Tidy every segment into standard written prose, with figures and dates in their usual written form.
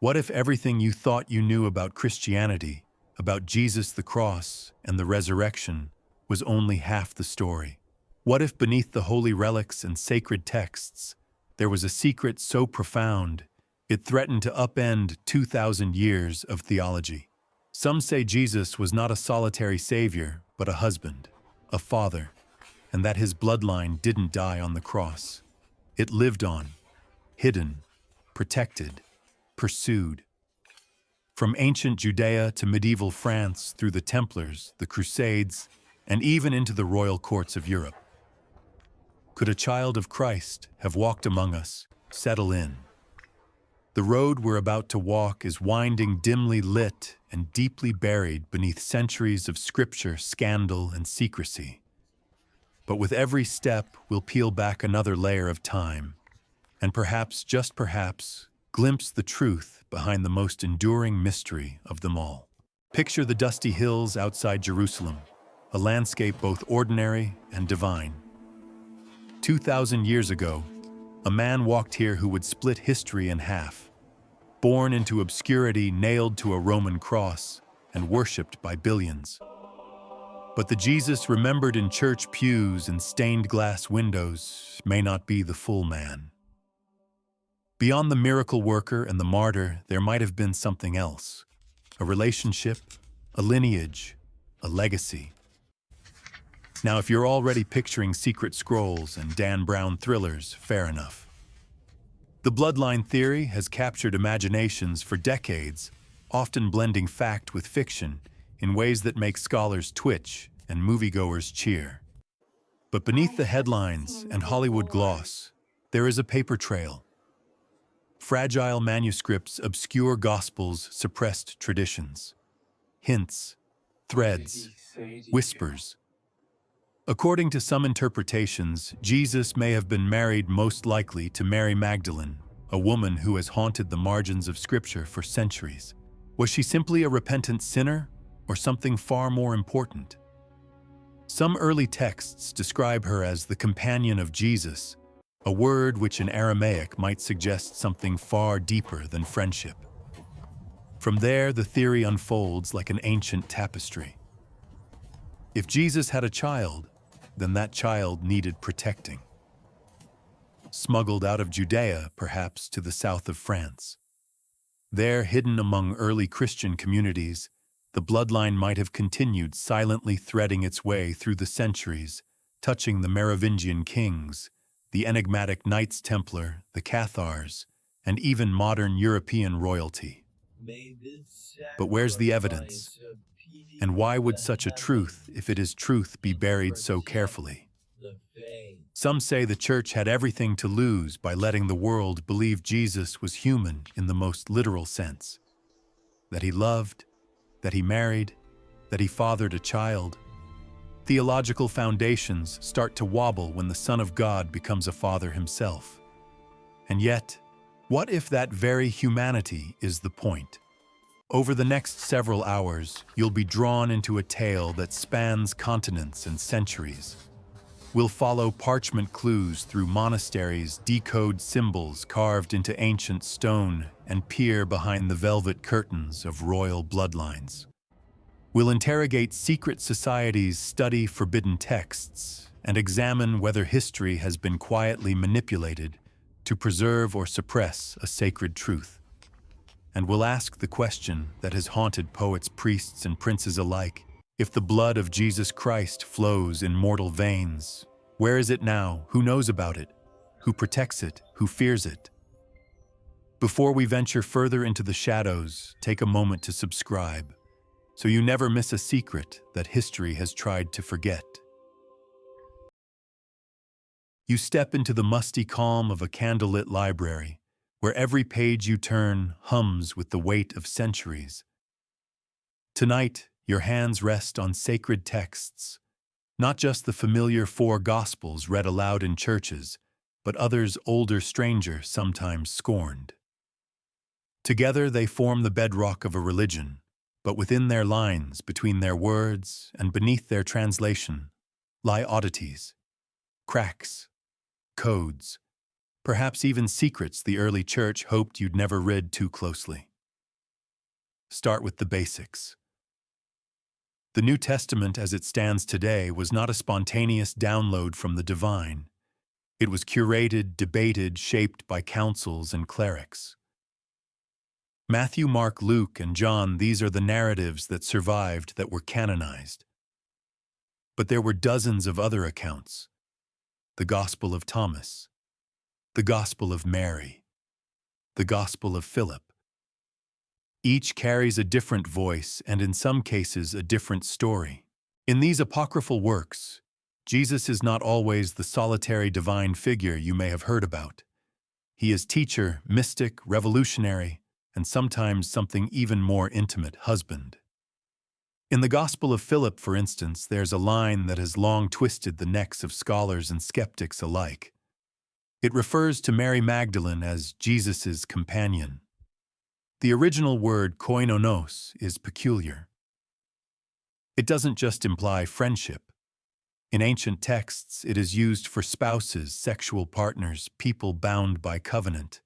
What if everything you thought you knew about Christianity, about Jesus the cross and the resurrection, was only half the story? What if beneath the holy relics and sacred texts, there was a secret so profound, it threatened to upend 2,000 years of theology? Some say Jesus was not a solitary savior, but a husband, a father, and that his bloodline didn't die on the cross. It lived on, hidden, protected, pursued. From ancient Judea to medieval France, through the Templars, the Crusades, and even into the royal courts of Europe. Could a child of Christ have walked among us, settle in? The road we're about to walk is winding, dimly lit, and deeply buried beneath centuries of scripture, scandal, and secrecy. But with every step, we'll peel back another layer of time, and perhaps, just perhaps, glimpse the truth behind the most enduring mystery of them all. Picture the dusty hills outside Jerusalem, a landscape both ordinary and divine. 2,000 years ago, a man walked here who would split history in half. Born into obscurity, nailed to a Roman cross, and worshipped by billions. But the Jesus remembered in church pews and stained glass windows may not be the full man. Beyond the miracle worker and the martyr, there might have been something else. A relationship, a lineage, a legacy. Now, if you're already picturing secret scrolls and Dan Brown thrillers, fair enough. The bloodline theory has captured imaginations for decades, often blending fact with fiction in ways that make scholars twitch and moviegoers cheer. But beneath the headlines and Hollywood gloss, there is a paper trail. Fragile manuscripts, obscure gospels, suppressed traditions. Hints, threads, whispers. According to some interpretations, Jesus may have been married most likely to Mary Magdalene, a woman who has haunted the margins of Scripture for centuries. Was she simply a repentant sinner, or something far more important? Some early texts describe her as the companion of Jesus, a word which in Aramaic might suggest something far deeper than friendship. From there, the theory unfolds like an ancient tapestry. If Jesus had a child, then that child needed protecting. Smuggled out of Judea, perhaps, to the south of France. There, hidden among early Christian communities, the bloodline might have continued silently threading its way through the centuries, touching the Merovingian kings, the enigmatic Knights Templar, the Cathars, and even modern European royalty. But where's the evidence? And why would such a truth, if it is truth, be buried so carefully? Some say the Church had everything to lose by letting the world believe Jesus was human in the most literal sense. That he loved, that he married, that he fathered a child. Theological foundations start to wobble when the Son of God becomes a father himself. And yet, what if that very humanity is the point? Over the next several hours, you'll be drawn into a tale that spans continents and centuries. We'll follow parchment clues through monasteries, decode symbols carved into ancient stone, and peer behind the velvet curtains of royal bloodlines. We'll interrogate secret societies, study forbidden texts, and examine whether history has been quietly manipulated to preserve or suppress a sacred truth. And we'll ask the question that has haunted poets, priests, and princes alike. If the blood of Jesus Christ flows in mortal veins, where is it now? Who knows about it? Who protects it? Who fears it? Before we venture further into the shadows, take a moment to subscribe, so you never miss a secret that history has tried to forget. You step into the musty calm of a candlelit library, where every page you turn hums with the weight of centuries. Tonight, your hands rest on sacred texts, not just the familiar four Gospels read aloud in churches, but others older, stranger, sometimes scorned. Together they form the bedrock of a religion, but within their lines, between their words, and beneath their translation, lie oddities, cracks, codes, perhaps even secrets the early church hoped you'd never read too closely. start with the basics. The New Testament as it stands today was not a spontaneous download from the divine. It was curated, debated, shaped by councils and clerics. Matthew, Mark, Luke, and John, these are the narratives that survived, that were canonized. But there were dozens of other accounts. The Gospel of Thomas, the Gospel of Mary, the Gospel of Philip. Each carries a different voice and in some cases a different story. In these apocryphal works, Jesus is not always the solitary divine figure you may have heard about. He is teacher, mystic, revolutionary, and sometimes something even more intimate, husband. In the Gospel of Philip, for instance, there's a line that has long twisted the necks of scholars and skeptics alike. It refers to Mary Magdalene as Jesus' companion. The original word koinonos is peculiar. It doesn't just imply friendship. In ancient texts, it is used for spouses, sexual partners, people bound by covenant.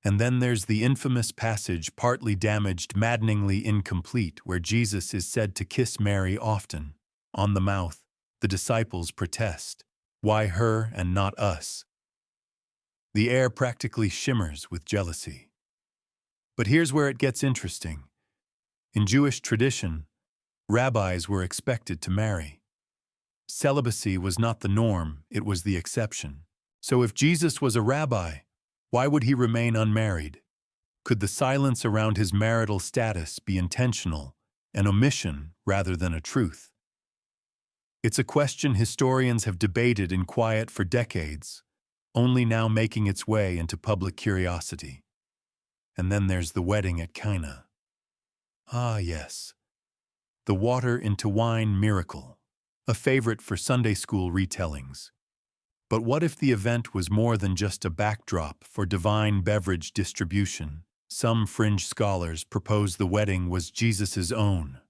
And then there's the infamous passage, partly damaged, maddeningly incomplete, where Jesus is said to kiss Mary often. On the mouth, the disciples protest. Why her and not us? The air practically shimmers with jealousy. But here's where it gets interesting. In Jewish tradition, rabbis were expected to marry. Celibacy was not the norm, it was the exception. So if Jesus was a rabbi, why would he remain unmarried? Could the silence around his marital status be intentional, an omission rather than a truth? It's a question historians have debated in quiet for decades, only now making its way into public curiosity. And then there's the wedding at Cana. Ah, yes. The water into wine miracle, a favorite for Sunday school retellings. But what if the event was more than just a backdrop for divine beverage distribution? Some fringe scholars propose the wedding was Jesus' own.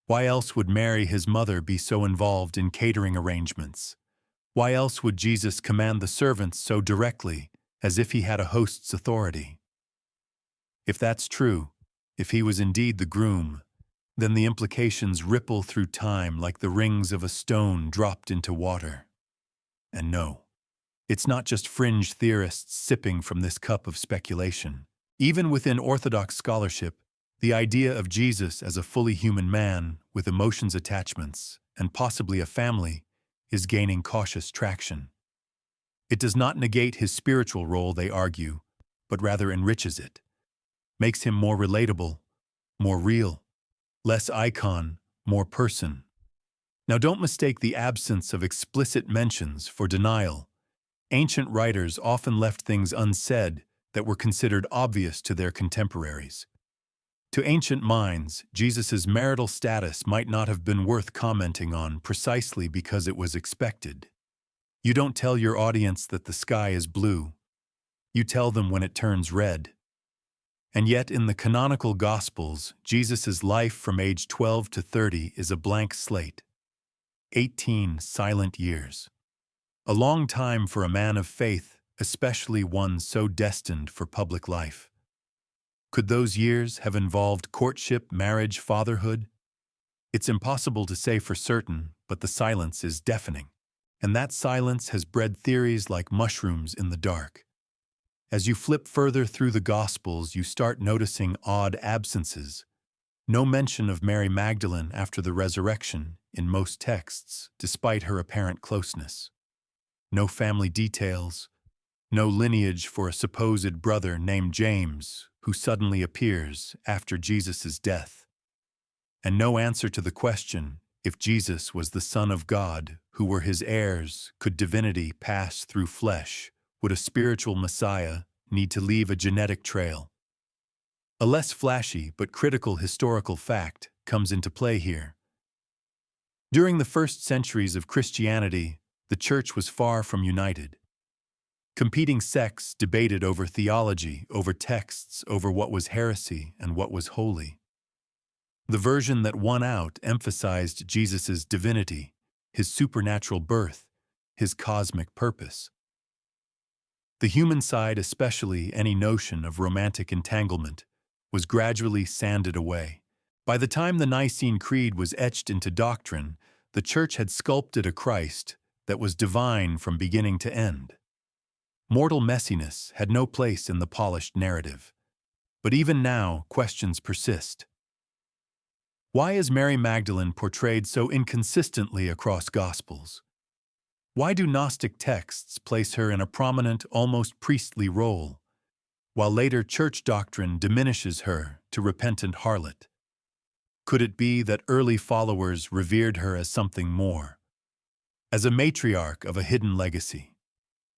Why else would Mary, his mother, be so involved in catering arrangements? Why else would Jesus command the servants so directly, as if he had a host's authority? If that's true, if he was indeed the groom, then the implications ripple through time like the rings of a stone dropped into water. And no, it's not just fringe theorists sipping from this cup of speculation. Even within Orthodox scholarship, the idea of Jesus as a fully human man with emotions, attachments, and possibly a family is gaining cautious traction. It does not negate his spiritual role, they argue, but rather enriches it. Makes him more relatable, more real, less icon, more person. Now don't mistake the absence of explicit mentions for denial. Ancient writers often left things unsaid that were considered obvious to their contemporaries. To ancient minds, Jesus' marital status might not have been worth commenting on precisely because it was expected. You don't tell your audience that the sky is blue. You tell them when it turns red. And yet in the canonical Gospels, Jesus' life from age 12 to 30 is a blank slate. 18 silent years. A long time for a man of faith, especially one so destined for public life. Could those years have involved courtship, marriage, fatherhood? It's impossible to say for certain, but the silence is deafening. And that silence has bred theories like mushrooms in the dark. As you flip further through the Gospels, you start noticing odd absences. No mention of Mary Magdalene after the resurrection in most texts, despite her apparent closeness. No family details, no lineage for a supposed brother named James, who suddenly appears after Jesus' death. And no answer to the question, if Jesus was the Son of God, who were his heirs, could divinity pass through flesh? Would a spiritual Messiah need to leave a genetic trail? A less flashy but critical historical fact comes into play here. During the first centuries of Christianity, the Church was far from united. Competing sects debated over theology, over texts, over what was heresy and what was holy. The version that won out emphasized Jesus' divinity, his supernatural birth, his cosmic purpose. The human side, especially any notion of romantic entanglement, was gradually sanded away. By the time the Nicene Creed was etched into doctrine, the Church had sculpted a Christ that was divine from beginning to end. Mortal messiness had no place in the polished narrative. But even now, questions persist. Why is Mary Magdalene portrayed so inconsistently across Gospels? Why do Gnostic texts place her in a prominent, almost priestly role, while later church doctrine diminishes her to repentant harlot? Could it be that early followers revered her as something more, as a matriarch of a hidden legacy?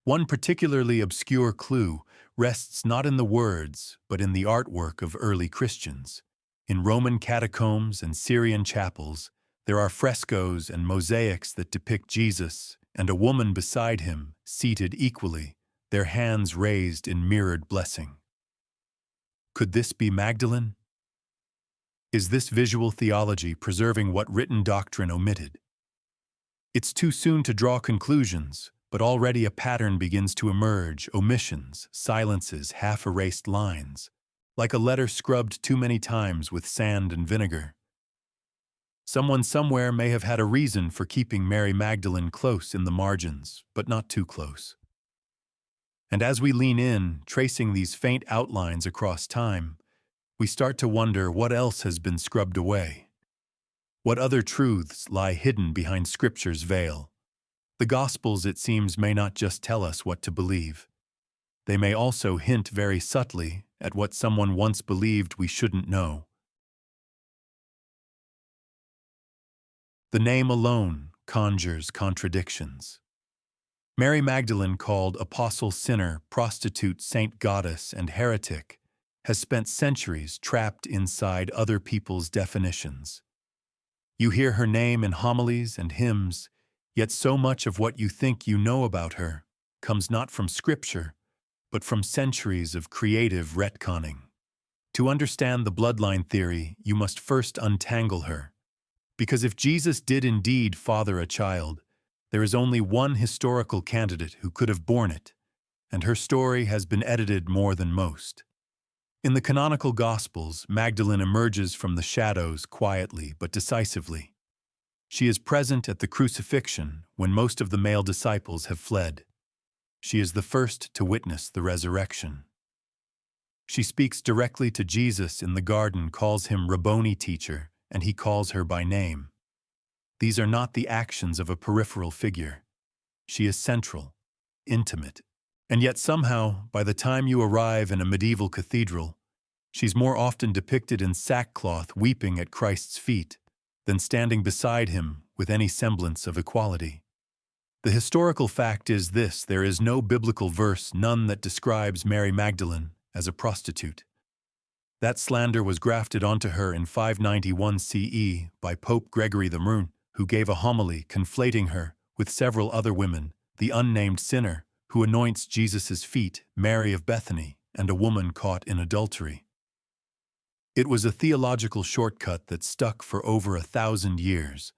One particularly obscure clue rests not in the words, but in the artwork of early Christians. In Roman catacombs and Syrian chapels, there are frescoes and mosaics that depict Jesus and a woman beside him, seated equally, their hands raised in mirrored blessing. Could this be Magdalene? Is this visual theology preserving what written doctrine omitted? It's too soon to draw conclusions, but already a pattern begins to emerge: omissions, silences, half-erased lines, like a letter scrubbed too many times with sand and vinegar. Someone somewhere may have had a reason for keeping Mary Magdalene close in the margins, but not too close. And as we lean in, tracing these faint outlines across time, we start to wonder what else has been scrubbed away. What other truths lie hidden behind Scripture's veil? The Gospels, it seems, may not just tell us what to believe. They may also hint very subtly at what someone once believed we shouldn't know. The name alone conjures contradictions. Mary Magdalene, called apostle, sinner, prostitute, saint, goddess, and heretic, has spent centuries trapped inside other people's definitions. You hear her name in homilies and hymns, yet so much of what you think you know about her comes not from Scripture, but from centuries of creative retconning. To understand the bloodline theory, you must first untangle her. Because if Jesus did indeed father a child, there is only one historical candidate who could have borne it, and her story has been edited more than most. In the canonical Gospels, Magdalene emerges from the shadows quietly but decisively. She is present at the crucifixion when most of the male disciples have fled. She is the first to witness the resurrection. She speaks directly to Jesus in the garden, calls him Rabboni, teacher, and he calls her by name. These are not the actions of a peripheral figure. She is central, intimate. And yet somehow, by the time you arrive in a medieval cathedral, she's more often depicted in sackcloth weeping at Christ's feet than standing beside him with any semblance of equality. The historical fact is this: there is no biblical verse, none that describes Mary Magdalene as a prostitute. That slander was grafted onto her in 591 CE by Pope Gregory the Moon, who gave a homily conflating her with several other women, the unnamed sinner who anoints Jesus' feet, Mary of Bethany, and a woman caught in adultery. It was a theological shortcut that stuck for over 1,000 years,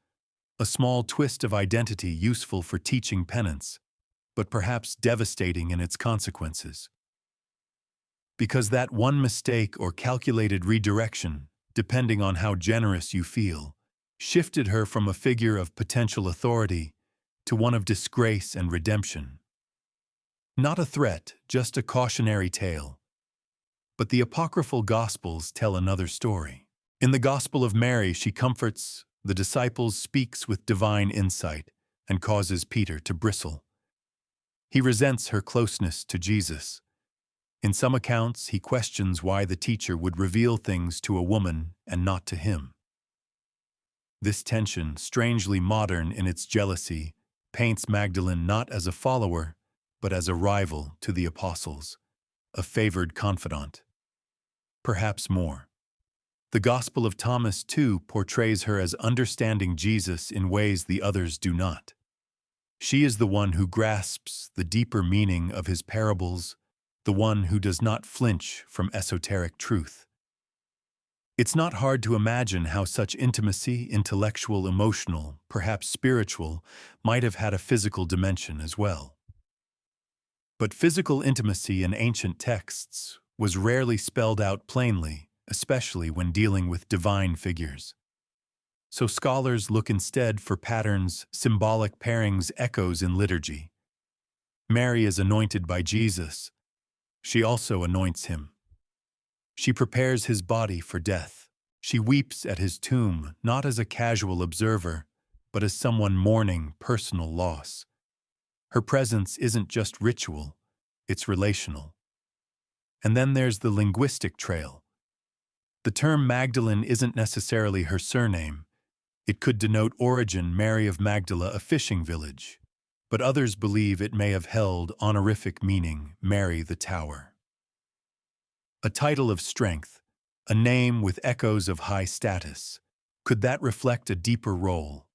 a small twist of identity useful for teaching penance, but perhaps devastating in its consequences. Because that one mistake or calculated redirection, depending on how generous you feel, shifted her from a figure of potential authority to one of disgrace and redemption. Not a threat, just a cautionary tale. But the apocryphal Gospels tell another story. In the Gospel of Mary, she comforts the disciples, speaks with divine insight, and causes Peter to bristle. He resents her closeness to Jesus. In some accounts, he questions why the teacher would reveal things to a woman and not to him. This tension, strangely modern in its jealousy, paints Magdalene not as a follower, but as a rival to the apostles, a favored confidant. Perhaps more. The Gospel of Thomas, too, portrays her as understanding Jesus in ways the others do not. She is the one who grasps the deeper meaning of his parables, the one who does not flinch from esoteric truth. It's not hard to imagine how such intimacy, intellectual, emotional, perhaps spiritual, might have had a physical dimension as well. But physical intimacy in ancient texts was rarely spelled out plainly, especially when dealing with divine figures. So scholars look instead for patterns, symbolic pairings, echoes in liturgy. Mary is anointed by Jesus. She also anoints him. She prepares his body for death. She weeps at his tomb, not as a casual observer, but as someone mourning personal loss. Her presence isn't just ritual, it's relational. And then there's the linguistic trail. The term Magdalene isn't necessarily her surname. It could denote origin, Mary of Magdala, a fishing village, but others believe it may have held honorific meaning, Mary the Tower. A title of strength, a name with echoes of high status. Could that reflect a deeper role?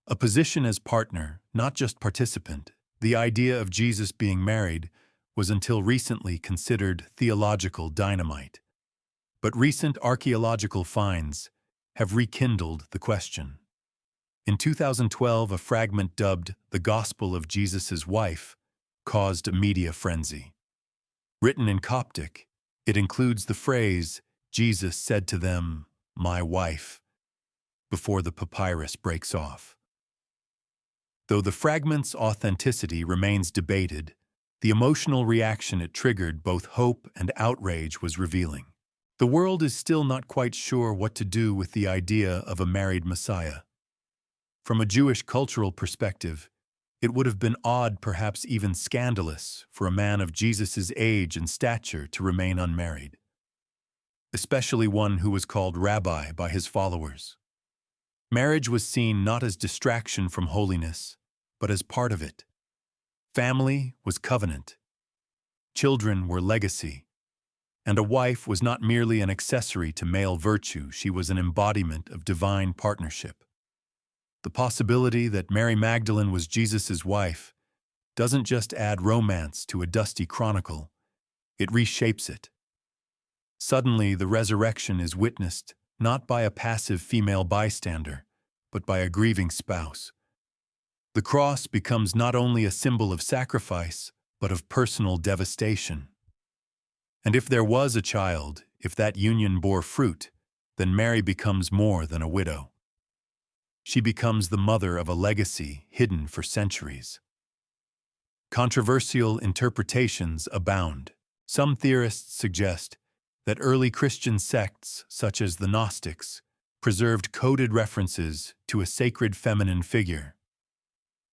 A position as partner, not just participant. The idea of Jesus being married was until recently considered theological dynamite. But recent archaeological finds have rekindled the question. In 2012, a fragment dubbed "The Gospel of Jesus' Wife" caused a media frenzy. Written in Coptic, it includes the phrase, "Jesus said to them, 'My wife,'" before the papyrus breaks off. Though the fragment's authenticity remains debated, the emotional reaction it triggered, both hope and outrage, was revealing. The world is still not quite sure what to do with the idea of a married Messiah. From a Jewish cultural perspective, it would have been odd, perhaps even scandalous, for a man of Jesus' age and stature to remain unmarried, especially one who was called rabbi by his followers. Marriage was seen not as distraction from holiness, but as part of it. Family was covenant. Children were legacy. And a wife was not merely an accessory to male virtue, she was an embodiment of divine partnership. The possibility that Mary Magdalene was Jesus' wife doesn't just add romance to a dusty chronicle, it reshapes it. Suddenly, the resurrection is witnessed not by a passive female bystander, but by a grieving spouse. The cross becomes not only a symbol of sacrifice, but of personal devastation. And if there was a child, if that union bore fruit, then Mary becomes more than a widow. She becomes the mother of a legacy hidden for centuries. Controversial interpretations abound. Some theorists suggest that early Christian sects, such as the Gnostics, preserved coded references to a sacred feminine figure.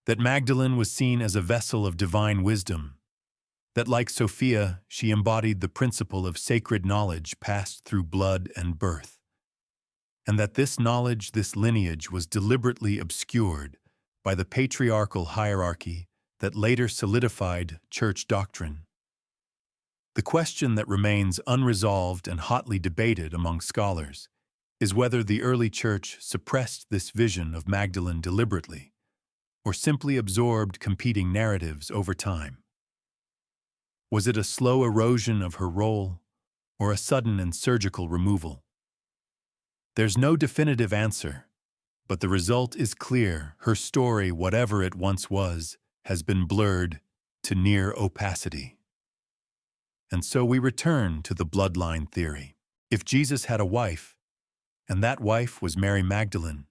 That Magdalene was seen as a vessel of divine wisdom. That, like Sophia, she embodied the principle of sacred knowledge passed through blood and birth. And that this knowledge, this lineage, was deliberately obscured by the patriarchal hierarchy that later solidified church doctrine. The question that remains unresolved and hotly debated among scholars is whether the early church suppressed this vision of Magdalene deliberately, or simply absorbed competing narratives over time. Was it a slow erosion of her role, or a sudden and surgical removal? There's no definitive answer, but the result is clear. Her story, whatever it once was, has been blurred to near opacity. And so we return to the bloodline theory. If Jesus had a wife, and that wife was Mary Magdalene,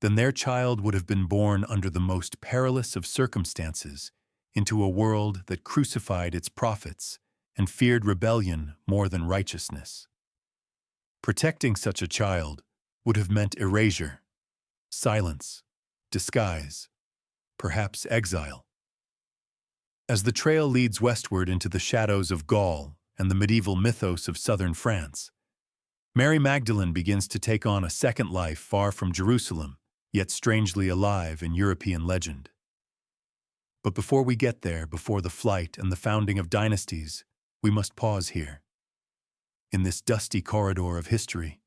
then their child would have been born under the most perilous of circumstances, into a world that crucified its prophets and feared rebellion more than righteousness. Protecting such a child would have meant erasure, silence, disguise, perhaps exile. As the trail leads westward into the shadows of Gaul and the medieval mythos of southern France, Mary Magdalene begins to take on a second life far from Jerusalem, yet strangely alive in European legend. But before we get there, before the flight and the founding of dynasties, we must pause here, in this dusty corridor of history.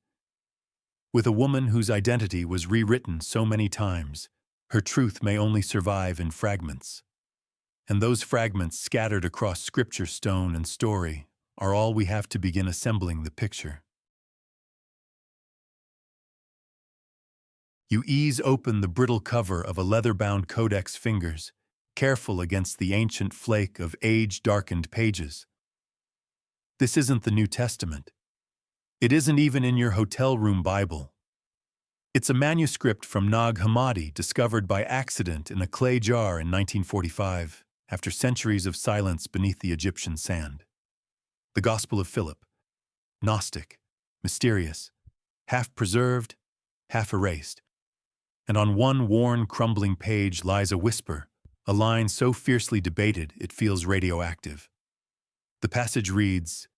With a woman whose identity was rewritten so many times, her truth may only survive in fragments. And those fragments scattered across scripture, stone, and story are all we have to begin assembling the picture. You ease open the brittle cover of a leather-bound codex fingers, careful against the ancient flake of age-darkened pages. This isn't the New Testament. It isn't even in your hotel room Bible. It's a manuscript from Nag Hammadi discovered by accident in a clay jar in 1945, after centuries of silence beneath the Egyptian sand. The Gospel of Philip. Gnostic, mysterious, half preserved, half erased. And on one worn, crumbling page lies a whisper, a line so fiercely debated it feels radioactive. The passage reads,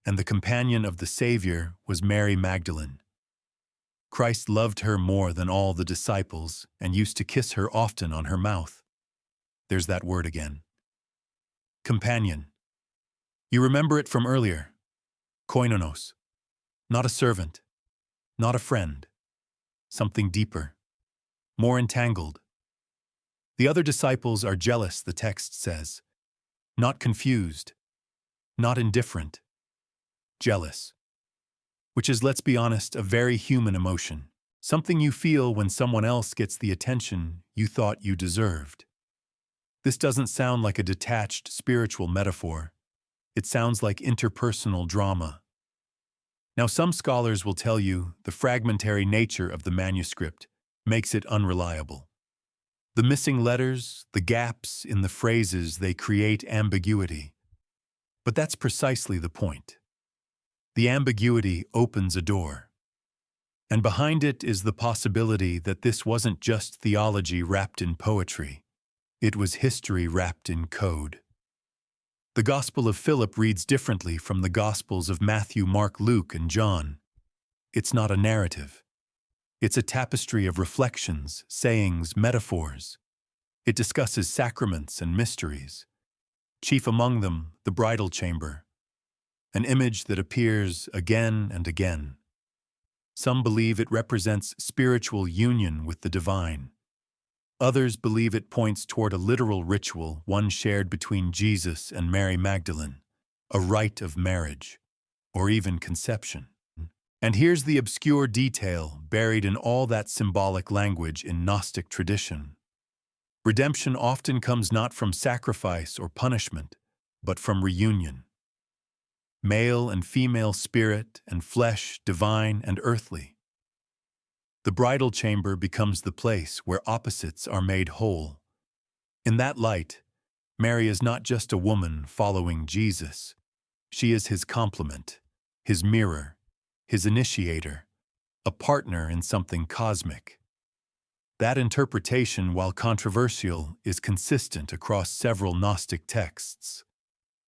"And the companion of the Savior was Mary Magdalene. Christ loved her more than all the disciples and used to kiss her often on her mouth." There's that word again. Companion. You remember it from earlier. Koinonos. Not a servant. Not a friend. Something deeper. More entangled. The other disciples are jealous, the text says. Not confused. Not indifferent. Jealous. Which is, let's be honest, a very human emotion. Something you feel when someone else gets the attention you thought you deserved. This doesn't sound like a detached spiritual metaphor. It sounds like interpersonal drama. Now, some scholars will tell you the fragmentary nature of the manuscript makes it unreliable. The missing letters, the gaps in the phrases, they create ambiguity. But that's precisely the point. The ambiguity opens a door. And behind it is the possibility that this wasn't just theology wrapped in poetry. It was history wrapped in code. The Gospel of Philip reads differently from the Gospels of Matthew, Mark, Luke, and John. It's not a narrative. It's a tapestry of reflections, sayings, metaphors. It discusses sacraments and mysteries. Chief among them, the bridal chamber, an image that appears again and again. Some believe it represents spiritual union with the divine. Others believe it points toward a literal ritual, one shared between Jesus and Mary Magdalene, a rite of marriage, or even conception. And here's the obscure detail buried in all that symbolic language in Gnostic tradition. Redemption often comes not from sacrifice or punishment, but from reunion. Male and female spirit and flesh, divine and earthly. The bridal chamber becomes the place where opposites are made whole. In that light, Mary is not just a woman following Jesus. She is his complement, his mirror, his initiator, a partner in something cosmic. That interpretation, while controversial, is consistent across several Gnostic texts.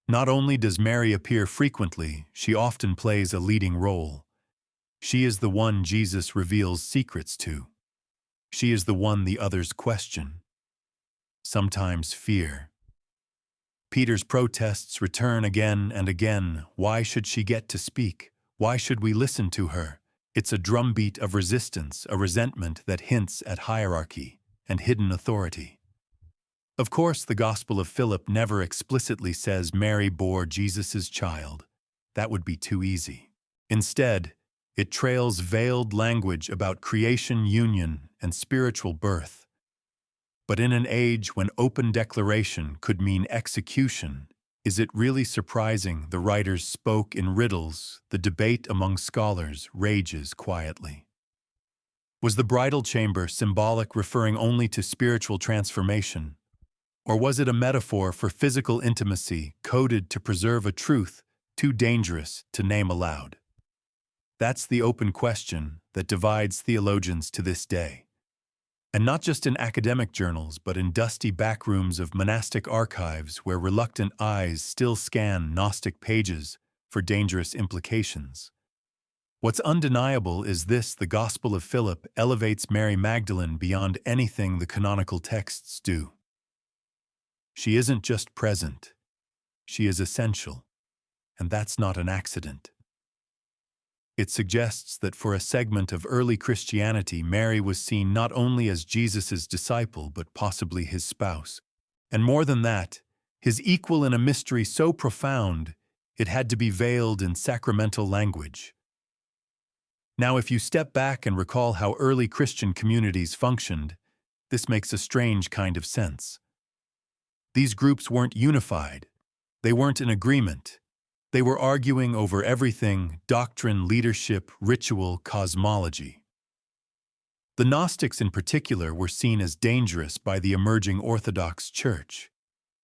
Not only does Mary appear frequently, she often plays a leading role. She is the one Jesus reveals secrets to. She is the one the others question, sometimes fear. Peter's protests return again and again. Why should she get to speak? Why should we listen to her? It's a drumbeat of resistance, a resentment that hints at hierarchy and hidden authority. Of course, the Gospel of Philip never explicitly says Mary bore Jesus' child. That would be too easy. Instead, it trails veiled language about creation, union, and spiritual birth. But in an age when open declaration could mean execution, is it really surprising the writers spoke in riddles? The debate among scholars rages quietly. Was the bridal chamber symbolic, referring only to spiritual transformation? Or was it a metaphor for physical intimacy, coded to preserve a truth too dangerous to name aloud? That's the open question that divides theologians to this day. And not just in academic journals, but in dusty backrooms of monastic archives where reluctant eyes still scan Gnostic pages for dangerous implications. What's undeniable is this: the Gospel of Philip elevates Mary Magdalene beyond anything the canonical texts do. She isn't just present, she is essential, and that's not an accident. It suggests that for a segment of early Christianity, Mary was seen not only as Jesus' disciple, but possibly his spouse. And more than that, his equal in a mystery so profound, it had to be veiled in sacramental language. Now, if you step back and recall how early Christian communities functioned, this makes a strange kind of sense. These groups weren't unified. They weren't in agreement. They were arguing over everything: doctrine, leadership, ritual, cosmology. The Gnostics in particular were seen as dangerous by the emerging Orthodox Church.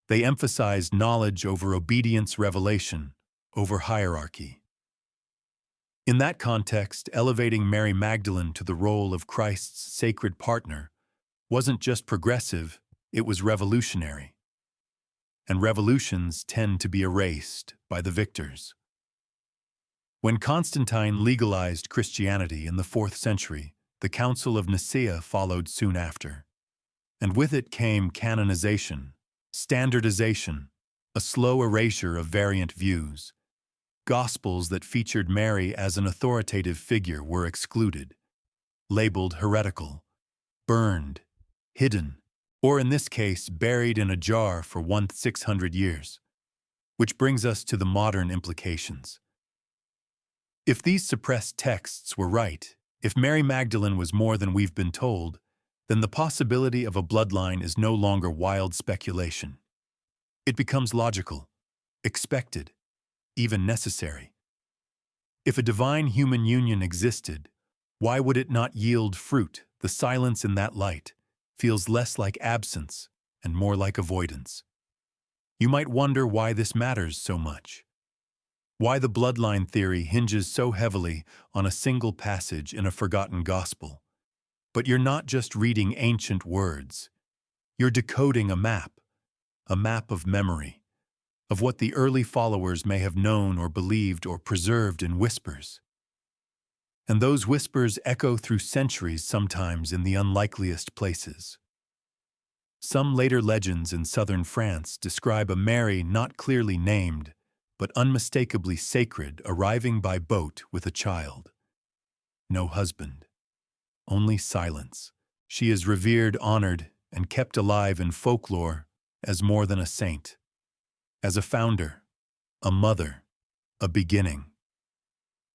They emphasized knowledge over obedience, revelation over hierarchy. In that context, elevating Mary Magdalene to the role of Christ's sacred partner wasn't just progressive, it was revolutionary. And revolutions tend to be erased by the victors. When Constantine legalized Christianity in the 4th century, the Council of Nicaea followed soon after. And with it came canonization, standardization, a slow erasure of variant views. Gospels that featured Mary as an authoritative figure were excluded, labeled heretical, burned, hidden, or in this case, buried in a jar for 600 years. Which brings us to the modern implications. If these suppressed texts were right, if Mary Magdalene was more than we've been told, then the possibility of a bloodline is no longer wild speculation. It becomes logical, expected, even necessary. If a divine human union existed, why would it not yield fruit? The silence in that light feels less like absence and more like avoidance. You might wonder why this matters so much. Why the bloodline theory hinges so heavily on a single passage in a forgotten gospel. But you're not just reading ancient words. You're decoding a map of memory, of what the early followers may have known or believed or preserved in whispers. And those whispers echo through centuries, sometimes in the unlikeliest places. Some later legends in southern France describe a Mary not clearly named, but unmistakably sacred, arriving by boat with a child. No husband, only silence. She is revered, honored, and kept alive in folklore as more than a saint, as a founder, a mother, a beginning.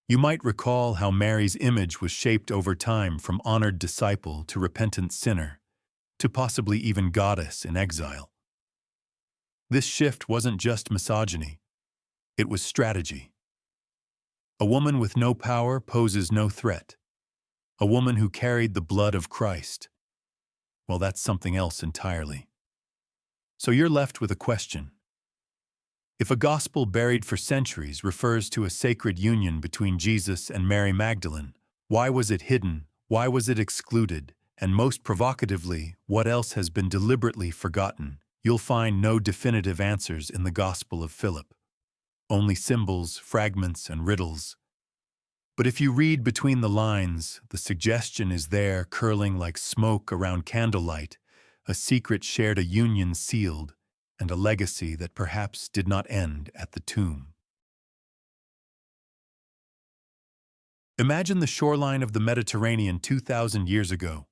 You might recall how Mary's image was shaped over time, from honored disciple to repentant sinner, to possibly even goddess in exile. This shift wasn't just misogyny, it was strategy. A woman with no power poses no threat. A woman who carried the blood of Christ. Well, that's something else entirely. So you're left with a question. If a gospel buried for centuries refers to a sacred union between Jesus and Mary Magdalene, why was it hidden? Why was it excluded? And most provocatively, what else has been deliberately forgotten? You'll find no definitive answers in the Gospel of Philip. Only symbols, fragments, and riddles. But if you read between the lines, the suggestion is there, curling like smoke around candlelight, a secret shared, a union sealed, and a legacy that perhaps did not end at the tomb. Imagine the shoreline of the Mediterranean 2,000 years ago.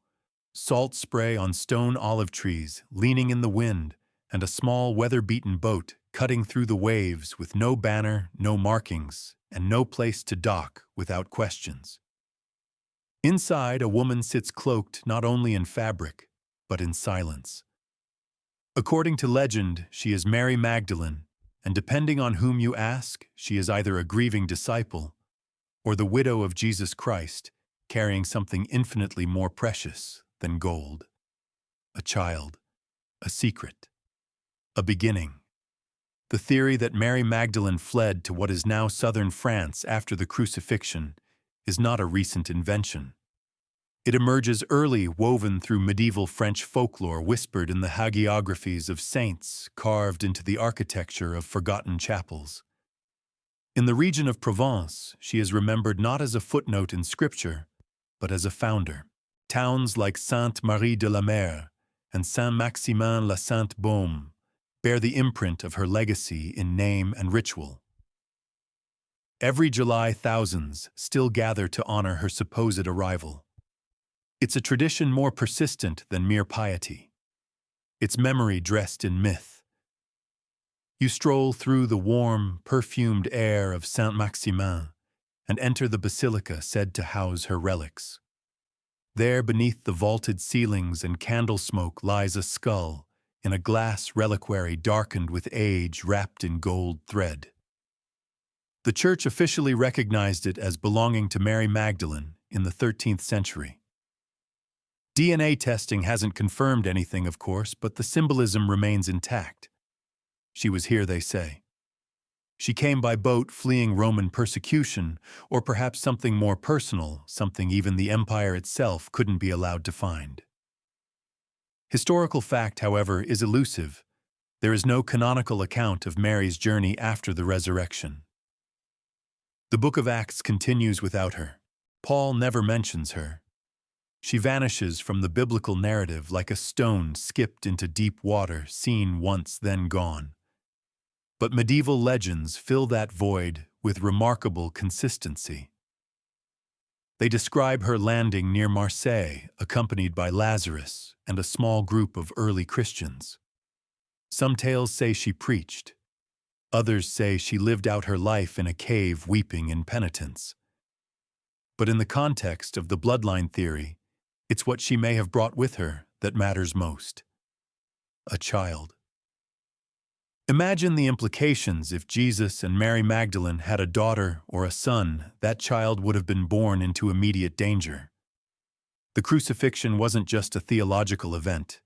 Salt spray on stone olive trees, leaning in the wind, and a small weather-beaten boat cutting through the waves with no banner, no markings, and no place to dock without questions. Inside, a woman sits cloaked not only in fabric, but in silence. According to legend, she is Mary Magdalene, and depending on whom you ask, she is either a grieving disciple or the widow of Jesus Christ, carrying something infinitely more precious than gold. A child, a secret, a beginning. The theory that Mary Magdalene fled to what is now southern France after the crucifixion is not a recent invention. It emerges early, woven through medieval French folklore, whispered in the hagiographies of saints, carved into the architecture of forgotten chapels. In the region of Provence, she is remembered not as a footnote in Scripture, but as a founder. Towns like Saintes-Maries-de-la-Mer and Saint-Maximin-la-Sainte-Baume bear the imprint of her legacy in name and ritual. Every July, thousands still gather to honor her supposed arrival. It's a tradition more persistent than mere piety. It's memory dressed in myth. You stroll through the warm, perfumed air of Saint-Maximin and enter the basilica said to house her relics. There, beneath the vaulted ceilings and candle smoke, lies a skull in a glass reliquary darkened with age, wrapped in gold thread. The Church officially recognized it as belonging to Mary Magdalene in the 13th century. DNA testing hasn't confirmed anything, of course, but the symbolism remains intact. She was here, they say. She came by boat fleeing Roman persecution, or perhaps something more personal, something even the empire itself couldn't be allowed to find. Historical fact, however, is elusive. There is no canonical account of Mary's journey after the resurrection. The book of Acts continues without her. Paul never mentions her. She vanishes from the biblical narrative like a stone skipped into deep water, seen once, then gone. But medieval legends fill that void with remarkable consistency. They describe her landing near Marseille, accompanied by Lazarus and a small group of early Christians. Some tales say she preached. Others say she lived out her life in a cave weeping in penitence. But in the context of the bloodline theory, it's what she may have brought with her that matters most. A child. Imagine the implications if Jesus and Mary Magdalene had a daughter or a son. That child would have been born into immediate danger. The crucifixion wasn't just a theological event.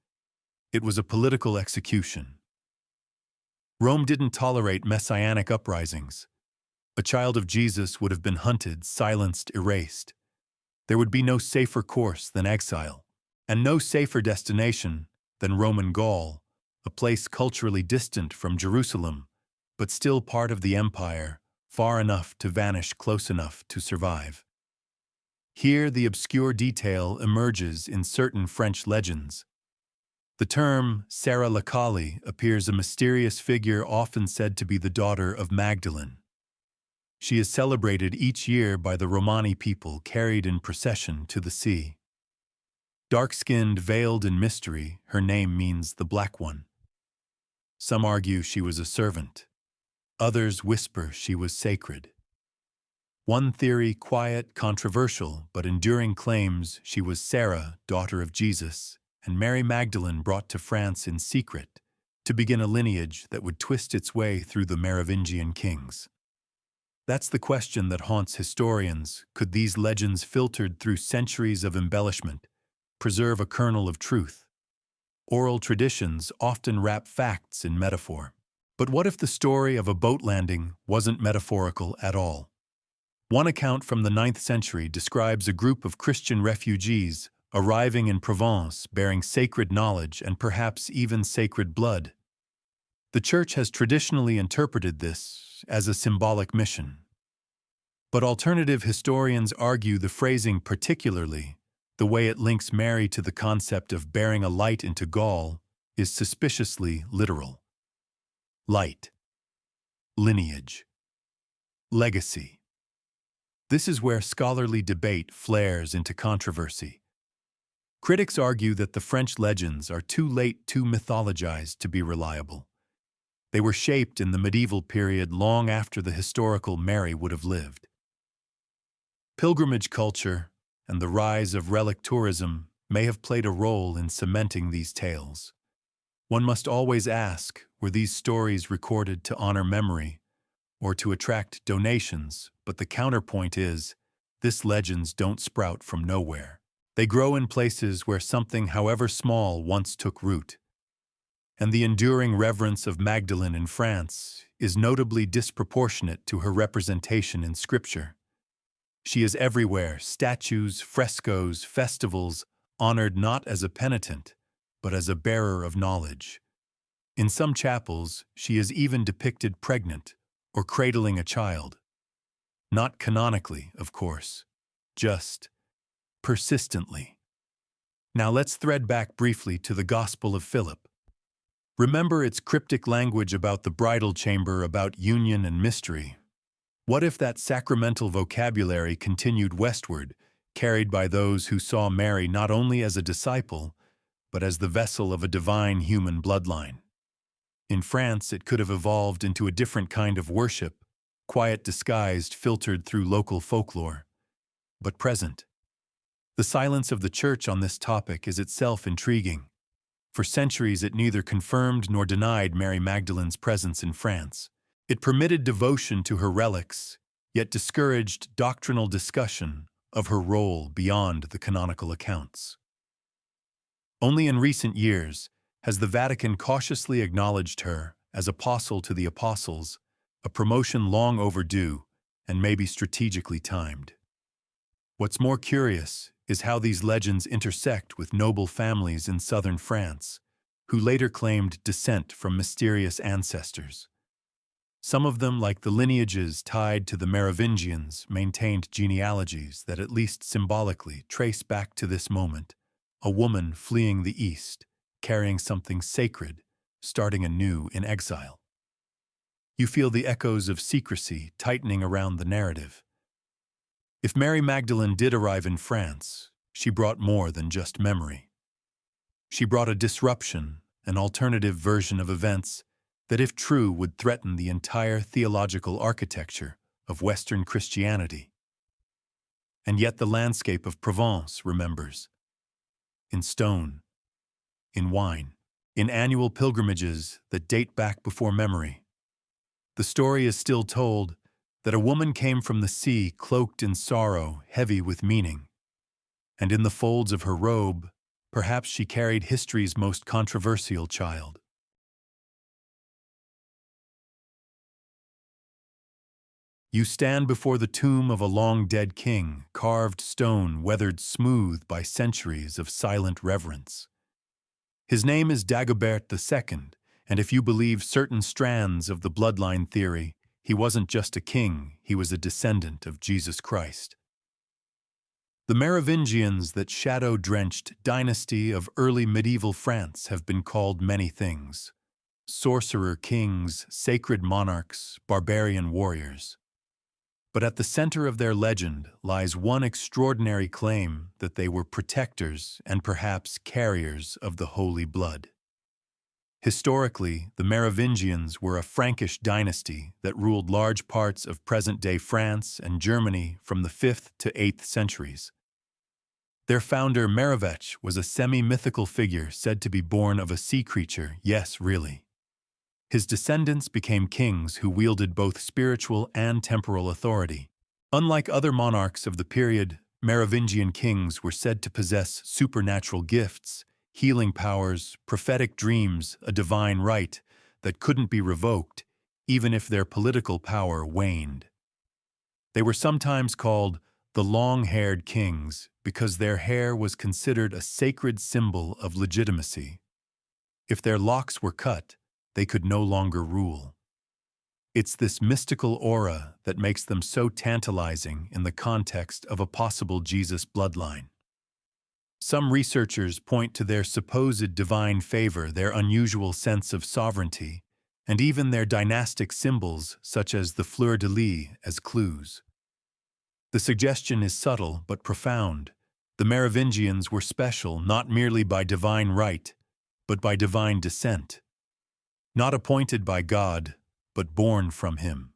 It was a political execution. Rome didn't tolerate messianic uprisings. A child of Jesus would have been hunted, silenced, erased. There would be no safer course than exile, and no safer destination than Roman Gaul, a place culturally distant from Jerusalem, but still part of the empire, far enough to vanish, close enough to survive. Here the obscure detail emerges in certain French legends. The term Sarah Lacali appears a mysterious figure often said to be the daughter of Magdalene. She is celebrated each year by the Romani people carried in procession to the sea. Dark-skinned, veiled in mystery, her name means the Black One. Some argue she was a servant. Others whisper she was sacred. One theory, quiet, controversial, but enduring, claims she was Sarah, daughter of Jesus, and Mary Magdalene brought to France in secret to begin a lineage that would twist its way through the Merovingian kings. That's the question that haunts historians. Could these legends, filtered through centuries of embellishment, preserve a kernel of truth? Oral traditions often wrap facts in metaphor. But what if the story of a boat landing wasn't metaphorical at all? One account from the 9th century describes a group of Christian refugees arriving in Provence bearing sacred knowledge and perhaps even sacred blood. The Church has traditionally interpreted this as a symbolic mission. But alternative historians argue the phrasing, particularly the way it links Mary to the concept of bearing a light into Gaul, is suspiciously literal. Light. Lineage. Legacy. This is where scholarly debate flares into controversy. Critics argue that the French legends are too late, too mythologized to be reliable. They were shaped in the medieval period long after the historical Mary would have lived. Pilgrimage culture and the rise of relic tourism may have played a role in cementing these tales. One must always ask, were these stories recorded to honor memory or to attract donations? But the counterpoint is, these legends don't sprout from nowhere. They grow in places where something, however small, once took root. And the enduring reverence of Magdalene in France is notably disproportionate to her representation in Scripture. She is everywhere: statues, frescoes, festivals, honored not as a penitent, but as a bearer of knowledge. In some chapels, she is even depicted pregnant or cradling a child. Not canonically, of course, just persistently. Now let's thread back briefly to the Gospel of Philip. Remember its cryptic language about the bridal chamber, about union and mystery. What if that sacramental vocabulary continued westward, carried by those who saw Mary not only as a disciple, but as the vessel of a divine human bloodline? In France, it could have evolved into a different kind of worship, quiet, disguised, filtered through local folklore, but present. The silence of the Church on this topic is itself intriguing. For centuries, it neither confirmed nor denied Mary Magdalene's presence in France. It permitted devotion to her relics, yet discouraged doctrinal discussion of her role beyond the canonical accounts. Only in recent years has the Vatican cautiously acknowledged her as apostle to the apostles, a promotion long overdue and maybe strategically timed. What's more curious is how these legends intersect with noble families in southern France, who later claimed descent from mysterious ancestors. Some of them, like the lineages tied to the Merovingians, maintained genealogies that at least symbolically trace back to this moment, a woman fleeing the East, carrying something sacred, starting anew in exile. You feel the echoes of secrecy tightening around the narrative. If Mary Magdalene did arrive in France, she brought more than just memory. She brought a disruption, an alternative version of events that, if true, would threaten the entire theological architecture of Western Christianity. And yet the landscape of Provence remembers. In stone, in wine, in annual pilgrimages that date back before memory. The story is still told that a woman came from the sea cloaked in sorrow, heavy with meaning. And in the folds of her robe, perhaps she carried history's most controversial child. You stand before the tomb of a long-dead king, carved stone weathered smooth by centuries of silent reverence. His name is Dagobert II, and if you believe certain strands of the bloodline theory, he wasn't just a king, he was a descendant of Jesus Christ. The Merovingians, that shadow-drenched dynasty of early medieval France, have been called many things: sorcerer kings, sacred monarchs, barbarian warriors. But at the center of their legend lies one extraordinary claim, that they were protectors and perhaps carriers of the holy blood. Historically, the Merovingians were a Frankish dynasty that ruled large parts of present-day France and Germany from the 5th to 8th centuries. Their founder, Merovech, was a semi-mythical figure said to be born of a sea creature, yes, really. His descendants became kings who wielded both spiritual and temporal authority. Unlike other monarchs of the period, Merovingian kings were said to possess supernatural gifts, healing powers, prophetic dreams, a divine right that couldn't be revoked, even if their political power waned. They were sometimes called the long-haired kings because their hair was considered a sacred symbol of legitimacy. If their locks were cut, they could no longer rule. It's this mystical aura that makes them so tantalizing in the context of a possible Jesus bloodline. Some researchers point to their supposed divine favor, their unusual sense of sovereignty, and even their dynastic symbols, such as the fleur-de-lis, as clues. The suggestion is subtle but profound. The Merovingians were special not merely by divine right, but by divine descent. Not appointed by God, but born from him.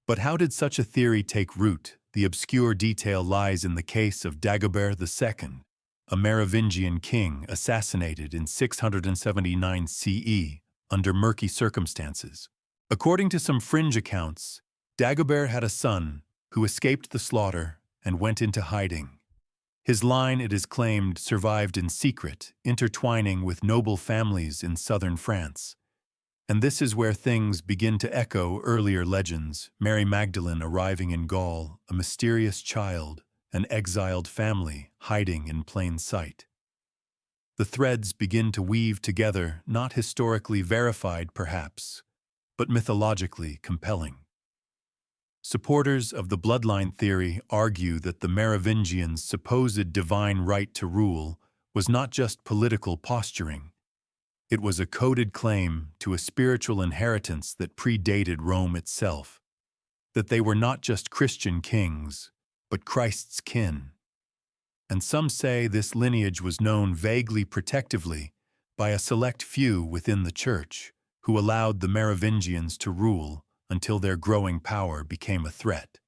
But how did such a theory take root? The obscure detail lies in the case of Dagobert II, a Merovingian king assassinated in 679 CE under murky circumstances. According to some fringe accounts, Dagobert had a son who escaped the slaughter and went into hiding. His line, it is claimed, survived in secret, intertwining with noble families in southern France. And this is where things begin to echo earlier legends: Mary Magdalene arriving in Gaul, a mysterious child, an exiled family hiding in plain sight. The threads begin to weave together, not historically verified perhaps, but mythologically compelling. Supporters of the bloodline theory argue that the Merovingians' supposed divine right to rule was not just political posturing. It was a coded claim to a spiritual inheritance that predated Rome itself, that they were not just Christian kings, but Christ's kin. And some say this lineage was known vaguely protectively by a select few within the Church, who allowed the Merovingians to rule until their growing power became a threat.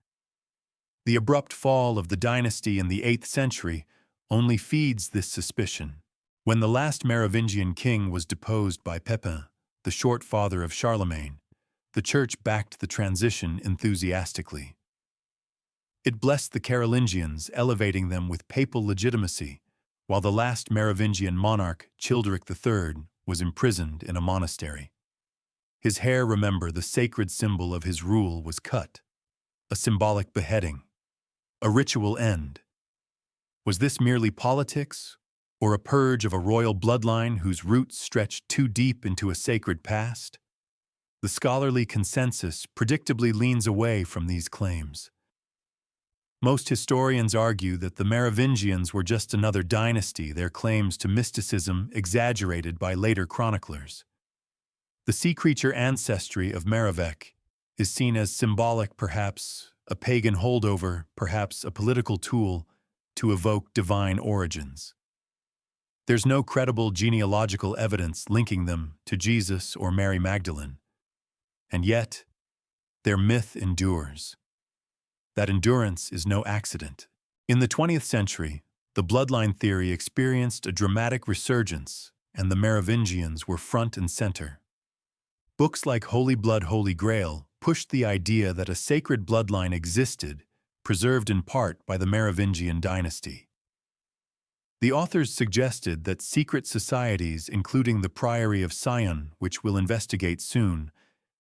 The abrupt fall of the dynasty in the 8th century only feeds this suspicion. When the last Merovingian king was deposed by Pepin, the short father of Charlemagne, the Church backed the transition enthusiastically. It blessed the Carolingians, elevating them with papal legitimacy, while the last Merovingian monarch, Childeric III, was imprisoned in a monastery. His hair, remember, the sacred symbol of his rule, was cut. A symbolic beheading. A ritual end. Was this merely politics, or a purge of a royal bloodline whose roots stretched too deep into a sacred past? The scholarly consensus predictably leans away from these claims. Most historians argue that the Merovingians were just another dynasty, their claims to mysticism exaggerated by later chroniclers. The sea creature ancestry of Merovec is seen as symbolic, perhaps a pagan holdover, perhaps a political tool to evoke divine origins. There's no credible genealogical evidence linking them to Jesus or Mary Magdalene. And yet, their myth endures. That endurance is no accident. In the 20th century, the bloodline theory experienced a dramatic resurgence, and the Merovingians were front and center. Books like Holy Blood, Holy Grail pushed the idea that a sacred bloodline existed, preserved in part by the Merovingian dynasty. The authors suggested that secret societies, including the Priory of Sion, which we'll investigate soon,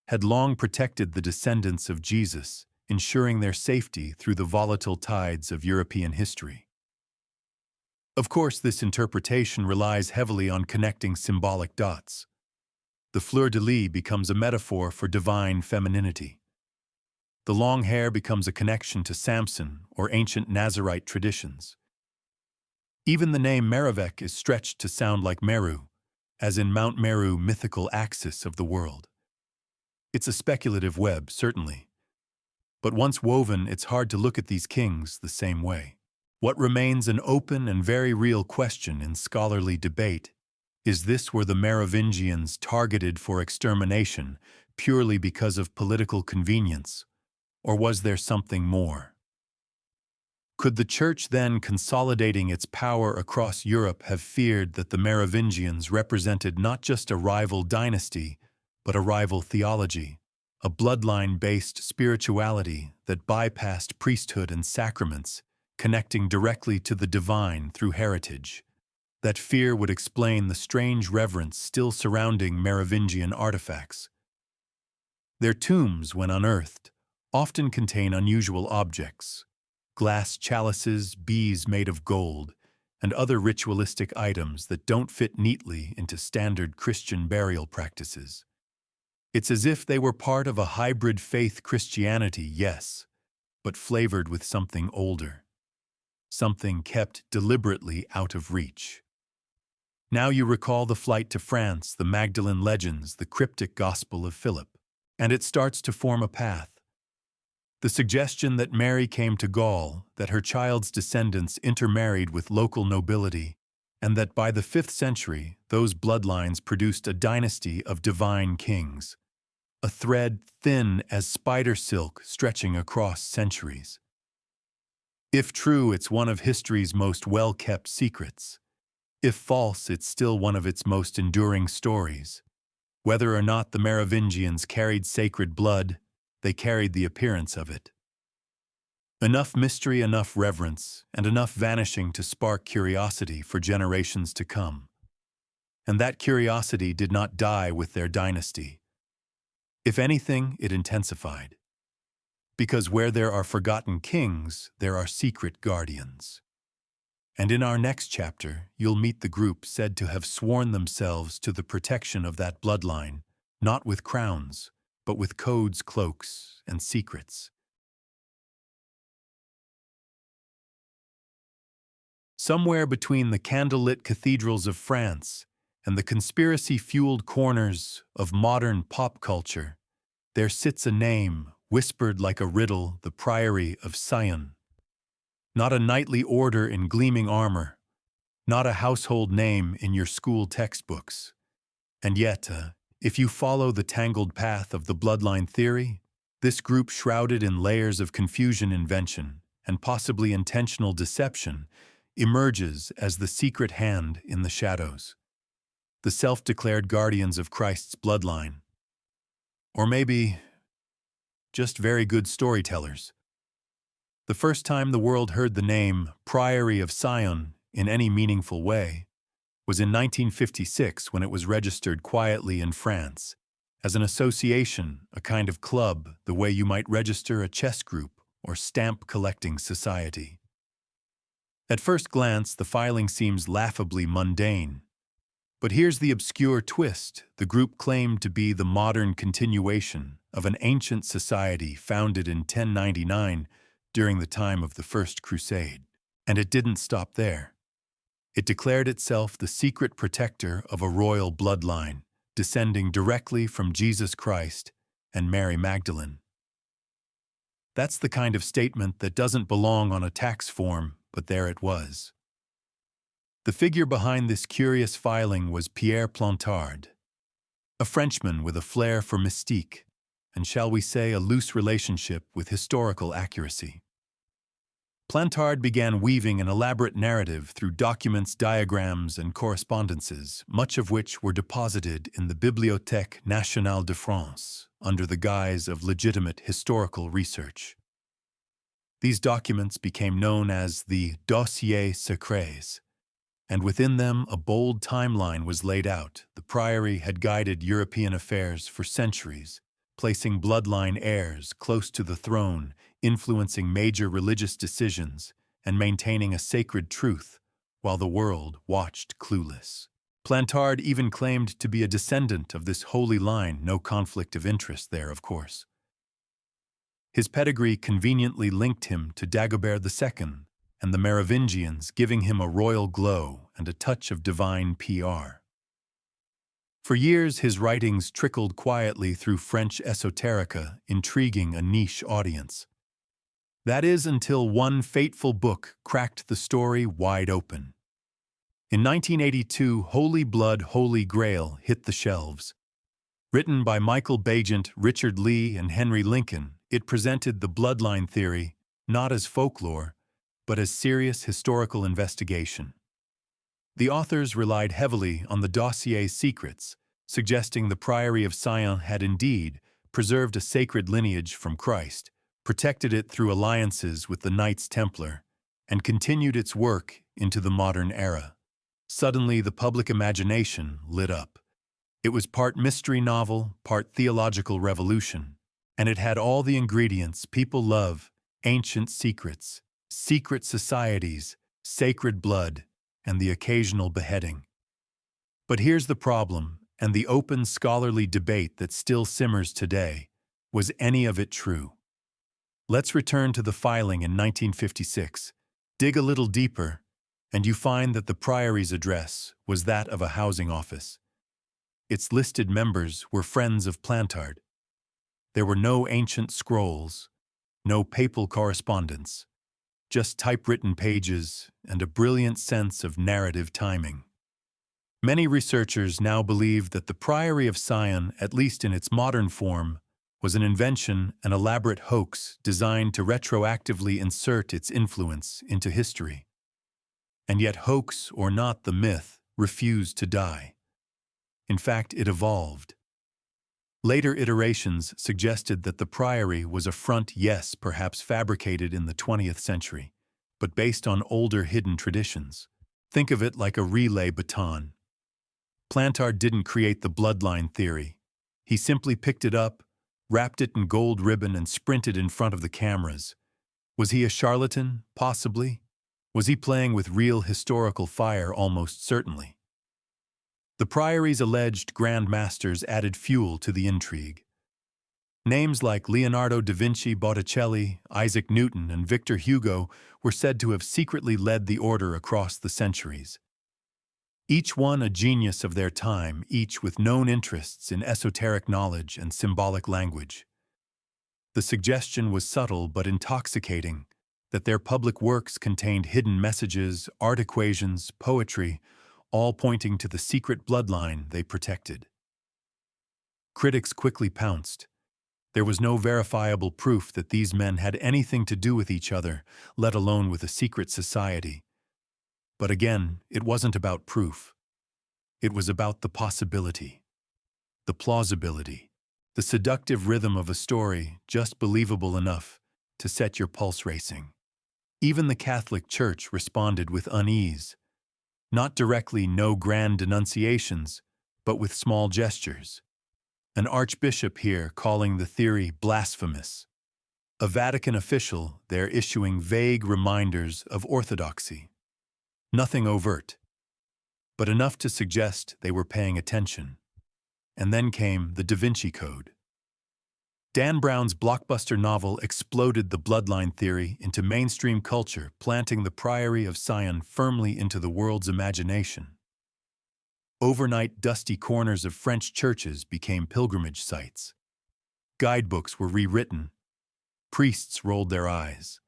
had long protected the descendants of Jesus, ensuring their safety through the volatile tides of European history. Of course, this interpretation relies heavily on connecting symbolic dots. The fleur-de-lis becomes a metaphor for divine femininity. The long hair becomes a connection to Samson or ancient Nazarite traditions. Even the name Merovec is stretched to sound like Meru, as in Mount Meru, mythical axis of the world. It's a speculative web, certainly. But once woven, it's hard to look at these kings the same way. What remains an open and very real question in scholarly debate is this: were the Merovingians targeted for extermination purely because of political convenience, or was there something more? Could the Church, then consolidating its power across Europe, have feared that the Merovingians represented not just a rival dynasty, but a rival theology? A bloodline-based spirituality that bypassed priesthood and sacraments, connecting directly to the divine through heritage. That fear would explain the strange reverence still surrounding Merovingian artifacts. Their tombs, when unearthed, often contain unusual objects: glass chalices, bees made of gold, and other ritualistic items that don't fit neatly into standard Christian burial practices. It's as if they were part of a hybrid faith Christianity, yes, but flavored with something older. Something kept deliberately out of reach. Now you recall the flight to France, the Magdalene legends, the cryptic Gospel of Philip, and it starts to form a path. The suggestion that Mary came to Gaul, that her child's descendants intermarried with local nobility, and that by the 5th century those bloodlines produced a dynasty of divine kings. A thread thin as spider silk stretching across centuries. If true, it's one of history's most well-kept secrets. If false, it's still one of its most enduring stories. Whether or not the Merovingians carried sacred blood, they carried the appearance of it. Enough mystery, enough reverence, and enough vanishing to spark curiosity for generations to come. And that curiosity did not die with their dynasty. If anything, it intensified. Because where there are forgotten kings, there are secret guardians. And in our next chapter, you'll meet the group said to have sworn themselves to the protection of that bloodline, not with crowns, but with codes, cloaks, and secrets. Somewhere between the candlelit cathedrals of France and the conspiracy-fueled corners of modern pop culture, there sits a name, whispered like a riddle, the Priory of Sion. Not a knightly order in gleaming armor, not a household name in your school textbooks. And yet, if you follow the tangled path of the bloodline theory, this group, shrouded in layers of confusion, invention, and possibly intentional deception, emerges as the secret hand in the shadows. The self-declared guardians of Christ's bloodline. Or maybe just very good storytellers. The first time the world heard the name Priory of Sion in any meaningful way was in 1956 when it was registered quietly in France as an association, a kind of club, the way you might register a chess group or stamp collecting society. At first glance, the filing seems laughably mundane. But here's the obscure twist. The group claimed to be the modern continuation of an ancient society founded in 1099 during the time of the First Crusade. And it didn't stop there. It declared itself the secret protector of a royal bloodline, descending directly from Jesus Christ and Mary Magdalene. That's the kind of statement that doesn't belong on a tax form, but there it was. The figure behind this curious filing was Pierre Plantard, a Frenchman with a flair for mystique, and shall we say a loose relationship with historical accuracy. Plantard began weaving an elaborate narrative through documents, diagrams, and correspondences, much of which were deposited in the Bibliothèque Nationale de France under the guise of legitimate historical research. These documents became known as the dossiers secrets, and within them a bold timeline was laid out. The priory had guided European affairs for centuries, placing bloodline heirs close to the throne, influencing major religious decisions, and maintaining a sacred truth, while the world watched clueless. Plantard even claimed to be a descendant of this holy line, no conflict of interest there, of course. His pedigree conveniently linked him to Dagobert II and the Merovingians, giving him a royal glow and a touch of divine PR. For years, his writings trickled quietly through French esoterica, intriguing a niche audience. That is until one fateful book cracked the story wide open. In 1982, Holy Blood, Holy Grail hit the shelves. Written by Michael Bagent, Richard Lee, and Henry Lincoln, it presented the bloodline theory not as folklore, but as serious historical investigation. The authors relied heavily on the dossier's secrets, suggesting the Priory of Sion had indeed preserved a sacred lineage from Christ, protected it through alliances with the Knights Templar, and continued its work into the modern era. Suddenly, the public imagination lit up. It was part mystery novel, part theological revolution, and it had all the ingredients people love: ancient secrets, secret societies, sacred blood, and the occasional beheading. But here's the problem, and the open scholarly debate that still simmers today: was any of it true? Let's return to the filing in 1956, dig a little deeper, and you find that the priory's address was that of a housing office. Its listed members were friends of Plantard. There were no ancient scrolls, no papal correspondence, just typewritten pages and a brilliant sense of narrative timing. Many researchers now believe that the Priory of Sion, at least in its modern form, was an invention, an elaborate hoax designed to retroactively insert its influence into history. And yet, hoax or not, the myth refused to die. In fact, it evolved. Later iterations suggested that the priory was a front, yes, perhaps fabricated in the 20th century, but based on older hidden traditions. Think of it like a relay baton. Plantard didn't create the bloodline theory. He simply picked it up, wrapped it in gold ribbon, and sprinted in front of the cameras. Was he a charlatan? Possibly. Was he playing with real historical fire? Almost certainly. The priory's alleged Grand Masters added fuel to the intrigue. Names like Leonardo da Vinci, Botticelli, Isaac Newton, and Victor Hugo were said to have secretly led the order across the centuries. Each one a genius of their time, each with known interests in esoteric knowledge and symbolic language. The suggestion was subtle but intoxicating, that their public works contained hidden messages, art equations, poetry, all pointing to the secret bloodline they protected. Critics quickly pounced. There was no verifiable proof that these men had anything to do with each other, let alone with a secret society. But again, it wasn't about proof. It was about the possibility, the plausibility, the seductive rhythm of a story just believable enough to set your pulse racing. Even the Catholic Church responded with unease, not directly no grand denunciations, but with small gestures. An archbishop here calling the theory blasphemous. A Vatican official there issuing vague reminders of orthodoxy. Nothing overt, but enough to suggest they were paying attention. And then came the Da Vinci Code. Dan Brown's blockbuster novel exploded the bloodline theory into mainstream culture, planting the Priory of Sion firmly into the world's imagination. Overnight, dusty corners of French churches became pilgrimage sites. Guidebooks were rewritten. Priests rolled their eyes.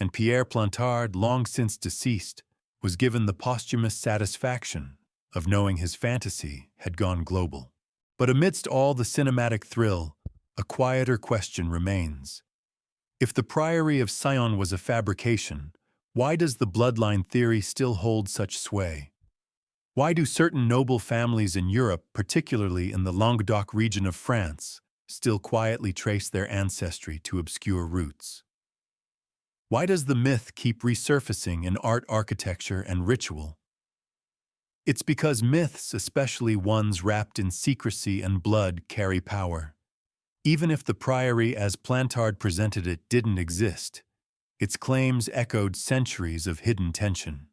And Pierre Plantard, long since deceased, was given the posthumous satisfaction of knowing his fantasy had gone global. But amidst all the cinematic thrill, a quieter question remains. If the Priory of Sion was a fabrication, why does the bloodline theory still hold such sway? Why do certain noble families in Europe, particularly in the Languedoc region of France, still quietly trace their ancestry to obscure roots? Why does the myth keep resurfacing in art, architecture, and ritual? It's because myths, especially ones wrapped in secrecy and blood, carry power. Even if the priory as Plantard presented it didn't exist, its claims echoed centuries of hidden tension.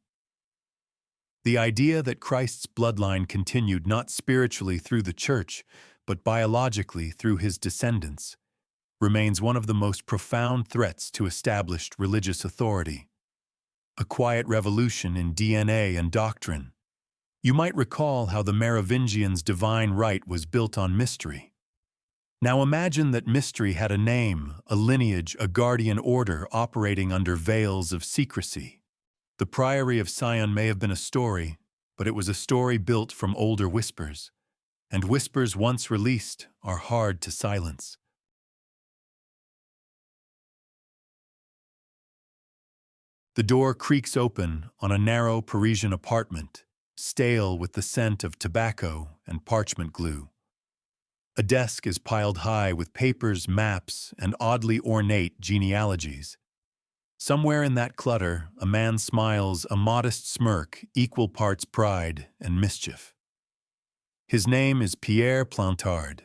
The idea that Christ's bloodline continued not spiritually through the church, but biologically through his descendants, remains one of the most profound threats to established religious authority. A quiet revolution in DNA and doctrine. You might recall how the Merovingians' divine right was built on mystery. Now imagine that mystery had a name, a lineage, a guardian order operating under veils of secrecy. The Priory of Sion may have been a story, but it was a story built from older whispers, and whispers once released are hard to silence. The door creaks open on a narrow Parisian apartment, stale with the scent of tobacco and parchment glue. A desk is piled high with papers, maps, and oddly ornate genealogies. Somewhere in that clutter, a man smiles, a modest smirk, equal parts pride and mischief. His name is Pierre Plantard.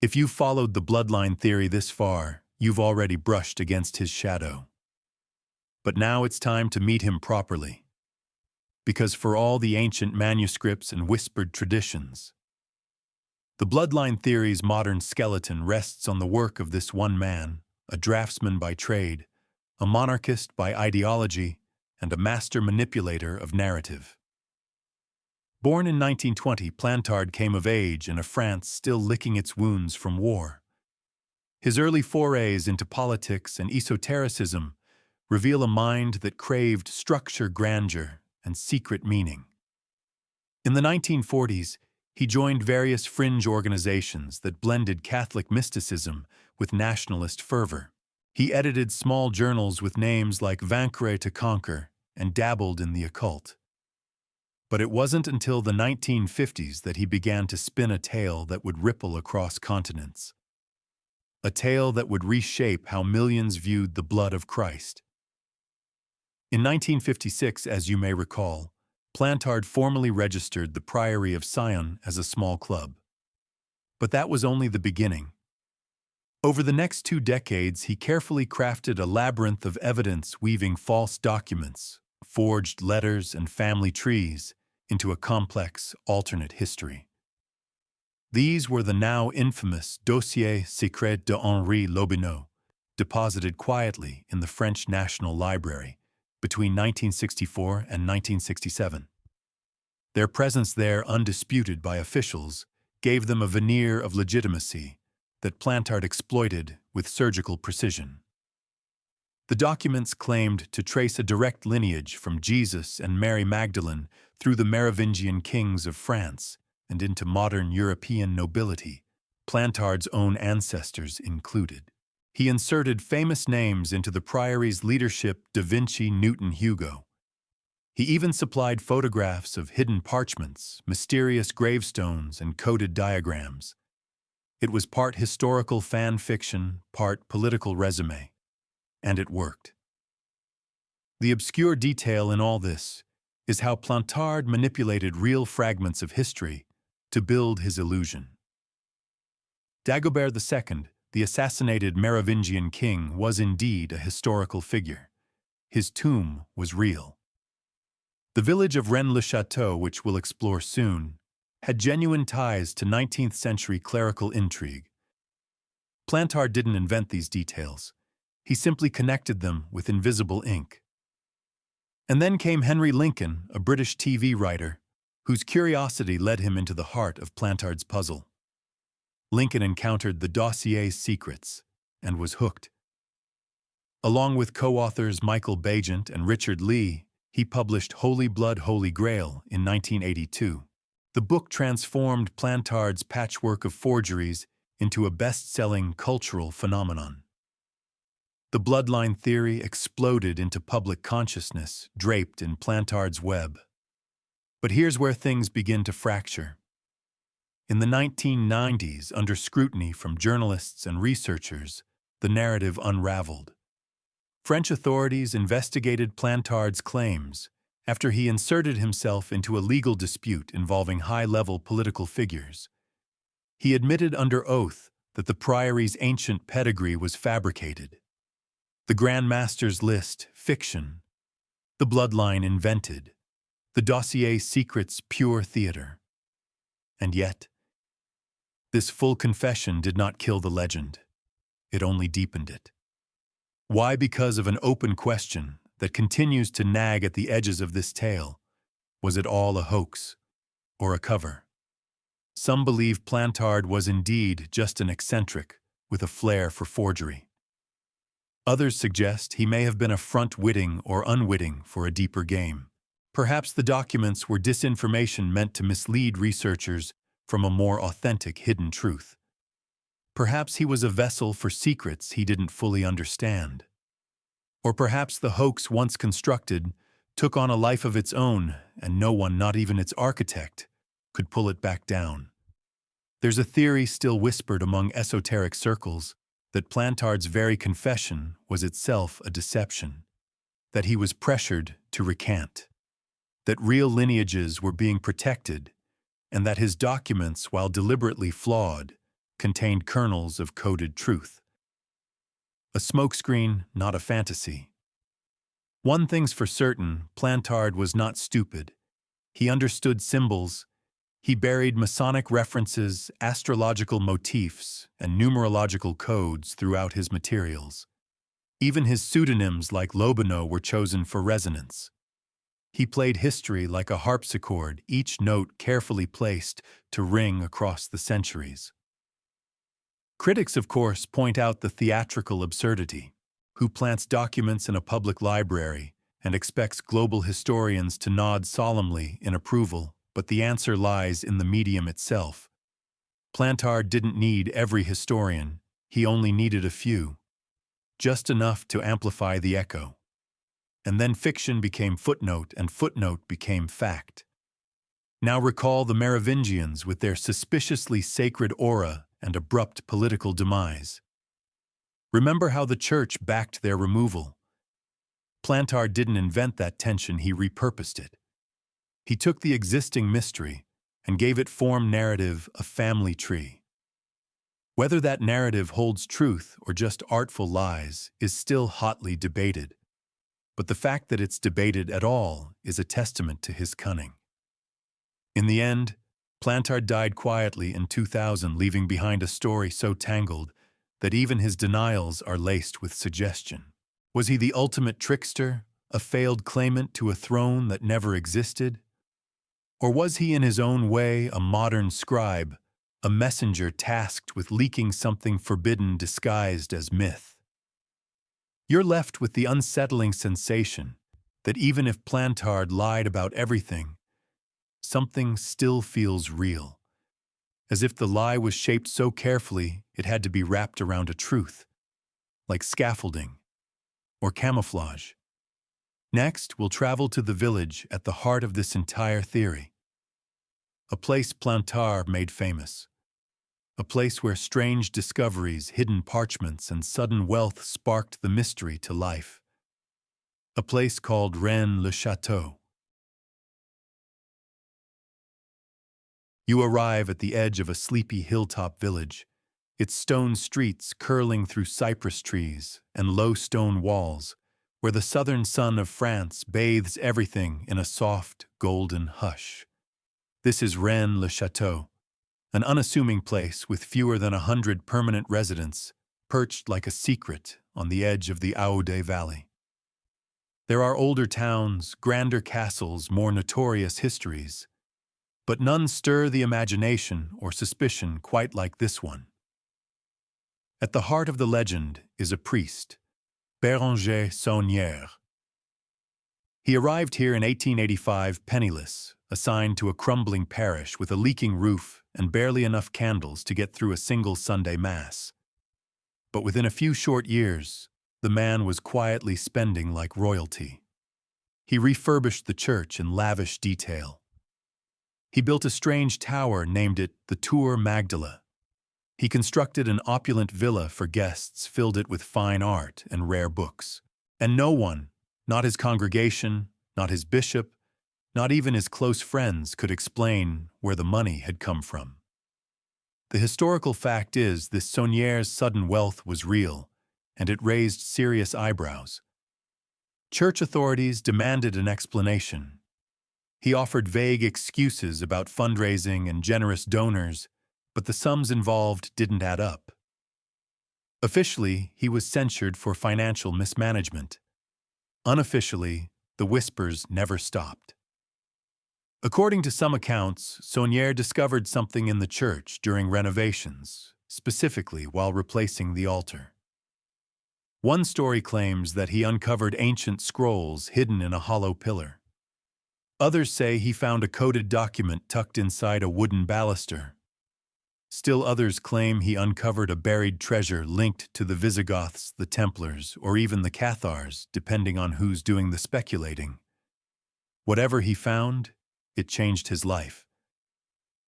If you've followed the bloodline theory this far, you've already brushed against his shadow. But now it's time to meet him properly. Because for all the ancient manuscripts and whispered traditions, the bloodline theory's modern skeleton rests on the work of this one man, a draftsman by trade, a monarchist by ideology, and a master manipulator of narrative. Born in 1920, Plantard came of age in a France still licking its wounds from war. His early forays into politics and esotericism reveal a mind that craved structure, grandeur, and secret meaning. In the 1940s, he joined various fringe organizations that blended Catholic mysticism with nationalist fervor. He edited small journals with names like Vaincre to Conquer and dabbled in the occult. But it wasn't until the 1950s that he began to spin a tale that would ripple across continents. A tale that would reshape how millions viewed the blood of Christ. In 1956, as you may recall, Plantard formally registered the Priory of Sion as a small club. But that was only the beginning. Over the next 2 decades, he carefully crafted a labyrinth of evidence weaving false documents, forged letters, and family trees into a complex, alternate history. These were the now infamous Dossiers secrets de Henri Lobineau, deposited quietly in the French National Library between 1964 and 1967. Their presence there, undisputed by officials, gave them a veneer of legitimacy that Plantard exploited with surgical precision. The documents claimed to trace a direct lineage from Jesus and Mary Magdalene through the Merovingian kings of France and into modern European nobility, Plantard's own ancestors included. He inserted famous names into the priory's leadership: Da Vinci, Newton, Hugo. He even supplied photographs of hidden parchments, mysterious gravestones, and coded diagrams. It was part historical fan fiction, part political resume. And it worked. The obscure detail in all this is how Plantard manipulated real fragments of history to build his illusion. Dagobert II, the assassinated Merovingian king, was indeed a historical figure. His tomb was real. The village of Ren-le-Chateau, which we'll explore soon, had genuine ties to 19th-century clerical intrigue. Plantard didn't invent these details. He simply connected them with invisible ink. And then came Henry Lincoln, a British TV writer, whose curiosity led him into the heart of Plantard's puzzle. Lincoln encountered the dossier's secrets and was hooked. Along with co-authors Michael Bagent and Richard Lee, he published Holy Blood, Holy Grail in 1982. The book transformed Plantard's patchwork of forgeries into a best-selling cultural phenomenon. The Bloodline theory exploded into public consciousness, draped in Plantard's web. But here's where things begin to fracture. In the 1990s, under scrutiny from journalists and researchers, the narrative unraveled. French authorities investigated Plantard's claims after he inserted himself into a legal dispute involving high-level political figures. He admitted under oath that the priory's ancient pedigree was fabricated. The Grand Master's list, fiction. The Bloodline invented. The dossier's secrets, pure theater. And yet, this full confession did not kill the legend. It only deepened it. Why? Because of an open question that continues to nag at the edges of this tale. Was it all a hoax or a cover? Some believe Plantard was indeed just an eccentric with a flair for forgery. Others suggest he may have been a front-witting or unwitting for a deeper game. Perhaps the documents were disinformation meant to mislead researchers from a more authentic hidden truth. Perhaps he was a vessel for secrets he didn't fully understand. Or perhaps the hoax, once constructed, took on a life of its own, and no one, not even its architect, could pull it back down. There's a theory still whispered among esoteric circles that Plantard's very confession was itself a deception, that he was pressured to recant, that real lineages were being protected, and that his documents, while deliberately flawed, contained kernels of coded truth. A smokescreen, not a fantasy. One thing's for certain, Plantard was not stupid. He understood symbols. He buried Masonic references, astrological motifs, and numerological codes throughout his materials. Even his pseudonyms like Lobino were chosen for resonance. He played history like a harpsichord, each note carefully placed to ring across the centuries. Critics, of course, point out the theatrical absurdity. Who plants documents in a public library and expects global historians to nod solemnly in approval? But the answer lies in the medium itself. Plantard didn't need every historian, he only needed a few. Just enough to amplify the echo. And then fiction became footnote, and footnote became fact. Now recall the Merovingians with their suspiciously sacred aura and abrupt political demise. Remember how the church backed their removal. Plantard didn't invent that tension, he repurposed it. He took the existing mystery and gave it form narrative, a family tree. Whether that narrative holds truth or just artful lies is still hotly debated. But the fact that it's debated at all is a testament to his cunning. In the end, Plantard died quietly in 2000, leaving behind a story so tangled that even his denials are laced with suggestion. Was he the ultimate trickster, a failed claimant to a throne that never existed? Or was he in his own way a modern scribe, a messenger tasked with leaking something forbidden disguised as myth? You're left with the unsettling sensation that even if Plantard lied about everything, something still feels real, as if the lie was shaped so carefully it had to be wrapped around a truth, like scaffolding or camouflage. Next, we'll travel to the village at the heart of this entire theory, a place Plantard made famous, a place where strange discoveries, hidden parchments, and sudden wealth sparked the mystery to life. A place called Ren-le-Chateau. You arrive at the edge of a sleepy hilltop village, its stone streets curling through cypress trees and low stone walls, where the southern sun of France bathes everything in a soft, golden hush. This is Ren-le-Chateau, an unassuming place with fewer than 100 permanent residents, perched like a secret on the edge of the Aude Valley. There are older towns, grander castles, more notorious histories, but none stir the imagination or suspicion quite like this one. At the heart of the legend is a priest, Béranger Sauniere. He arrived here in 1885 penniless, assigned to a crumbling parish with a leaking roof and barely enough candles to get through a single Sunday Mass. But within a few short years, the man was quietly spending like royalty. He refurbished the church in lavish detail. He built a strange tower, named it the Tour Magdala. He constructed an opulent villa for guests, filled it with fine art and rare books. And no one, not his congregation, not his bishop, not even his close friends, could explain where the money had come from. The historical fact is, this Sauniere's sudden wealth was real, and it raised serious eyebrows. Church authorities demanded an explanation. He offered vague excuses about fundraising and generous donors, but the sums involved didn't add up. Officially, he was censured for financial mismanagement. Unofficially, the whispers never stopped. According to some accounts, Sauniere discovered something in the church during renovations, specifically while replacing the altar. One story claims that he uncovered ancient scrolls hidden in a hollow pillar. Others say he found a coded document tucked inside a wooden baluster. Still others claim he uncovered a buried treasure linked to the Visigoths, the Templars, or even the Cathars, depending on who's doing the speculating. Whatever he found, it changed his life.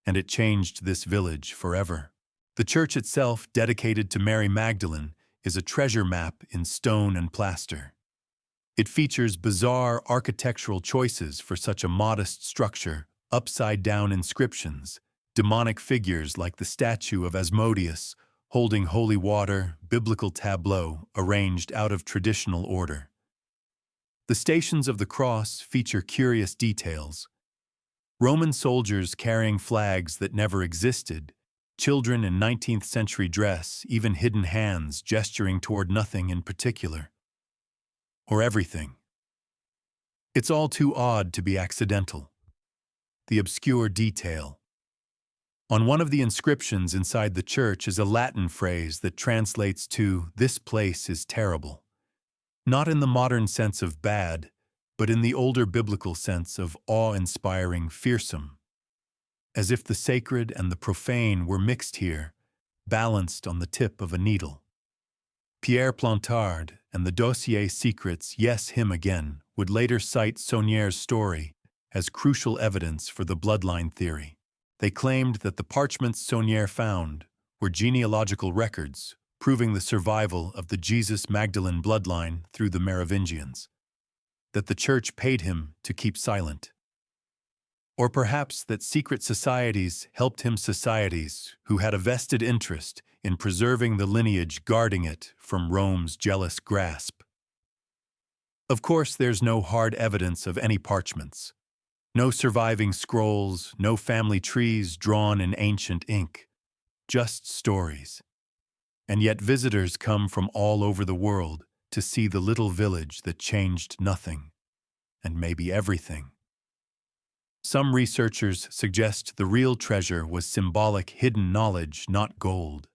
And it changed this village forever. The church itself, dedicated to Mary Magdalene, is a treasure map in stone and plaster. It features bizarre architectural choices for such a modest structure, upside-down inscriptions, demonic figures like the statue of Asmodeus holding holy water, biblical tableau arranged out of traditional order. The Stations of the Cross feature curious details. Roman soldiers carrying flags that never existed, children in 19th century dress, even hidden hands gesturing toward nothing in particular. Or everything. It's all too odd to be accidental. The obscure detail. On one of the inscriptions inside the church is a Latin phrase that translates to, "This place is terrible." Not in the modern sense of bad, but in the older biblical sense of awe-inspiring, fearsome. As if the sacred and the profane were mixed here, balanced on the tip of a needle. Pierre Plantard and the dossier secrets, yes, him again, would later cite Sauniere's story as crucial evidence for the bloodline theory. They claimed that the parchments Sauniere found were genealogical records proving the survival of the Jesus Magdalene bloodline through the Merovingians, that the church paid him to keep silent. Or perhaps that secret societies helped him, societies who had a vested interest in preserving the lineage, guarding it from Rome's jealous grasp. Of course, there's no hard evidence of any parchments. No surviving scrolls, no family trees drawn in ancient ink. Just stories. And yet visitors come from all over the world to see the little village that changed nothing, and maybe everything. Some researchers suggest the real treasure was symbolic hidden knowledge, not gold.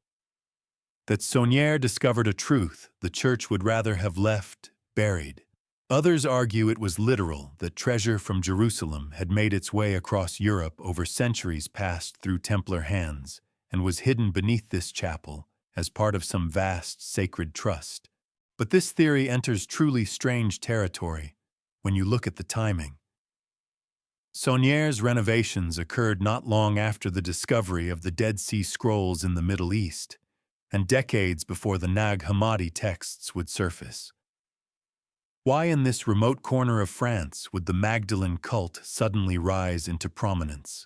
That Sauniere discovered a truth the church would rather have left buried. Others argue it was literal, that treasure from Jerusalem had made its way across Europe over centuries passed through Templar hands and was hidden beneath this chapel as part of some vast sacred trust. But this theory enters truly strange territory when you look at the timing. Sauniere's renovations occurred not long after the discovery of the Dead Sea Scrolls in the Middle East, and decades before the Nag Hammadi texts would surface. Why in this remote corner of France would the Magdalene cult suddenly rise into prominence?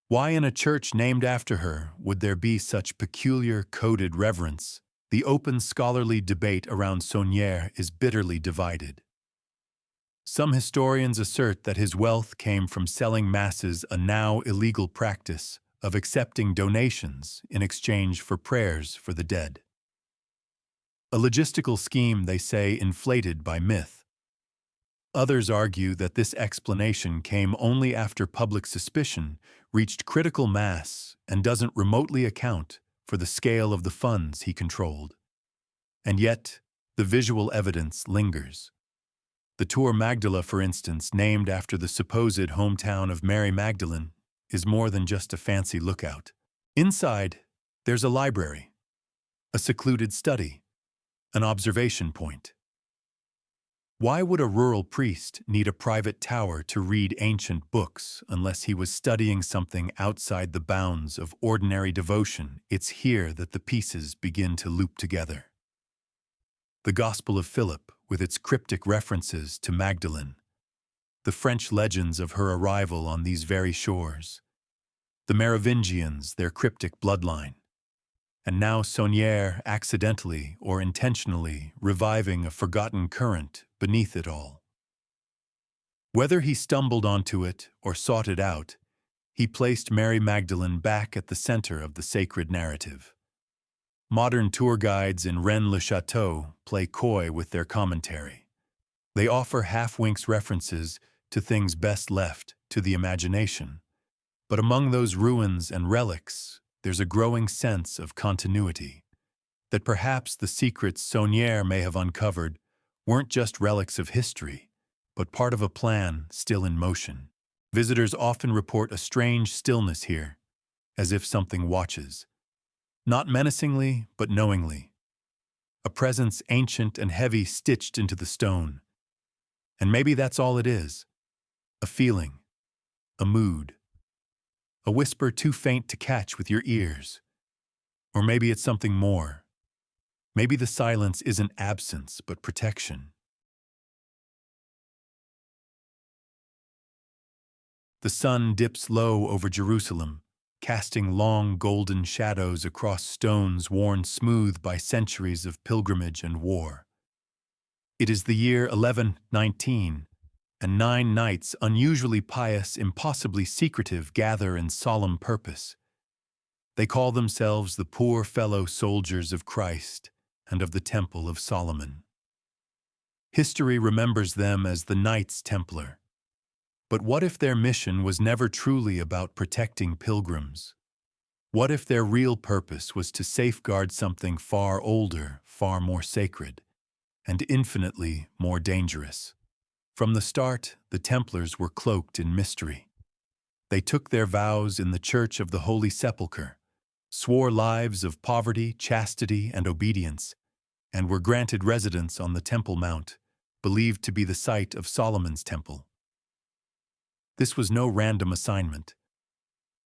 Why in a church named after her would there be such peculiar coded reverence? The open scholarly debate around Sauniere is bitterly divided. Some historians assert that his wealth came from selling masses, a now illegal practice of accepting donations in exchange for prayers for the dead. A logistical scheme, they say, inflated by myth. Others argue that this explanation came only after public suspicion reached critical mass and doesn't remotely account for the scale of the funds he controlled. And yet, the visual evidence lingers. The Tour Magdala, for instance, named after the supposed hometown of Mary Magdalene, is more than just a fancy lookout. Inside, there's a library, a secluded study, an observation point. Why would a rural priest need a private tower to read ancient books unless he was studying something outside the bounds of ordinary devotion? It's here that the pieces begin to loop together. The Gospel of Philip, with its cryptic references to Magdalene, the French legends of her arrival on these very shores, the Merovingians, their cryptic bloodline, and now Sauniere accidentally or intentionally reviving a forgotten current beneath it all. Whether he stumbled onto it or sought it out, he placed Mary Magdalene back at the center of the sacred narrative. Modern tour guides in Ren-le-Chateau play coy with their commentary. They offer half-winks references to things best left to the imagination. But among those ruins and relics, there's a growing sense of continuity, that perhaps the secrets Sauniere may have uncovered weren't just relics of history, but part of a plan still in motion. Visitors often report a strange stillness here, as if something watches. Not menacingly, but knowingly. A presence ancient and heavy stitched into the stone. And maybe that's all it is. A feeling. A mood. A whisper too faint to catch with your ears. Or maybe it's something more. Maybe the silence isn't absence, but protection. The sun dips low over Jerusalem, casting long golden shadows across stones worn smooth by centuries of pilgrimage and war. It is the year 1119, and 9 knights, unusually pious, impossibly secretive, gather in solemn purpose. They call themselves the poor fellow soldiers of Christ and of the Temple of Solomon. History remembers them as the Knights Templar. But what if their mission was never truly about protecting pilgrims? What if their real purpose was to safeguard something far older, far more sacred, and infinitely more dangerous? From the start, the Templars were cloaked in mystery. They took their vows in the Church of the Holy Sepulchre, swore lives of poverty, chastity, and obedience, and were granted residence on the Temple Mount, believed to be the site of Solomon's temple. This was no random assignment.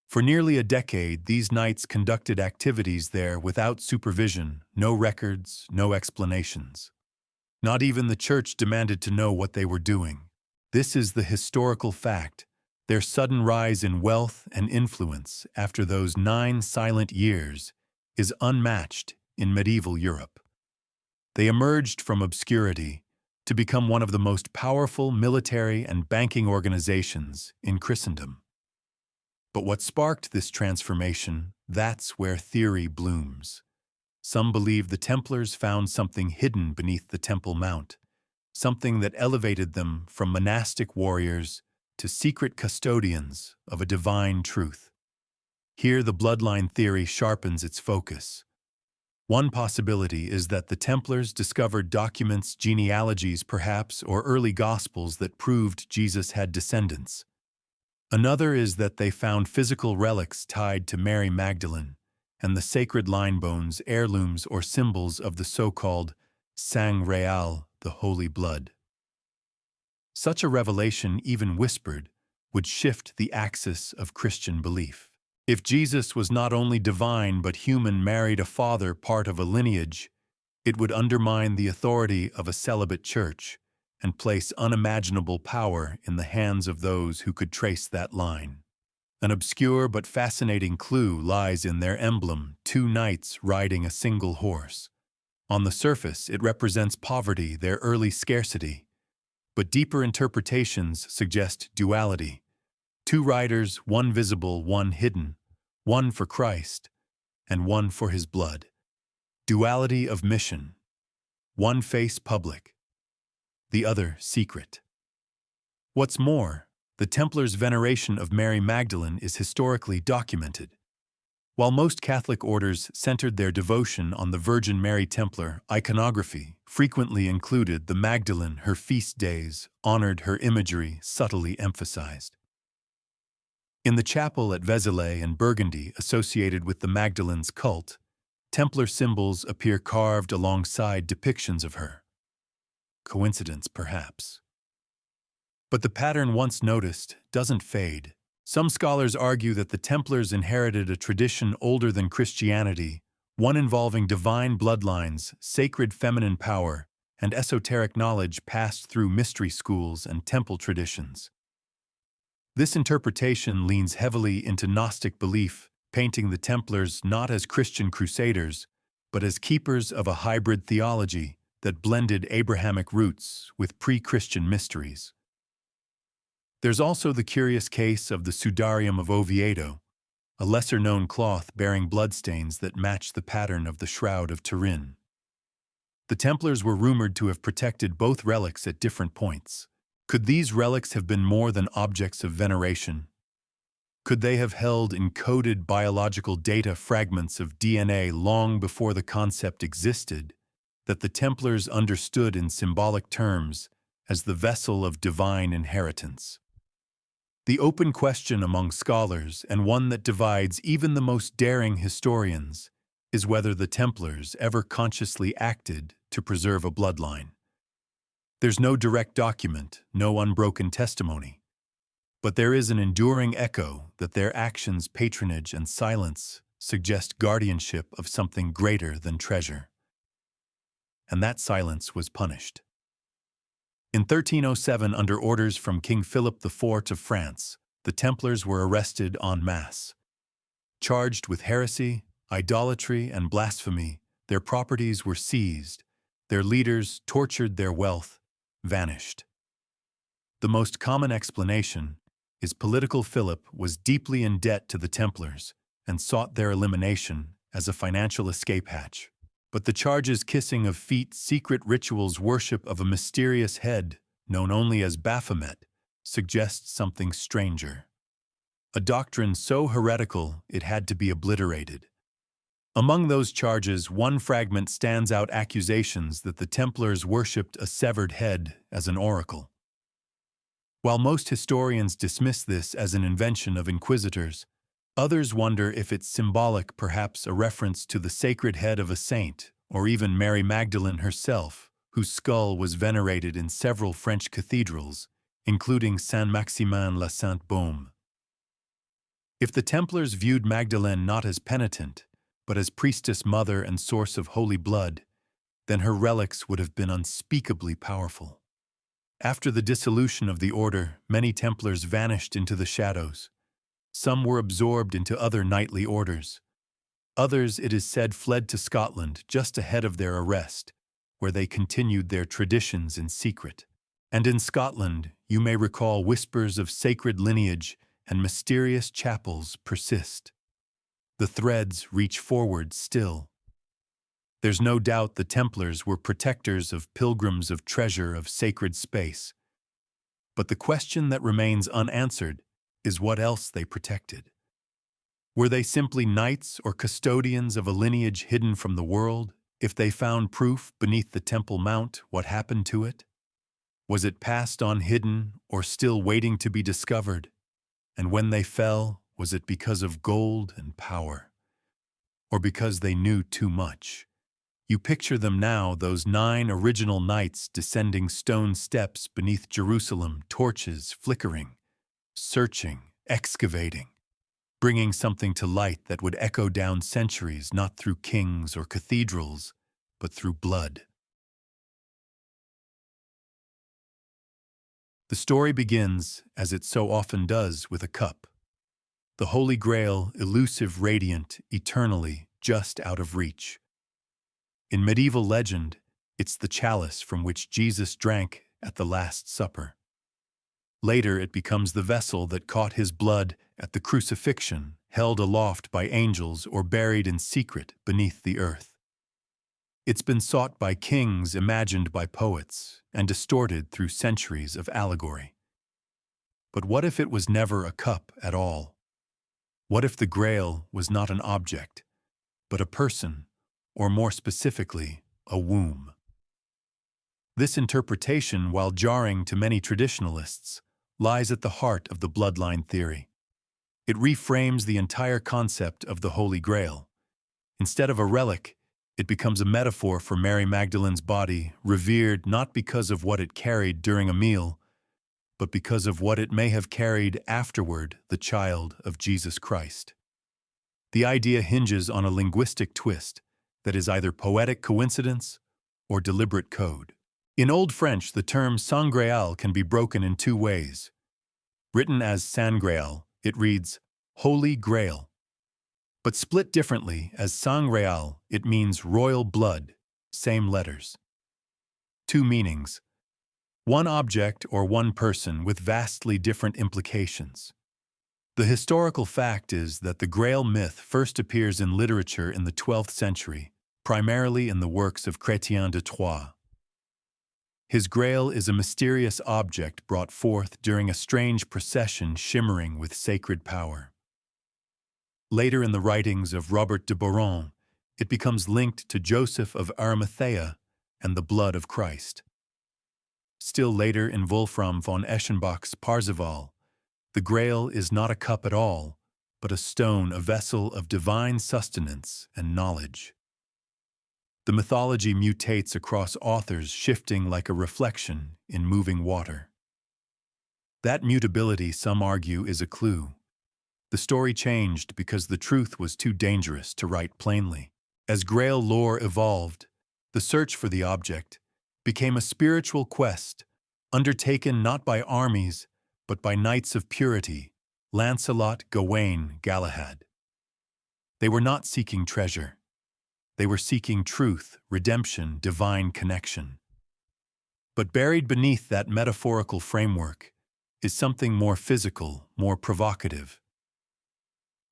For nearly a decade, these knights conducted activities there without supervision, no records, no explanations. Not even the church demanded to know what they were doing. This is the historical fact, their sudden rise in wealth and influence after those 9 silent years is unmatched in medieval Europe. They emerged from obscurity to become one of the most powerful military and banking organizations in Christendom. But what sparked this transformation, that's where theory blooms. Some believe the Templars found something hidden beneath the Temple Mount, something that elevated them from monastic warriors to secret custodians of a divine truth. Here the bloodline theory sharpens its focus. One possibility is that the Templars discovered documents, genealogies perhaps, or early Gospels that proved Jesus had descendants. Another is that they found physical relics tied to Mary Magdalene and the sacred line bones, heirlooms or symbols of the so-called sang real, the holy blood. Such a revelation, even whispered, would shift the axis of Christian belief. If Jesus was not only divine but human, married a father, part of a lineage, it would undermine the authority of a celibate church and place unimaginable power in the hands of those who could trace that line. An obscure but fascinating clue lies in their emblem, two knights riding a single horse. On the surface, it represents poverty, their early scarcity, but deeper interpretations suggest duality. Two riders, one visible, one hidden, one for Christ, and one for his blood. Duality of mission. One face public, the other secret. What's more, the Templars' veneration of Mary Magdalene is historically documented. While most Catholic orders centered their devotion on the Virgin Mary, Templar iconography frequently included the Magdalene. Her feast days honored her imagery, subtly emphasized. In the chapel at Vézelay in Burgundy associated with the Magdalene's cult, Templar symbols appear carved alongside depictions of her. Coincidence, perhaps. But the pattern once noticed doesn't fade. Some scholars argue that the Templars inherited a tradition older than Christianity, one involving divine bloodlines, sacred feminine power, and esoteric knowledge passed through mystery schools and temple traditions. This interpretation leans heavily into Gnostic belief, painting the Templars not as Christian crusaders, but as keepers of a hybrid theology that blended Abrahamic roots with pre-Christian mysteries. There's also the curious case of the Sudarium of Oviedo, a lesser-known cloth bearing bloodstains that match the pattern of the Shroud of Turin. The Templars were rumored to have protected both relics at different points. Could these relics have been more than objects of veneration? Could they have held encoded biological data, fragments of DNA long before the concept existed, that the Templars understood in symbolic terms as the vessel of divine inheritance? The open question among scholars, and one that divides even the most daring historians, is whether the Templars ever consciously acted to preserve a bloodline. There's no direct document, no unbroken testimony, but there is an enduring echo that their actions, patronage, and silence suggest guardianship of something greater than treasure. And that silence was punished. In 1307, under orders from King Philip IV of France, the Templars were arrested en masse. Charged with heresy, idolatry, and blasphemy, their properties were seized, their leaders tortured, their wealth vanished. The most common explanation is political. Philip was deeply in debt to the Templars and sought their elimination as a financial escape hatch. But the charges, kissing of feet, secret rituals, worship of a mysterious head known only as Baphomet, suggests something stranger. A doctrine so heretical it had to be obliterated. Among those charges, one fragment stands out: accusations that the Templars worshipped a severed head as an oracle. While most historians dismiss this as an invention of inquisitors, others wonder if it's symbolic, perhaps a reference to the sacred head of a saint, or even Mary Magdalene herself, whose skull was venerated in several French cathedrals, including Saint-Maximin-la-Sainte-Baume. If the Templars viewed Magdalene not as penitent, but as priestess, mother, and source of holy blood, then her relics would have been unspeakably powerful. After the dissolution of the order, many Templars vanished into the shadows. Some were absorbed into other knightly orders. Others, it is said, fled to Scotland just ahead of their arrest, where they continued their traditions in secret. And in Scotland, you may recall, whispers of sacred lineage and mysterious chapels persist. The threads reach forward still. There's no doubt the Templars were protectors of pilgrims, of treasure, of sacred space. But the question that remains unanswered is what else they protected. Were they simply knights or custodians of a lineage hidden from the world? If they found proof beneath the Temple Mount, what happened to it? Was it passed on hidden or still waiting to be discovered? And when they fell, was it because of gold and power? Or because they knew too much? You picture them now, those 9 original knights descending stone steps beneath Jerusalem, torches flickering, searching, excavating, bringing something to light that would echo down centuries not through kings or cathedrals, but through blood. The story begins, as it so often does, with a cup. The Holy Grail, elusive, radiant, eternally, just out of reach. In medieval legend, it's the chalice from which Jesus drank at the Last Supper. Later, it becomes the vessel that caught his blood at the crucifixion, held aloft by angels or buried in secret beneath the earth. It's been sought by kings, imagined by poets, and distorted through centuries of allegory. But what if it was never a cup at all? What if the Grail was not an object, but a person, or more specifically, a womb? This interpretation, while jarring to many traditionalists, lies at the heart of the bloodline theory. It reframes the entire concept of the Holy Grail. Instead of a relic, it becomes a metaphor for Mary Magdalene's body, revered not because of what it carried during a meal, but because of what it may have carried afterward, the child of Jesus Christ. The idea hinges on a linguistic twist that is either poetic coincidence or deliberate code. In Old French, the term Saint Graal can be broken in two ways. Written as Saint Graal, it reads Holy Grail. But split differently as Sang Real, it means royal blood, same letters. Two meanings. One object or one person with vastly different implications. The historical fact is that the Grail myth first appears in literature in the 12th century, primarily in the works of Chrétien de Troyes. His Grail is a mysterious object brought forth during a strange procession shimmering with sacred power. Later in the writings of Robert de Boron, it becomes linked to Joseph of Arimathea and the blood of Christ. Still later in Wolfram von Eschenbach's Parzival, the Grail is not a cup at all, but a stone, a vessel of divine sustenance and knowledge. The mythology mutates across authors, shifting like a reflection in moving water. That mutability, some argue, is a clue. The story changed because the truth was too dangerous to write plainly. As Grail lore evolved, the search for the object became a spiritual quest, undertaken not by armies, but by knights of purity, Lancelot, Gawain, Galahad. They were not seeking treasure. They were seeking truth, redemption, divine connection. But buried beneath that metaphorical framework is something more physical, more provocative.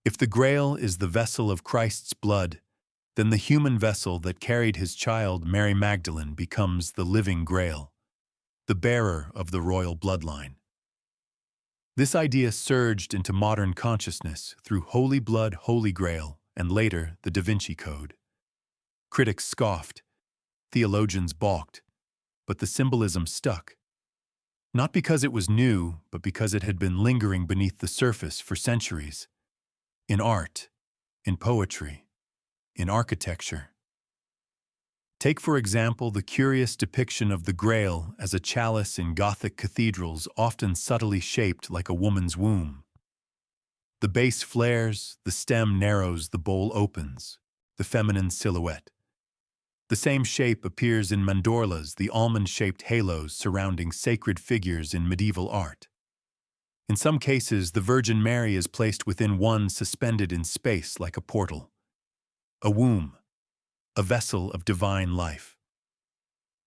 If the Grail is the vessel of Christ's blood, then the human vessel that carried his child, Mary Magdalene, becomes the living Grail, the bearer of the royal bloodline. This idea surged into modern consciousness through Holy Blood, Holy Grail, and later the Da Vinci Code. Critics scoffed, theologians balked, but the symbolism stuck. Not because it was new, but because it had been lingering beneath the surface for centuries. In art, in poetry, in architecture. Take, for example, the curious depiction of the Grail as a chalice in Gothic cathedrals, often subtly shaped like a woman's womb. The base flares, the stem narrows, the bowl opens, the feminine silhouette. The same shape appears in mandorlas, the almond-shaped halos surrounding sacred figures in medieval art. In some cases, the Virgin Mary is placed within one, suspended in space like a portal. A womb, a vessel of divine life.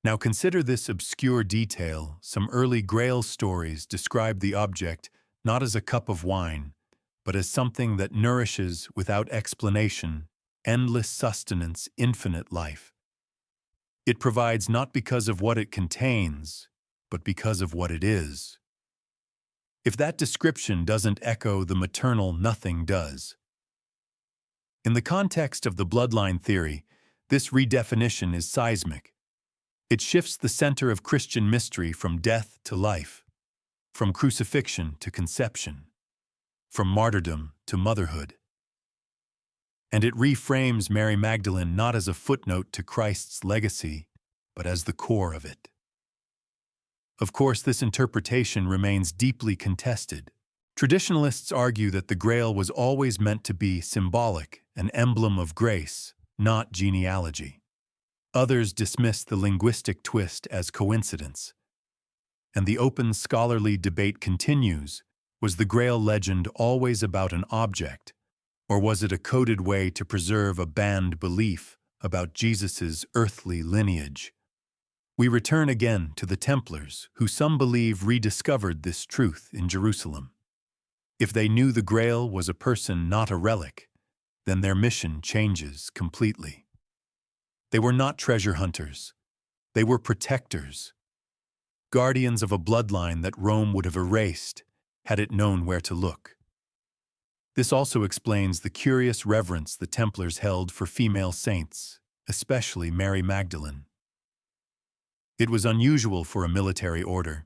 Now consider this obscure detail. Some early Grail stories describe the object not as a cup of wine, but as something that nourishes, without explanation, endless sustenance, infinite life. It provides not because of what it contains, but because of what it is. If that description doesn't echo the maternal, nothing does. In the context of the bloodline theory, this redefinition is seismic. It shifts the center of Christian mystery from death to life, from crucifixion to conception, from martyrdom to motherhood. And it reframes Mary Magdalene not as a footnote to Christ's legacy, but as the core of it. Of course, this interpretation remains deeply contested. Traditionalists argue that the Grail was always meant to be symbolic, an emblem of grace, not genealogy. Others dismiss the linguistic twist as coincidence. And the open scholarly debate continues: was the Grail legend always about an object, or was it a coded way to preserve a banned belief about Jesus's earthly lineage? We return again to the Templars, who some believe rediscovered this truth in Jerusalem. If they knew the Grail was a person, not a relic, then their mission changes completely. They were not treasure hunters. They were protectors, guardians of a bloodline that Rome would have erased had it known where to look. This also explains the curious reverence the Templars held for female saints, especially Mary Magdalene. It was unusual for a military order,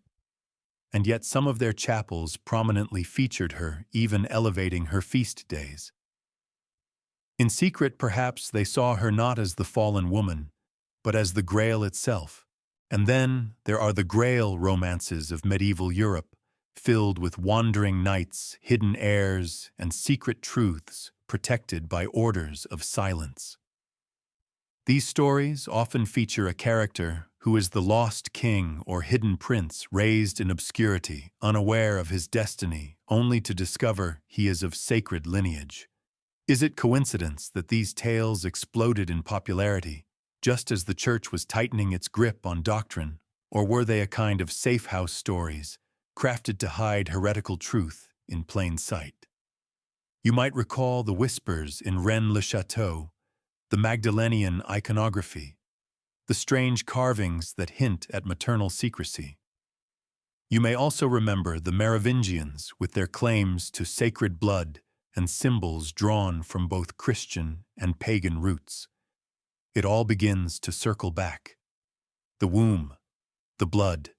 and yet some of their chapels prominently featured her, even elevating her feast days. In secret, perhaps, they saw her not as the fallen woman, but as the Grail itself. And then there are the Grail romances of medieval Europe, filled with wandering knights, hidden heirs, and secret truths protected by orders of silence. These stories often feature a character who is the lost king or hidden prince raised in obscurity, unaware of his destiny, only to discover he is of sacred lineage. Is it coincidence that these tales exploded in popularity, just as the Church was tightening its grip on doctrine, or were they a kind of safe house stories, crafted to hide heretical truth in plain sight? You might recall the whispers in Ren-le-Chateau, the Magdalenian iconography, the strange carvings that hint at maternal secrecy. You may also remember the Merovingians with their claims to sacred blood and symbols drawn from both Christian and pagan roots. It all begins to circle back. The womb, the blood,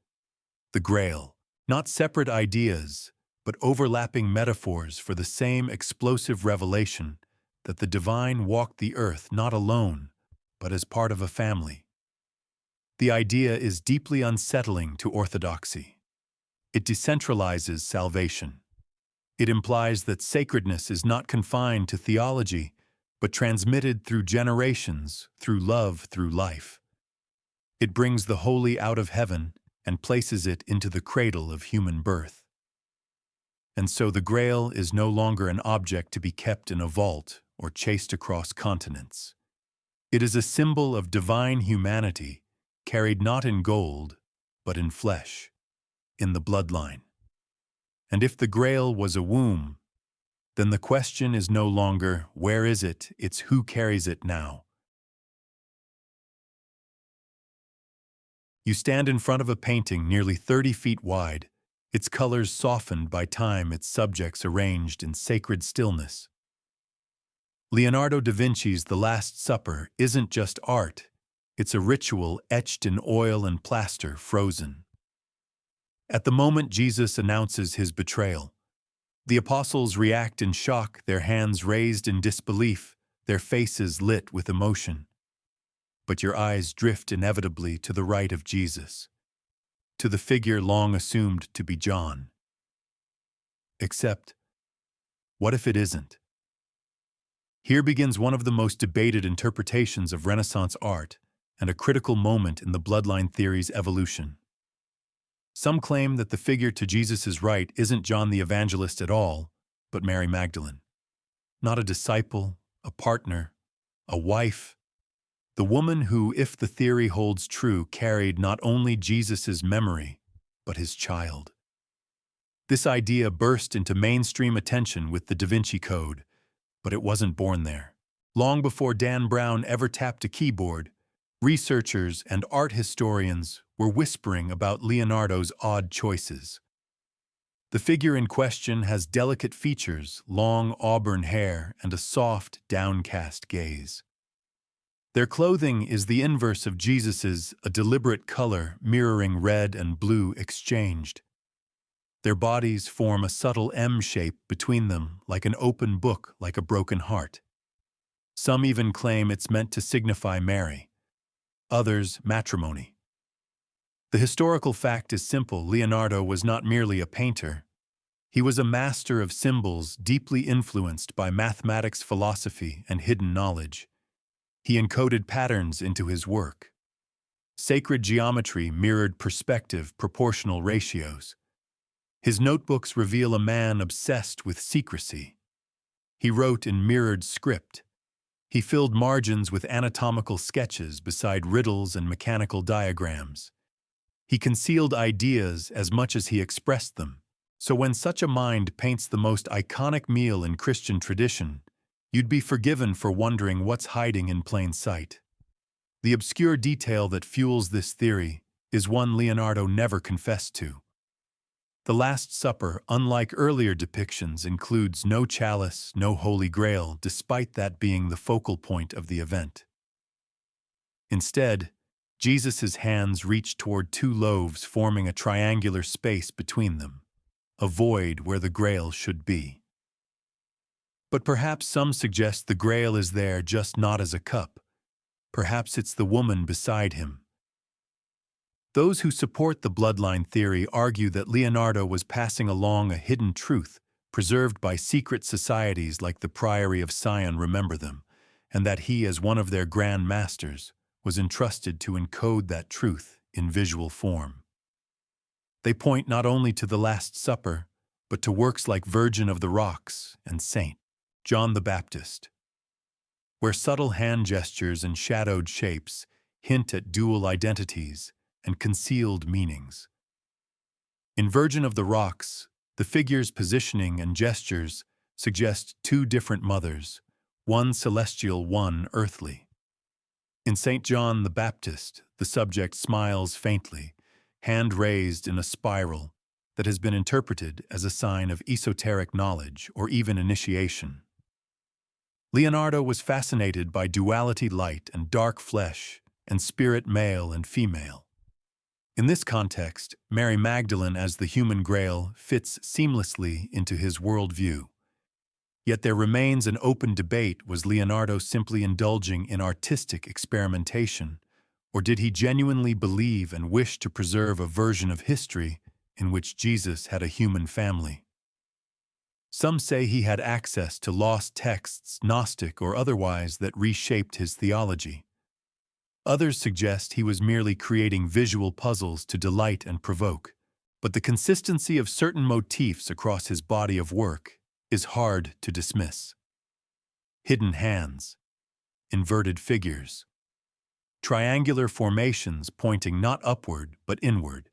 the Grail, not separate ideas, but overlapping metaphors for the same explosive revelation that the divine walked the earth not alone, but as part of a family. The idea is deeply unsettling to orthodoxy. It decentralizes salvation. It implies that sacredness is not confined to theology, but transmitted through generations, through love, through life. It brings the holy out of heaven and places it into the cradle of human birth. And so the Grail is no longer an object to be kept in a vault or chased across continents. It is a symbol of divine humanity, carried not in gold, but in flesh, in the bloodline. And if the Grail was a womb, then the question is no longer, where is it? It's who carries it now. You stand in front of a painting nearly 30 feet wide, its colors softened by time, its subjects arranged in sacred stillness. Leonardo da Vinci's The Last Supper isn't just art, it's a ritual etched in oil and plaster, frozen. At the moment Jesus announces his betrayal, the apostles react in shock, their hands raised in disbelief, their faces lit with emotion. But your eyes drift inevitably to the right of Jesus, to the figure long assumed to be John. Except, what if it isn't? Here begins one of the most debated interpretations of Renaissance art and a critical moment in the bloodline theory's evolution. Some claim that the figure to Jesus' right isn't John the Evangelist at all, but Mary Magdalene. Not a disciple, a partner, a wife. The woman who, if the theory holds true, carried not only Jesus' memory, but his child. This idea burst into mainstream attention with the Da Vinci Code, but it wasn't born there. Long before Dan Brown ever tapped a keyboard, researchers and art historians were whispering about Leonardo's odd choices. The figure in question has delicate features, long auburn hair, and a soft, downcast gaze. Their clothing is the inverse of Jesus's, a deliberate color mirroring red and blue exchanged. Their bodies form a subtle M shape between them, like an open book, like a broken heart. Some even claim it's meant to signify Mary. Others, matrimony. The historical fact is simple: Leonardo was not merely a painter. He was a master of symbols deeply influenced by mathematics, philosophy, and hidden knowledge. He encoded patterns into his work. Sacred geometry mirrored perspective, proportional ratios. His notebooks reveal a man obsessed with secrecy. He wrote in mirrored script. He filled margins with anatomical sketches beside riddles and mechanical diagrams. He concealed ideas as much as he expressed them. So when such a mind paints the most iconic meal in Christian tradition, you'd be forgiven for wondering what's hiding in plain sight. The obscure detail that fuels this theory is one Leonardo never confessed to. The Last Supper, unlike earlier depictions, includes no chalice, no Holy Grail, despite that being the focal point of the event. Instead, Jesus' hands reach toward two loaves, forming a triangular space between them, a void where the Grail should be. But perhaps some suggest the Grail is there just not as a cup. Perhaps it's the woman beside him. Those who support the bloodline theory argue that Leonardo was passing along a hidden truth preserved by secret societies like the Priory of Sion, remember them, and that he, as one of their grand masters, was entrusted to encode that truth in visual form. They point not only to the Last Supper, but to works like Virgin of the Rocks and Saint John the Baptist, where subtle hand gestures and shadowed shapes hint at dual identities and concealed meanings. In Virgin of the Rocks, the figure's positioning and gestures suggest two different mothers, one celestial, one earthly. In St. John the Baptist, the subject smiles faintly, hand raised in a spiral that has been interpreted as a sign of esoteric knowledge or even initiation. Leonardo was fascinated by duality, light and dark, flesh and spirit, male and female. In this context, Mary Magdalene as the human Grail fits seamlessly into his worldview. Yet there remains an open debate: was Leonardo simply indulging in artistic experimentation, or did he genuinely believe and wish to preserve a version of history in which Jesus had a human family? Some say he had access to lost texts, Gnostic or otherwise, that reshaped his theology. Others suggest he was merely creating visual puzzles to delight and provoke, but the consistency of certain motifs across his body of work is hard to dismiss. Hidden hands, inverted figures, triangular formations pointing not upward but inward.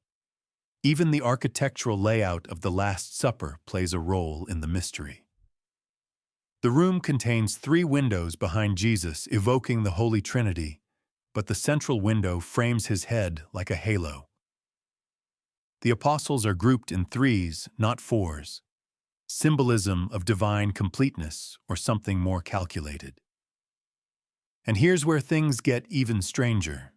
Even the architectural layout of the Last Supper plays a role in the mystery. The room contains 3 windows behind Jesus, evoking the Holy Trinity, but the central window frames his head like a halo. The apostles are grouped in 3s, not 4s, symbolism of divine completeness or something more calculated. And here's where things get even stranger.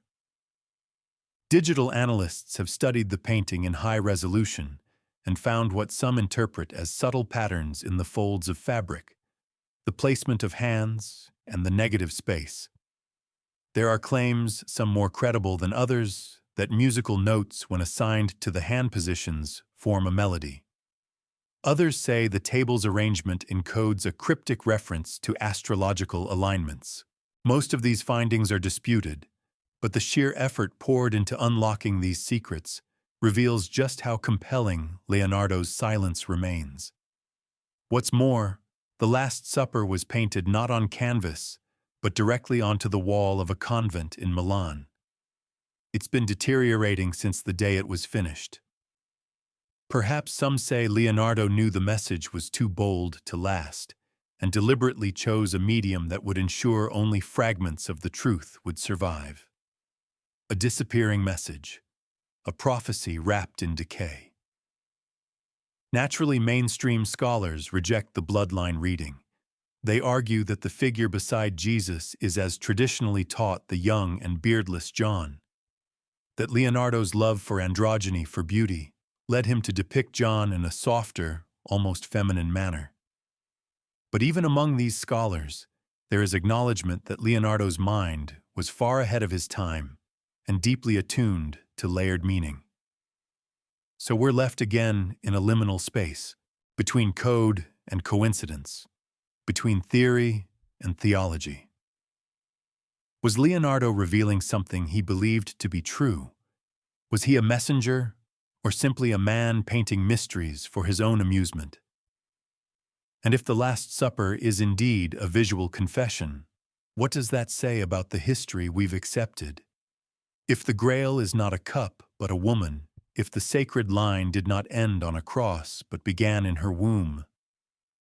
Digital analysts have studied the painting in high resolution and found what some interpret as subtle patterns in the folds of fabric, the placement of hands, and the negative space. There are claims, some more credible than others, that musical notes, when assigned to the hand positions, form a melody. Others say the table's arrangement encodes a cryptic reference to astrological alignments. Most of these findings are disputed, but the sheer effort poured into unlocking these secrets reveals just how compelling Leonardo's silence remains. What's more, the Last Supper was painted not on canvas, but directly onto the wall of a convent in Milan. It's been deteriorating since the day it was finished. Perhaps some say Leonardo knew the message was too bold to last, and deliberately chose a medium that would ensure only fragments of the truth would survive. A disappearing message, a prophecy wrapped in decay. Naturally, mainstream scholars reject the bloodline reading. They argue that the figure beside Jesus is as traditionally taught the young and beardless John, that Leonardo's love for androgyny, for beauty, led him to depict John in a softer, almost feminine manner. But even among these scholars, there is acknowledgement that Leonardo's mind was far ahead of his time and deeply attuned to layered meaning. So we're left again in a liminal space, between code and coincidence, between theory and theology. Was Leonardo revealing something he believed to be true? Was he a messenger, or simply a man painting mysteries for his own amusement? And if the Last Supper is indeed a visual confession, what does that say about the history we've accepted? If the Grail is not a cup but a woman, if the sacred line did not end on a cross but began in her womb,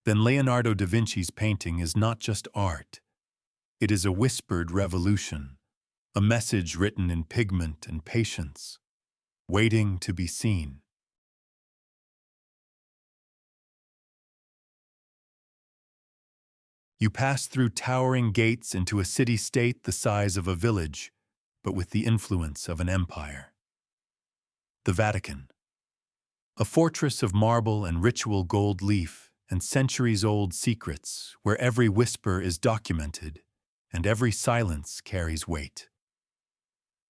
then Leonardo da Vinci's painting is not just art. It is a whispered revolution, a message written in pigment and patience, waiting to be seen. You pass through towering gates into a city-state the size of a village, but with the influence of an empire. The Vatican. A fortress of marble and ritual gold leaf and centuries-old secrets where every whisper is documented and every silence carries weight.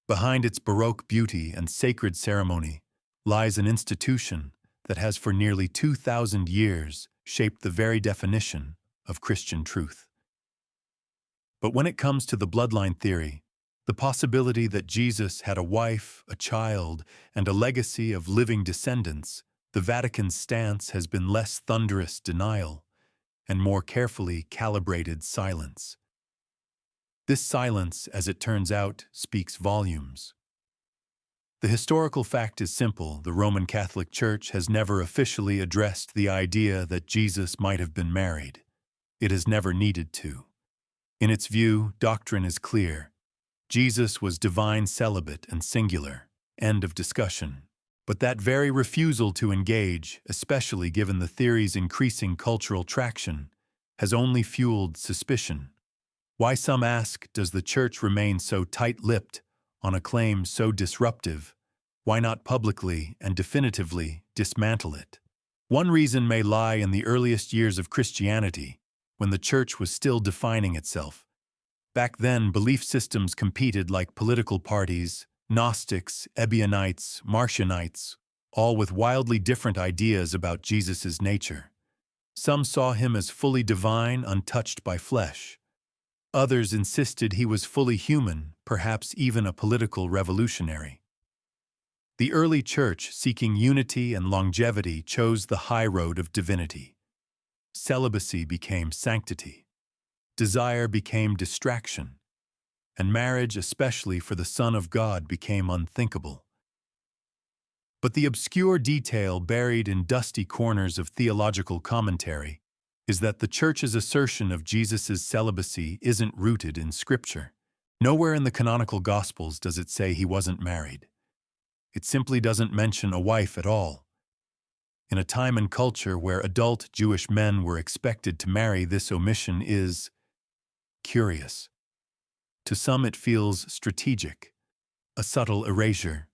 Behind its Baroque beauty and sacred ceremony lies an institution that has for nearly 2,000 years shaped the very definition of Christian truth. But when it comes to the bloodline theory, the possibility that Jesus had a wife, a child, and a legacy of living descendants, the Vatican's stance has been less thunderous denial and more carefully calibrated silence. This silence, as it turns out, speaks volumes. The historical fact is simple: the Roman Catholic Church has never officially addressed the idea that Jesus might have been married. It has never needed to. In its view, doctrine is clear. Jesus was divine, celibate, and singular. End of discussion. But that very refusal to engage, especially given the theory's increasing cultural traction, has only fueled suspicion. Why, some ask, does the Church remain so tight-lipped on a claim so disruptive? Why not publicly and definitively dismantle it? One reason may lie in the earliest years of Christianity, when the Church was still defining itself. Back then, belief systems competed like political parties: Gnostics, Ebionites, Marcionites, all with wildly different ideas about Jesus' nature. Some saw him as fully divine, untouched by flesh. Others insisted he was fully human, perhaps even a political revolutionary. The early Church, seeking unity and longevity, chose the high road of divinity. Celibacy became sanctity. Desire became distraction. And marriage, especially for the Son of God, became unthinkable. But the obscure detail buried in dusty corners of theological commentary is that the Church's assertion of Jesus' celibacy isn't rooted in Scripture. Nowhere in the canonical Gospels does it say he wasn't married. It simply doesn't mention a wife at all. In a time and culture where adult Jewish men were expected to marry, this omission is curious. To some it feels strategic, a subtle erasure,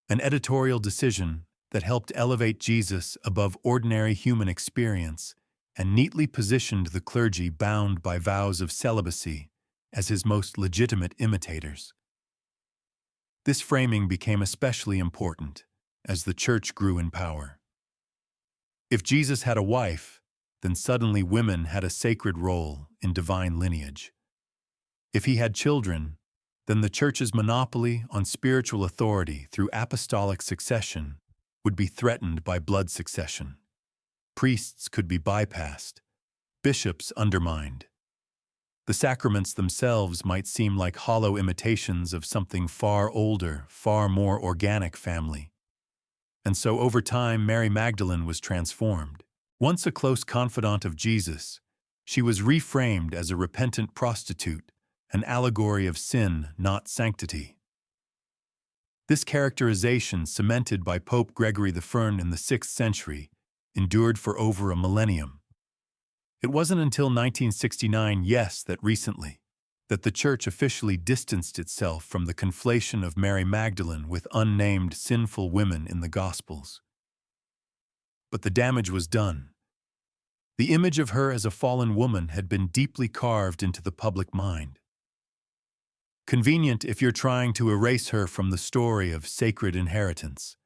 an editorial decision that helped elevate Jesus above ordinary human experience and neatly positioned the clergy bound by vows of celibacy as his most legitimate imitators. This framing became especially important as the Church grew in power. If Jesus had a wife, then suddenly women had a sacred role in divine lineage. If he had children, then the Church's monopoly on spiritual authority through apostolic succession would be threatened by blood succession. Priests could be bypassed, bishops undermined. The sacraments themselves might seem like hollow imitations of something far older, far more organic family. And so over time, Mary Magdalene was transformed. Once a close confidant of Jesus, she was reframed as a repentant prostitute, an allegory of sin, not sanctity. This characterization, cemented by Pope Gregory I in the 6th century, endured for over a millennium. It wasn't until 1969, yes, that recently, that the Church officially distanced itself from the conflation of Mary Magdalene with unnamed sinful women in the Gospels. But the damage was done. The image of her as a fallen woman had been deeply carved into the public mind. Convenient if you're trying to erase her from the story of sacred inheritance.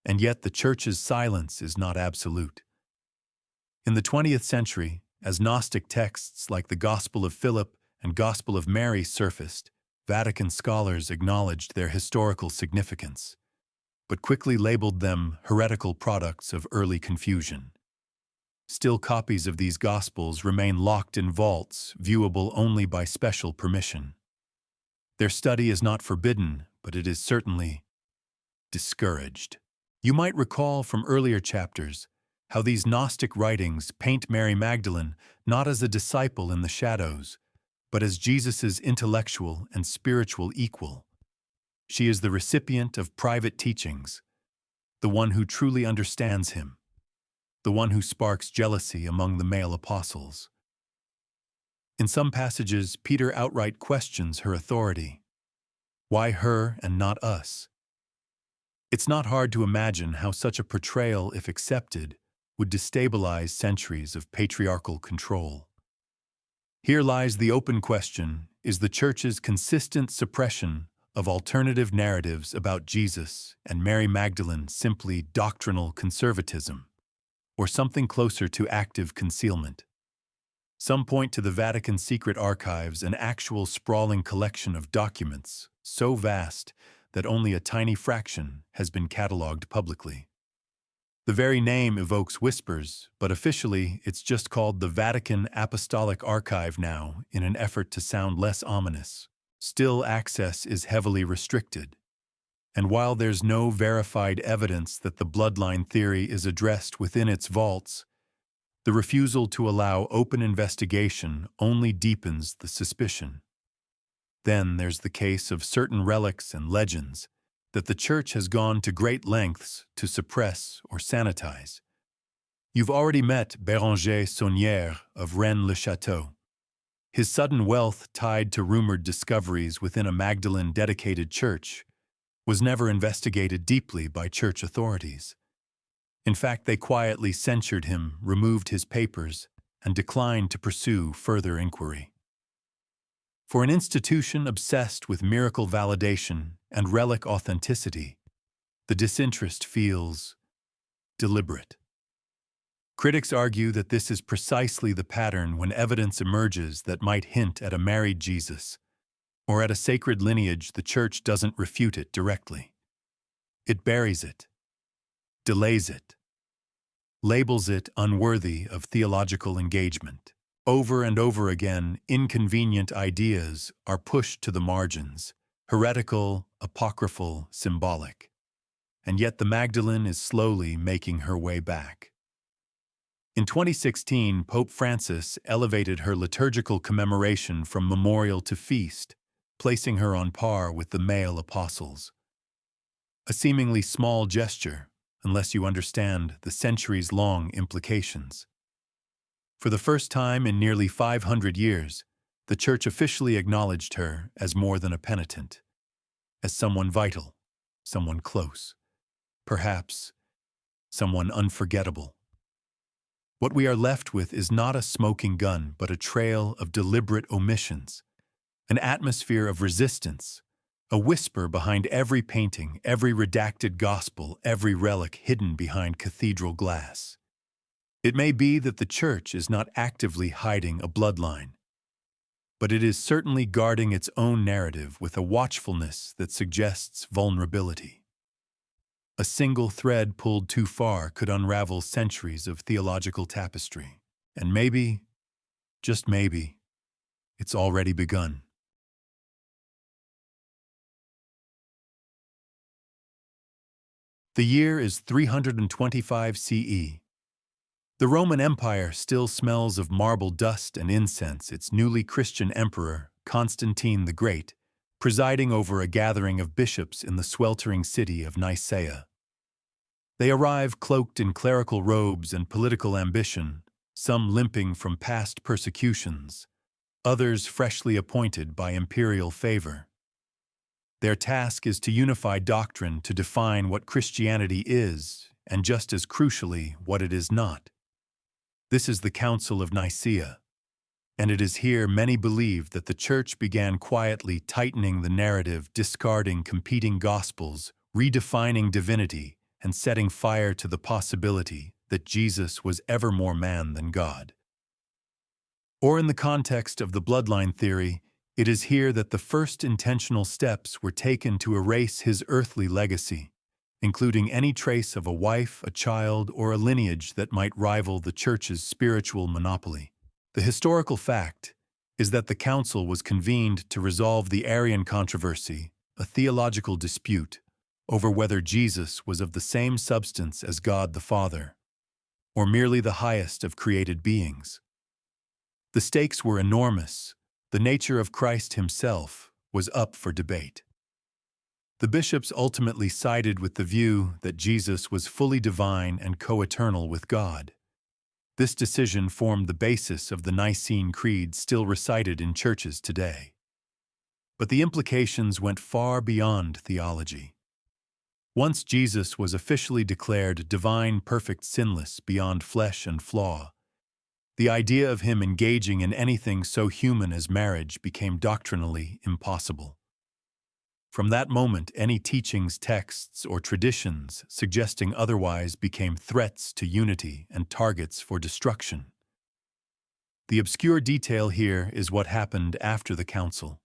And yet the Church's silence is not absolute. In the 20th century, as Gnostic texts like the Gospel of Philip and Gospel of Mary surfaced, Vatican scholars acknowledged their historical significance, but quickly labeled them heretical products of early confusion. Still, copies of these Gospels remain locked in vaults, viewable only by special permission. Their study is not forbidden, but it is certainly discouraged. You might recall from earlier chapters how these Gnostic writings paint Mary Magdalene not as a disciple in the shadows, but as Jesus' intellectual and spiritual equal. She is the recipient of private teachings, the one who truly understands him, the one who sparks jealousy among the male apostles. In some passages, Peter outright questions her authority. Why her and not us? It's not hard to imagine how such a portrayal, if accepted, would destabilize centuries of patriarchal control. Here lies the open question: is the Church's consistent suppression of alternative narratives about Jesus and Mary Magdalene simply doctrinal conservatism, or something closer to active concealment? Some point to the Vatican's secret archives, an actual sprawling collection of documents so vast that only a tiny fraction has been catalogued publicly. The very name evokes whispers, but officially it's just called the Vatican Apostolic Archive now, in an effort to sound less ominous. Still, access is heavily restricted. And while there's no verified evidence that the bloodline theory is addressed within its vaults, the refusal to allow open investigation only deepens the suspicion. Then there's the case of certain relics and legends that the Church has gone to great lengths to suppress or sanitize. You've already met Béranger Sauniere of Ren-le-Chateau. His sudden wealth tied to rumored discoveries within a Magdalene-dedicated church was never investigated deeply by church authorities. In fact, they quietly censured him, removed his papers, and declined to pursue further inquiry. For an institution obsessed with miracle validation and relic authenticity, the disinterest feels deliberate. Critics argue that this is precisely the pattern when evidence emerges that might hint at a married Jesus, or at a sacred lineage. The Church doesn't refute it directly. It buries it, delays it, labels it unworthy of theological engagement. Over and over again, inconvenient ideas are pushed to the margins, heretical, apocryphal, symbolic. And yet the Magdalene is slowly making her way back. In 2016, Pope Francis elevated her liturgical commemoration from memorial to feast, placing her on par with the male apostles. A seemingly small gesture, unless you understand the centuries-long implications. For the first time in nearly 500 years, the Church officially acknowledged her as more than a penitent, as someone vital, someone close, perhaps someone unforgettable. What we are left with is not a smoking gun, but a trail of deliberate omissions, an atmosphere of resistance, a whisper behind every painting, every redacted gospel, every relic hidden behind cathedral glass. It may be that the Church is not actively hiding a bloodline, but it is certainly guarding its own narrative with a watchfulness that suggests vulnerability. A single thread pulled too far could unravel centuries of theological tapestry. And maybe, just maybe, it's already begun. The year is 325 CE. The Roman Empire still smells of marble dust and incense, its newly Christian emperor, Constantine the Great, presiding over a gathering of bishops in the sweltering city of Nicaea. They arrive cloaked in clerical robes and political ambition, some limping from past persecutions, others freshly appointed by imperial favor. Their task is to unify doctrine, to define what Christianity is, and just as crucially, what it is not. This is the Council of Nicaea, and it is here many believe that the Church began quietly tightening the narrative, discarding competing gospels, redefining divinity, and setting fire to the possibility that Jesus was ever more man than God. Or in the context of the bloodline theory, it is here that the first intentional steps were taken to erase his earthly legacy, including any trace of a wife, a child, or a lineage that might rival the Church's spiritual monopoly. The historical fact is that the council was convened to resolve the Arian controversy, a theological dispute over whether Jesus was of the same substance as God the Father, or merely the highest of created beings. The stakes were enormous. The nature of Christ himself was up for debate. The bishops ultimately sided with the view that Jesus was fully divine and co-eternal with God. This decision formed the basis of the Nicene Creed still recited in churches today. But the implications went far beyond theology. Once Jesus was officially declared divine, perfect, sinless, beyond flesh and flaw, the idea of him engaging in anything so human as marriage became doctrinally impossible. From that moment, any teachings, texts, or traditions suggesting otherwise became threats to unity and targets for destruction. The obscure detail here is what happened after the council.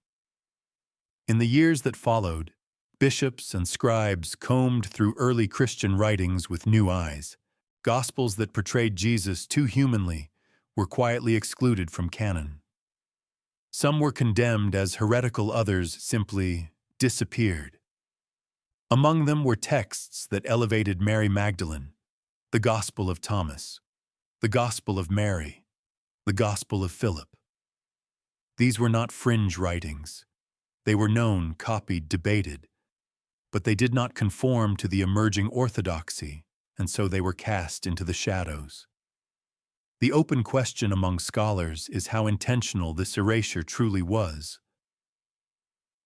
In the years that followed, bishops and scribes combed through early Christian writings with new eyes. Gospels that portrayed Jesus too humanly were quietly excluded from canon. Some were condemned as heretical, others simply disappeared. Among them were texts that elevated Mary Magdalene, the Gospel of Thomas, the Gospel of Mary, the Gospel of Philip. These were not fringe writings. They were known, copied, debated, but they did not conform to the emerging orthodoxy, and so they were cast into the shadows. The open question among scholars is how intentional this erasure truly was.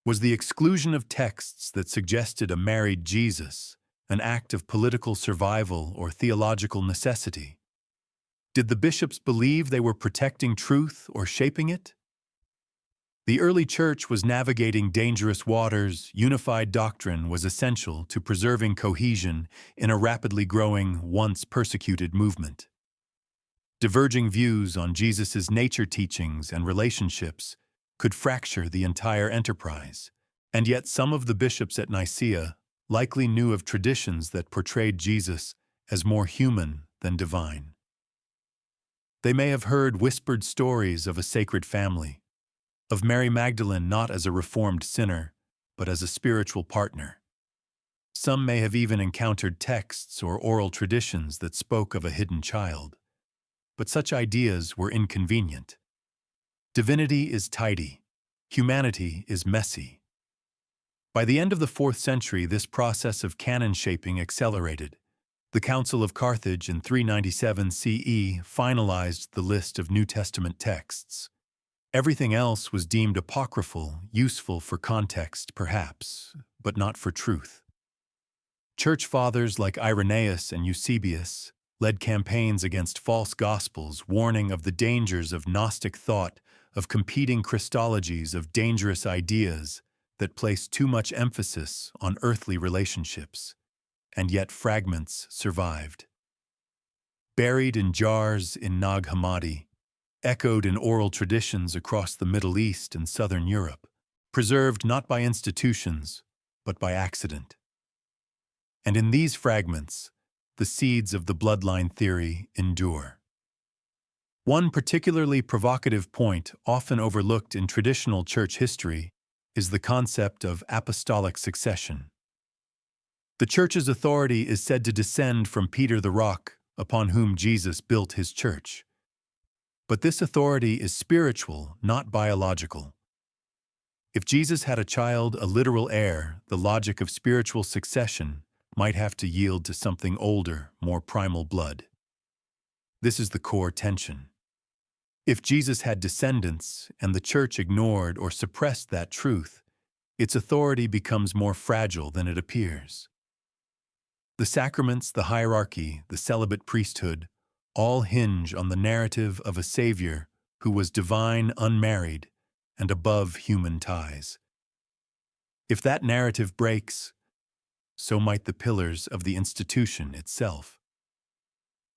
Was the exclusion of texts that suggested a married Jesus an act of political survival or theological necessity? Did the bishops believe they were protecting truth or shaping it? The early church was navigating dangerous waters. Unified doctrine was essential to preserving cohesion in a rapidly growing, once persecuted movement. Diverging views on Jesus' nature, teachings, and relationships could fracture the entire enterprise, and yet some of the bishops at Nicaea likely knew of traditions that portrayed Jesus as more human than divine. They may have heard whispered stories of a sacred family, of Mary Magdalene not as a reformed sinner, but as a spiritual partner. Some may have even encountered texts or oral traditions that spoke of a hidden child. But such ideas were inconvenient. Divinity is tidy. Humanity is messy. By the end of the 4th century, this process of canon shaping accelerated. The Council of Carthage in 397 CE finalized the list of New Testament texts. Everything else was deemed apocryphal, useful for context, perhaps, but not for truth. Church fathers like Irenaeus and Eusebius led campaigns against false gospels, warning of the dangers of Gnostic thought, of competing Christologies, of dangerous ideas that place too much emphasis on earthly relationships, and yet fragments survived. Buried in jars in Nag Hammadi, echoed in oral traditions across the Middle East and Southern Europe, preserved not by institutions, but by accident. And in these fragments, the seeds of the bloodline theory endure. One particularly provocative point, often overlooked in traditional church history, is the concept of apostolic succession. The church's authority is said to descend from Peter the Rock, upon whom Jesus built his church. But this authority is spiritual, not biological. If Jesus had a child, a literal heir, the logic of spiritual succession might have to yield to something older, more primal blood. This is the core tension. If Jesus had descendants and the church ignored or suppressed that truth, its authority becomes more fragile than it appears. The sacraments, the hierarchy, the celibate priesthood, all hinge on the narrative of a Savior who was divine, unmarried, and above human ties. If that narrative breaks, so might the pillars of the institution itself.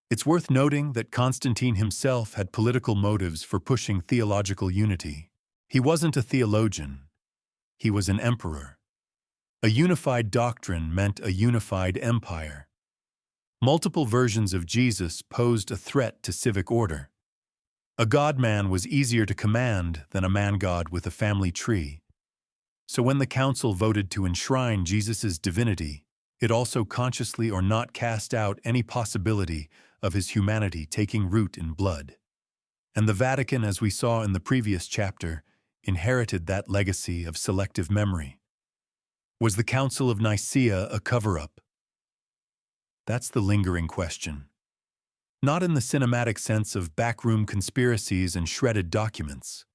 It's worth noting that Constantine himself had political motives for pushing theological unity. He wasn't a theologian. He was an emperor. A unified doctrine meant a unified empire. Multiple versions of Jesus posed a threat to civic order. A God-man was easier to command than a man-god with a family tree. So when the council voted to enshrine Jesus' divinity, it also consciously or not cast out any possibility of his humanity taking root in blood. And the Vatican, as we saw in the previous chapter, inherited that legacy of selective memory. Was the Council of Nicaea a cover-up? That's the lingering question. Not in the cinematic sense of backroom conspiracies and shredded documents,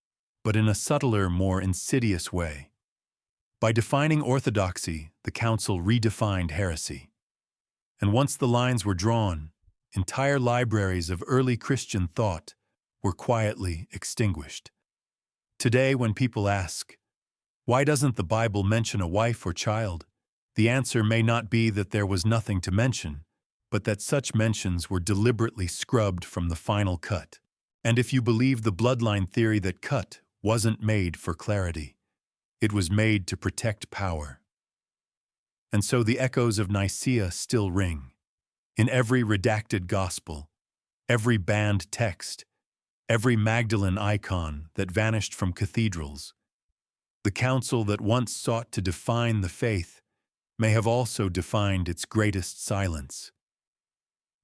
but in a subtler, more insidious way. By defining orthodoxy, the council redefined heresy. And once the lines were drawn, entire libraries of early Christian thought were quietly extinguished. Today, when people ask, why doesn't the Bible mention a wife or child? The answer may not be that there was nothing to mention, but that such mentions were deliberately scrubbed from the final cut. And if you believe the bloodline theory, that cut wasn't made for clarity. It was made to protect power. And so the echoes of Nicaea still ring. In every redacted gospel, every banned text, every Magdalene icon that vanished from cathedrals, the council that once sought to define the faith may have also defined its greatest silence.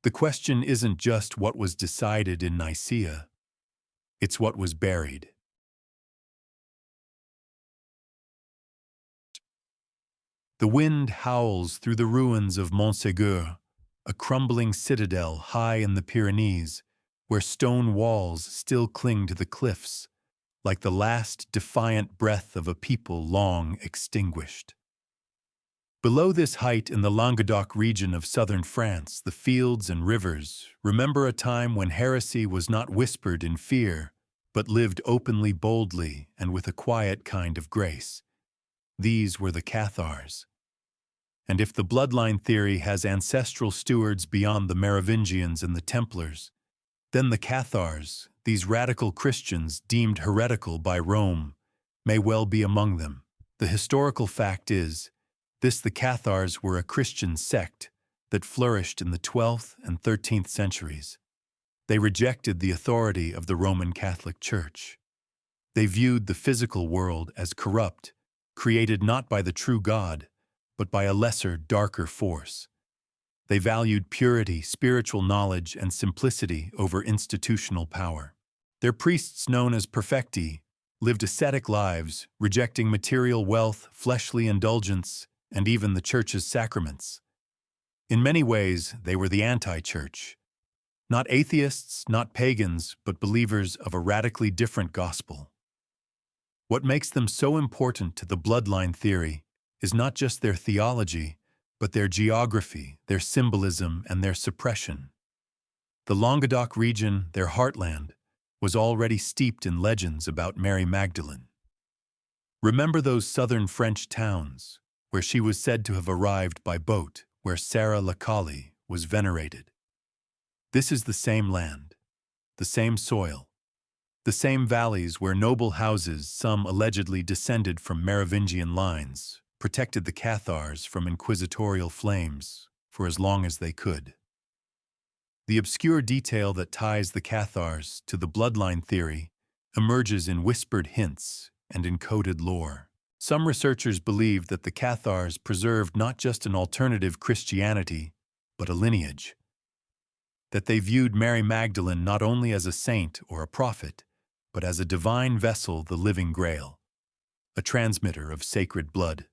The question isn't just what was decided in Nicaea, it's what was buried. The wind howls through the ruins of Montségur, a crumbling citadel high in the Pyrenees, where stone walls still cling to the cliffs, like the last defiant breath of a people long extinguished. Below this height in the Languedoc region of southern France, the fields and rivers remember a time when heresy was not whispered in fear, but lived openly, boldly, and with a quiet kind of grace. These were the Cathars. And if the bloodline theory has ancestral stewards beyond the Merovingians and the Templars, then the Cathars, these radical Christians deemed heretical by Rome, may well be among them. The historical fact is, the Cathars were a Christian sect that flourished in the 12th and 13th centuries. They rejected the authority of the Roman Catholic Church. They viewed the physical world as corrupt, created not by the true God, but by a lesser, darker force. They valued purity, spiritual knowledge, and simplicity over institutional power. Their priests, known as perfecti, lived ascetic lives, rejecting material wealth, fleshly indulgence, and even the Church's sacraments. In many ways, they were the anti-church. Not atheists, not pagans, but believers of a radically different gospel. What makes them so important to the bloodline theory is not just their theology, but their geography, their symbolism, and their suppression. The Languedoc region, their heartland, was already steeped in legends about Mary Magdalene. Remember those southern French towns, where she was said to have arrived by boat, where Sarah Lacali was venerated. This is the same land, the same soil, the same valleys where noble houses, some allegedly descended from Merovingian lines, protected the Cathars from inquisitorial flames for as long as they could. The obscure detail that ties the Cathars to the bloodline theory emerges in whispered hints and encoded lore. Some researchers believe that the Cathars preserved not just an alternative Christianity, but a lineage. That they viewed Mary Magdalene not only as a saint or a prophet, but as a divine vessel, the living Grail, a transmitter of sacred blood.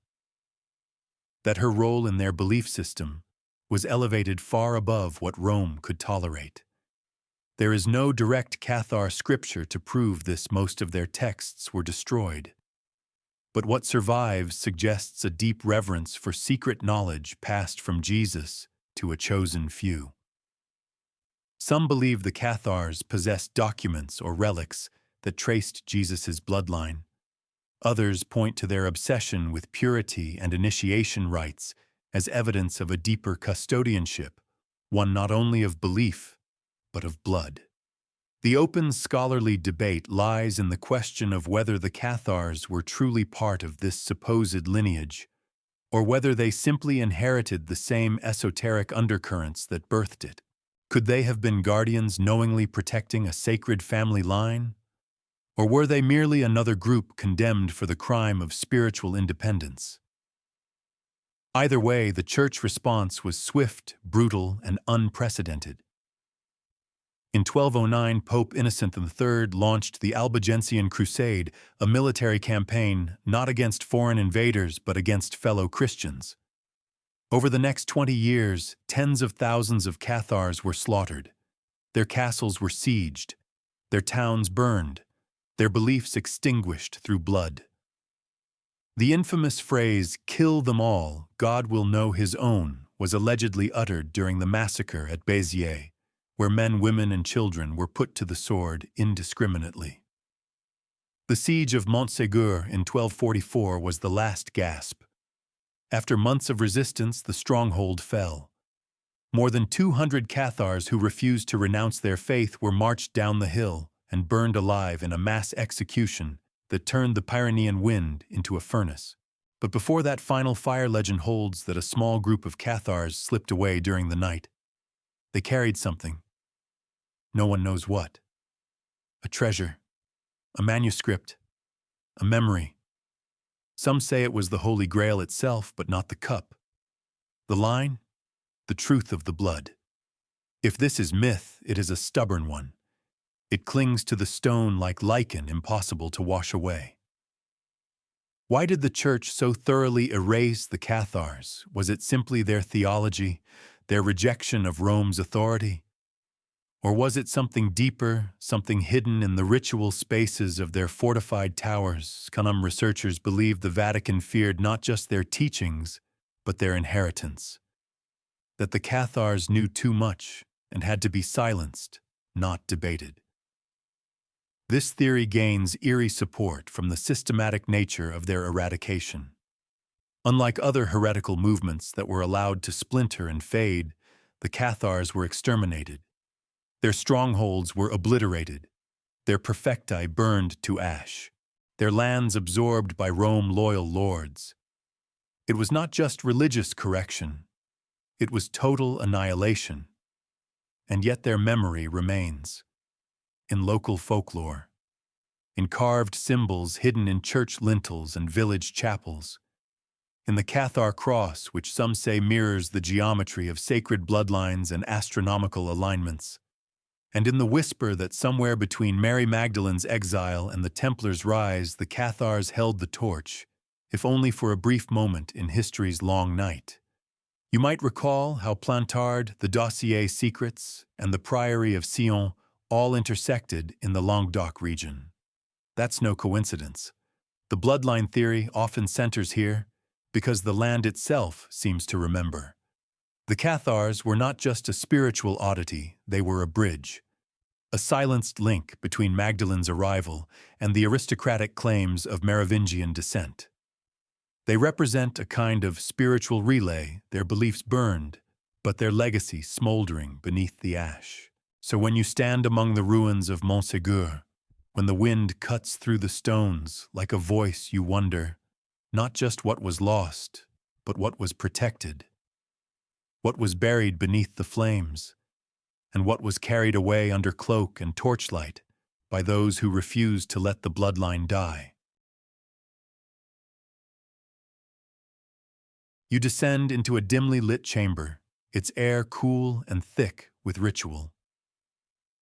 That her role in their belief system was elevated far above what Rome could tolerate. There is no direct Cathar scripture to prove this. Most of their texts were destroyed. But what survives suggests a deep reverence for secret knowledge passed from Jesus to a chosen few. Some believe the Cathars possessed documents or relics that traced Jesus' bloodline. Others point to their obsession with purity and initiation rites as evidence of a deeper custodianship, one not only of belief, but of blood. The open scholarly debate lies in the question of whether the Cathars were truly part of this supposed lineage, or whether they simply inherited the same esoteric undercurrents that birthed it. Could they have been guardians knowingly protecting a sacred family line? Or were they merely another group condemned for the crime of spiritual independence? Either way, the Church response was swift, brutal, and unprecedented. In 1209, Pope Innocent III launched the Albigensian Crusade, a military campaign not against foreign invaders but against fellow Christians. Over the next 20 years, tens of thousands of Cathars were slaughtered. Their castles were sieged, their towns burned, their beliefs extinguished through blood. The infamous phrase, "Kill them all, God will know his own," was allegedly uttered during the massacre at Béziers, where men, women, and children were put to the sword indiscriminately. The siege of Montségur in 1244 was the last gasp. After months of resistance, the stronghold fell. More than 200 Cathars who refused to renounce their faith were marched down the hill and burned alive in a mass execution that turned the Pyrenean wind into a furnace. But before that final fire, legend holds that a small group of Cathars slipped away during the night. They carried something. No one knows what. A treasure, a manuscript, a memory. Some say it was the Holy Grail itself, but not the cup. The line? The truth of the blood. If this is myth, it is a stubborn one. It clings to the stone like lichen, impossible to wash away. Why did the Church so thoroughly erase the Cathars? Was it simply their theology, their rejection of Rome's authority? Or was it something deeper, something hidden in the ritual spaces of their fortified towers? Some researchers believe the Vatican feared not just their teachings, but their inheritance. That the Cathars knew too much and had to be silenced, not debated. This theory gains eerie support from the systematic nature of their eradication. Unlike other heretical movements that were allowed to splinter and fade, the Cathars were exterminated. Their strongholds were obliterated, their perfecti burned to ash, their lands absorbed by Rome-loyal lords. It was not just religious correction, it was total annihilation. And yet their memory remains. In local folklore, in carved symbols hidden in church lintels and village chapels, in the Cathar cross, which some say mirrors the geometry of sacred bloodlines and astronomical alignments, and in the whisper that somewhere between Mary Magdalene's exile and the Templars' rise, the Cathars held the torch, if only for a brief moment in history's long night. You might recall how Plantard, the dossier secrets, and the Priory of Sion all intersected in the Languedoc region. That's no coincidence. The bloodline theory often centers here because the land itself seems to remember. The Cathars were not just a spiritual oddity, they were a bridge, a silenced link between Magdalene's arrival and the aristocratic claims of Merovingian descent. They represent a kind of spiritual relay, their beliefs burned, but their legacy smoldering beneath the ash. So when you stand among the ruins of Montségur, when the wind cuts through the stones like a voice, you wonder, not just what was lost, but what was protected, what was buried beneath the flames, and what was carried away under cloak and torchlight by those who refused to let the bloodline die. You descend into a dimly lit chamber, its air cool and thick with ritual.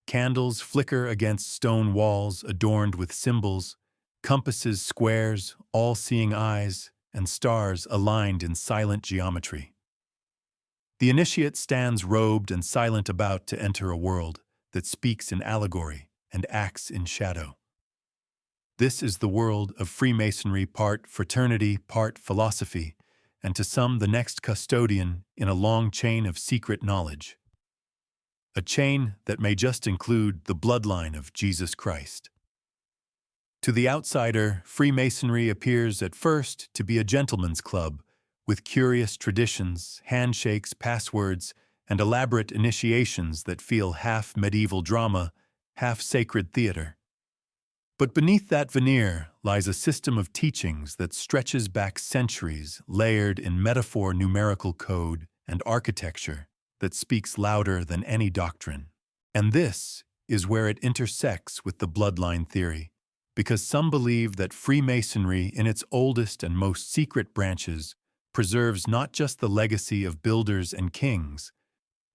Candles flicker against stone walls adorned with symbols, compasses, squares, all-seeing eyes, and stars aligned in silent geometry. The initiate stands robed and silent, about to enter a world that speaks in allegory and acts in shadow. This is the world of Freemasonry, part fraternity, part philosophy, and to some the next custodian in a long chain of secret knowledge. A chain that may just include the bloodline of Jesus Christ. To the outsider, Freemasonry appears at first to be a gentleman's club with curious traditions, handshakes, passwords, and elaborate initiations that feel half medieval drama, half sacred theater. But beneath that veneer lies a system of teachings that stretches back centuries, layered in metaphor, numerical code, and architecture that speaks louder than any doctrine. And this is where it intersects with the bloodline theory, because some believe that Freemasonry, in its oldest and most secret branches, preserves not just the legacy of builders and kings,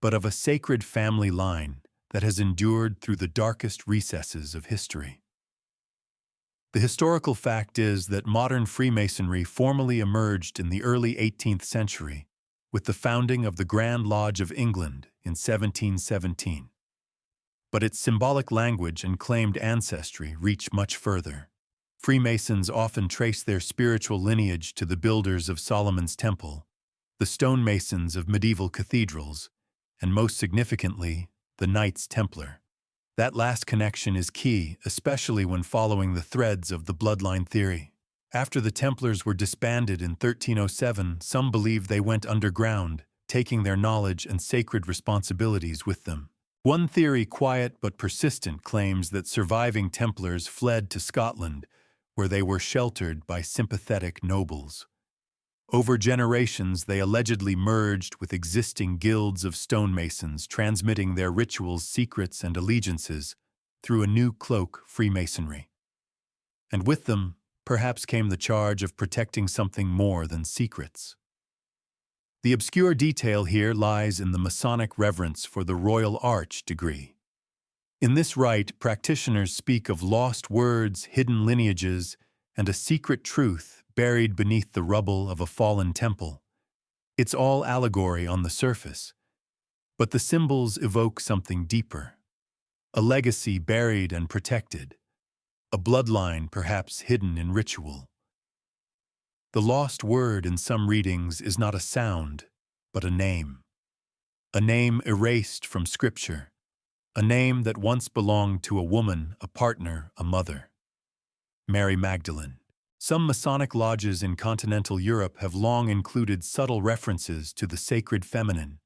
but of a sacred family line that has endured through the darkest recesses of history. The historical fact is that modern Freemasonry formally emerged in the early 18th century with the founding of the Grand Lodge of England in 1717. But its symbolic language and claimed ancestry reach much further. Freemasons often trace their spiritual lineage to the builders of Solomon's Temple, the stonemasons of medieval cathedrals, and most significantly, the Knights Templar. That last connection is key, especially when following the threads of the bloodline theory. After the Templars were disbanded in 1307, some believe they went underground, taking their knowledge and sacred responsibilities with them. One theory, quiet but persistent, claims that surviving Templars fled to Scotland, where they were sheltered by sympathetic nobles. Over generations, they allegedly merged with existing guilds of stonemasons, transmitting their rituals, secrets, and allegiances through a new cloak, Freemasonry. And with them, perhaps came the charge of protecting something more than secrets. The obscure detail here lies in the Masonic reverence for the Royal Arch degree. In this rite, practitioners speak of lost words, hidden lineages, and a secret truth buried beneath the rubble of a fallen temple. It's all allegory on the surface, but the symbols evoke something deeper. A legacy buried and protected, a bloodline perhaps hidden in ritual. The lost word in some readings is not a sound, but a name. A name erased from Scripture, a name that once belonged to a woman, a partner, a mother. Mary Magdalene. Some Masonic lodges in continental Europe have long included subtle references to the sacred feminine.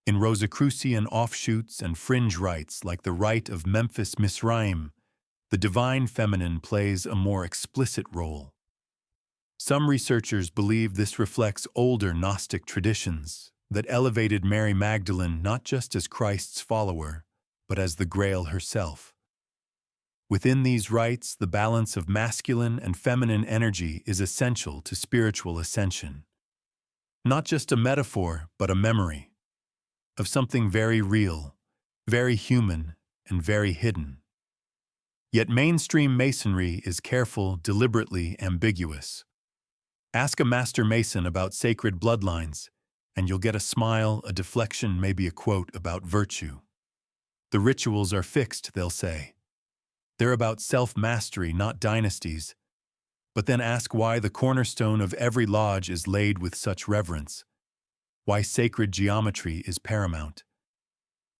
In Rosicrucian offshoots and fringe rites like the Rite of Memphis Misraim, the divine feminine plays a more explicit role. Some researchers believe this reflects older Gnostic traditions that elevated Mary Magdalene not just as Christ's follower, but as the Grail herself. Within these rites, the balance of masculine and feminine energy is essential to spiritual ascension. Not just a metaphor, but a memory of something very real, very human, and very hidden. Yet mainstream Masonry is careful, deliberately ambiguous. Ask a master Mason about sacred bloodlines, and you'll get a smile, a deflection, maybe a quote about virtue. The rituals are fixed, they'll say. They're about self-mastery, not dynasties. But then ask why the cornerstone of every lodge is laid with such reverence, why sacred geometry is paramount,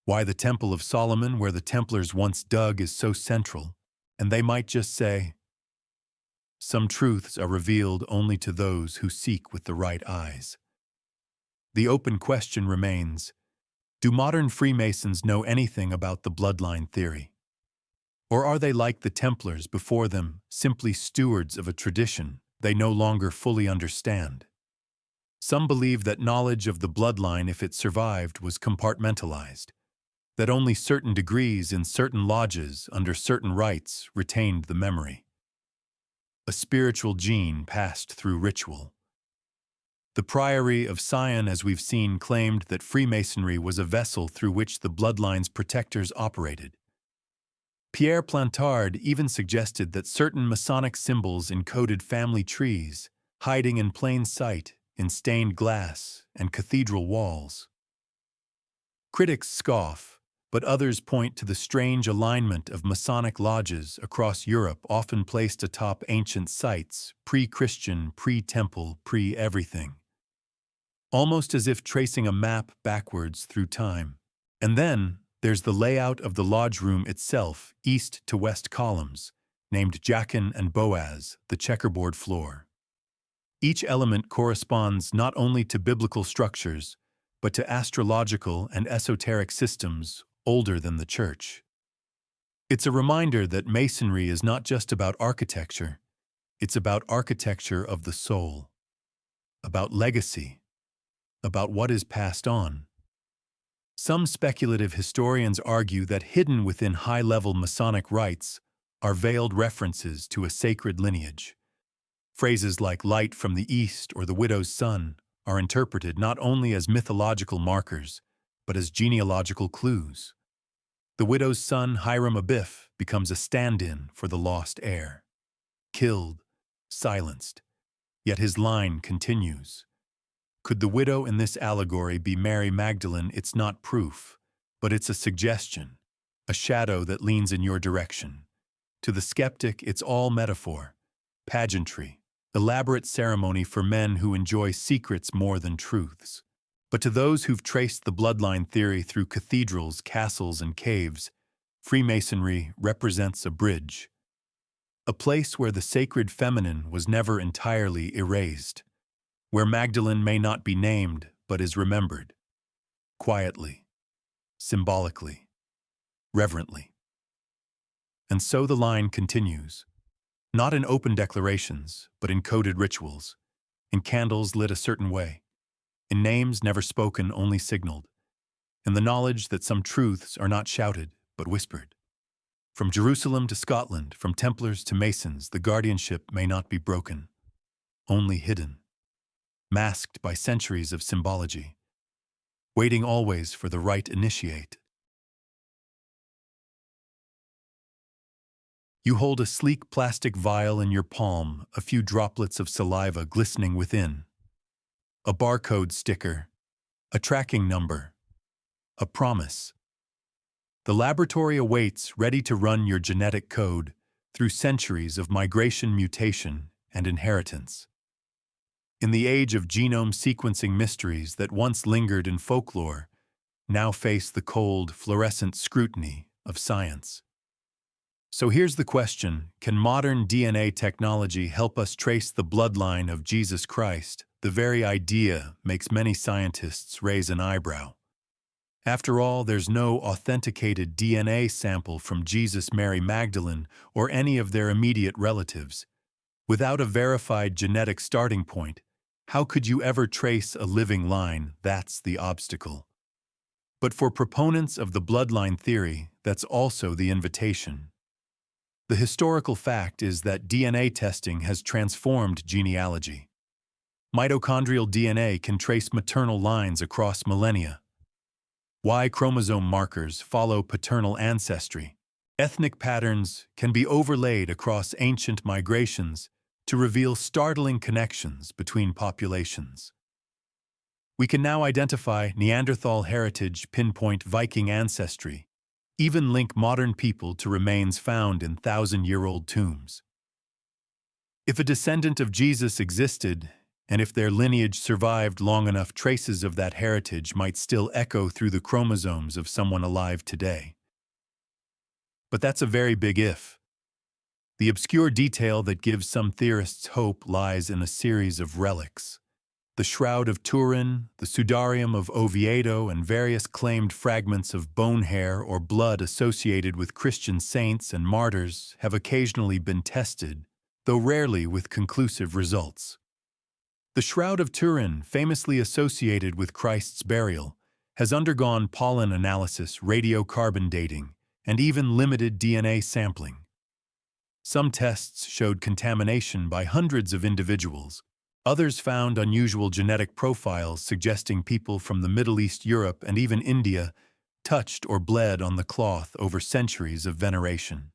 why the Temple of Solomon, where the Templars once dug, is so central, and they might just say, some truths are revealed only to those who seek with the right eyes. The open question remains, do modern Freemasons know anything about the bloodline theory? Or are they like the Templars before them, simply stewards of a tradition they no longer fully understand? Some believe that knowledge of the bloodline, if it survived, was compartmentalized, that only certain degrees in certain lodges under certain rites retained the memory. A spiritual gene passed through ritual. The Priory of Sion, as we've seen, claimed that Freemasonry was a vessel through which the bloodline's protectors operated. Pierre Plantard even suggested that certain Masonic symbols encoded family trees, hiding in plain sight in stained glass and cathedral walls. Critics scoff, but others point to the strange alignment of Masonic lodges across Europe, often placed atop ancient sites, pre-Christian, pre-temple, pre-everything. Almost as if tracing a map backwards through time. And then, there's the layout of the lodge room itself, east to west columns, named Jachin and Boaz, the checkerboard floor. Each element corresponds not only to biblical structures, but to astrological and esoteric systems older than the Church. It's a reminder that Masonry is not just about architecture, it's about architecture of the soul, about legacy, about what is passed on. Some speculative historians argue that hidden within high-level Masonic rites are veiled references to a sacred lineage. Phrases like light from the east or the widow's son are interpreted not only as mythological markers, but as genealogical clues. The widow's son, Hiram Abiff, becomes a stand-in for the lost heir. Killed, silenced, yet his line continues. Could the widow in this allegory be Mary Magdalene? It's not proof, but it's a suggestion, a shadow that leans in your direction. To the skeptic, it's all metaphor, pageantry, elaborate ceremony for men who enjoy secrets more than truths. But to those who've traced the bloodline theory through cathedrals, castles, and caves, Freemasonry represents a bridge, a place where the sacred feminine was never entirely erased, where Magdalene may not be named but is remembered, quietly, symbolically, reverently. And so the line continues, not in open declarations, but in coded rituals, in candles lit a certain way, in names never spoken, only signaled, in the knowledge that some truths are not shouted, but whispered. From Jerusalem to Scotland, from Templars to Masons, the guardianship may not be broken, only hidden, masked by centuries of symbology, waiting always for the right initiate. You hold a sleek plastic vial in your palm, a few droplets of saliva glistening within. A barcode sticker, a tracking number, a promise. The laboratory awaits, ready to run your genetic code through centuries of migration, mutation, and inheritance. In the age of genome sequencing mysteries that once lingered in folklore, now face the cold, fluorescent scrutiny of science. So here's the question, can modern DNA technology help us trace the bloodline of Jesus Christ? The very idea makes many scientists raise an eyebrow. After all, there's no authenticated DNA sample from Jesus, Mary Magdalene, or any of their immediate relatives. Without a verified genetic starting point, how could you ever trace a living line? That's the obstacle. But for proponents of the bloodline theory, that's also the invitation. The historical fact is that DNA testing has transformed genealogy. Mitochondrial DNA can trace maternal lines across millennia. Y chromosome markers follow paternal ancestry. Ethnic patterns can be overlaid across ancient migrations to reveal startling connections between populations. We can now identify Neanderthal heritage, pinpoint Viking ancestry, even link modern people to remains found in thousand-year-old tombs. If a descendant of Jesus existed, and if their lineage survived long enough, traces of that heritage might still echo through the chromosomes of someone alive today. But that's a very big if. The obscure detail that gives some theorists hope lies in a series of relics. The Shroud of Turin, the Sudarium of Oviedo, and various claimed fragments of bone hair or blood associated with Christian saints and martyrs have occasionally been tested, though rarely with conclusive results. The Shroud of Turin, famously associated with Christ's burial, has undergone pollen analysis, radiocarbon dating, and even limited DNA sampling. Some tests showed contamination by hundreds of individuals. Others found unusual genetic profiles suggesting people from the Middle East, Europe, and even India touched or bled on the cloth over centuries of veneration.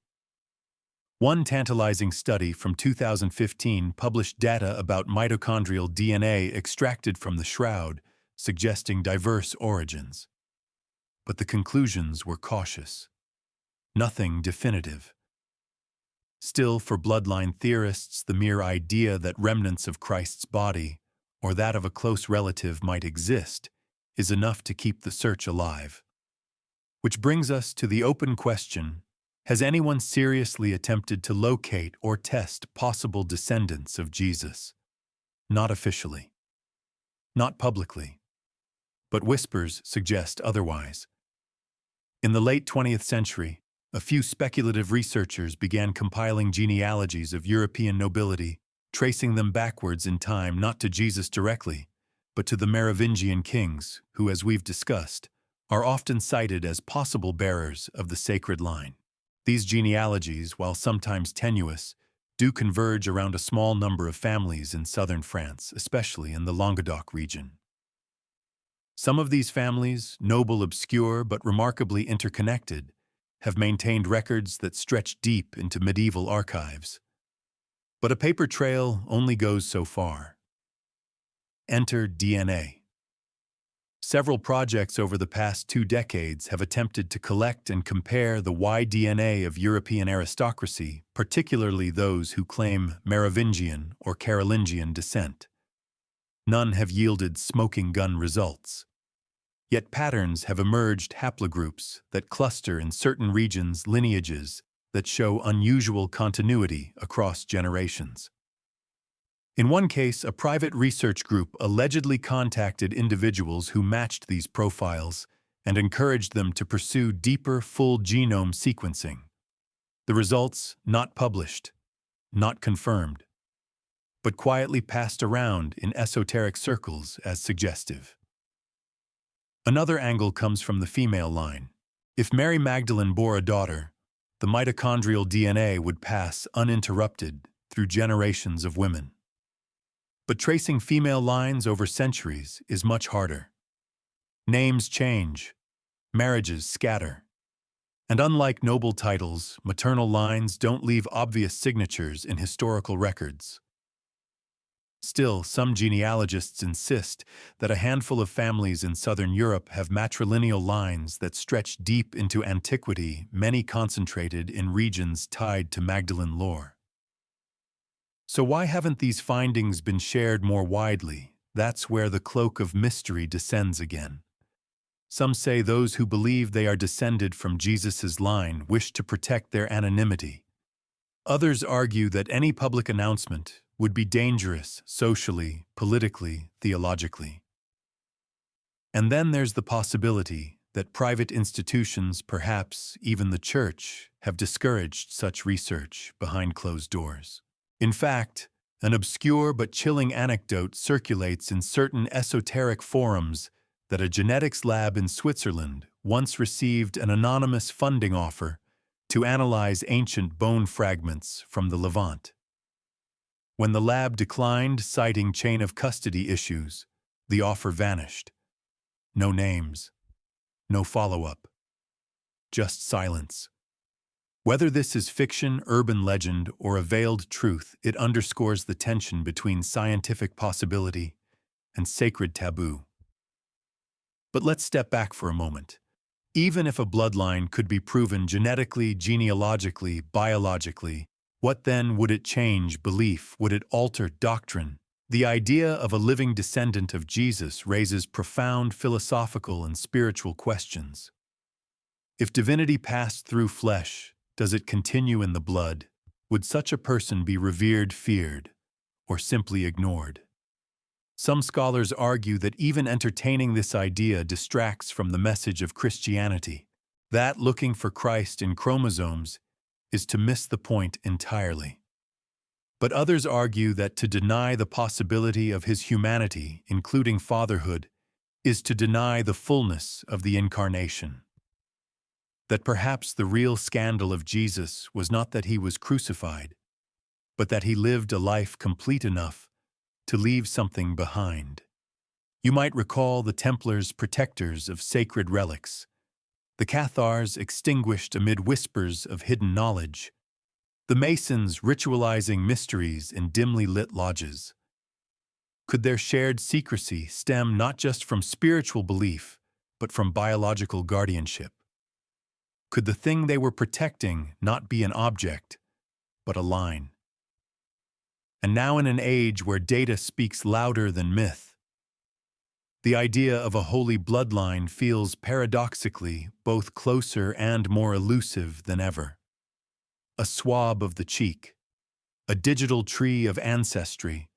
One tantalizing study from 2015 published data about mitochondrial DNA extracted from the shroud, suggesting diverse origins. But the conclusions were cautious. Nothing definitive. Still, for bloodline theorists, the mere idea that remnants of Christ's body, or that of a close relative, might exist is enough to keep the search alive. Which brings us to the open question, has anyone seriously attempted to locate or test possible descendants of Jesus? Not officially. Not publicly. but whispers suggest otherwise. In the late 20th century, a few speculative researchers began compiling genealogies of European nobility, tracing them backwards in time not to Jesus directly, but to the Merovingian kings, who, as we've discussed, are often cited as possible bearers of the sacred line. These genealogies, while sometimes tenuous, do converge around a small number of families in southern France, especially in the Languedoc region. Some of these families, noble, obscure, but remarkably interconnected, have maintained records that stretch deep into medieval archives. But a paper trail only goes so far. Enter DNA. Several projects over the past 2 decades have attempted to collect and compare the Y-DNA of European aristocracy, particularly those who claim Merovingian or Carolingian descent. None have yielded smoking gun results. Yet patterns have emerged, haplogroups that cluster in certain regions, lineages that show unusual continuity across generations. In one case, a private research group allegedly contacted individuals who matched these profiles and encouraged them to pursue deeper full genome sequencing. The results not published, not confirmed, but quietly passed around in esoteric circles as suggestive. Another angle comes from the female line. If Mary Magdalene bore a daughter, the mitochondrial DNA would pass uninterrupted through generations of women. But tracing female lines over centuries is much harder. Names change, marriages scatter, and unlike noble titles, maternal lines don't leave obvious signatures in historical records. Still, some genealogists insist that a handful of families in southern Europe have matrilineal lines that stretch deep into antiquity, many concentrated in regions tied to Magdalene lore. So why haven't these findings been shared more widely? That's where the cloak of mystery descends again. Some say those who believe they are descended from Jesus' line wish to protect their anonymity. Others argue that any public announcement would be dangerous socially, politically, theologically. And then there's the possibility that private institutions, perhaps even the church, have discouraged such research behind closed doors. In fact, an obscure but chilling anecdote circulates in certain esoteric forums that a genetics lab in Switzerland once received an anonymous funding offer to analyze ancient bone fragments from the Levant. When the lab declined, citing chain of custody issues, the offer vanished. No names, no follow-up, just silence. Whether this is fiction, urban legend, or a veiled truth, it underscores the tension between scientific possibility and sacred taboo. But let's step back for a moment. Even if a bloodline could be proven genetically, genealogically, biologically, what then would it change belief? Would it alter doctrine? The idea of a living descendant of Jesus raises profound philosophical and spiritual questions. If divinity passed through flesh, does it continue in the blood? Would such a person be revered, feared, or simply ignored? Some scholars argue that even entertaining this idea distracts from the message of Christianity, that looking for Christ in chromosomes is to miss the point entirely. But others argue that to deny the possibility of his humanity, including fatherhood, is to deny the fullness of the incarnation. That perhaps the real scandal of Jesus was not that he was crucified, but that he lived a life complete enough to leave something behind. You might recall the Templars, protectors of sacred relics, the Cathars extinguished amid whispers of hidden knowledge, the Masons ritualizing mysteries in dimly lit lodges. Could their shared secrecy stem not just from spiritual belief, but from biological guardianship? Could the thing they were protecting not be an object, but a line? And now in an age where data speaks louder than myth, the idea of a holy bloodline feels paradoxically both closer and more elusive than ever. A swab of the cheek, a digital tree of ancestry,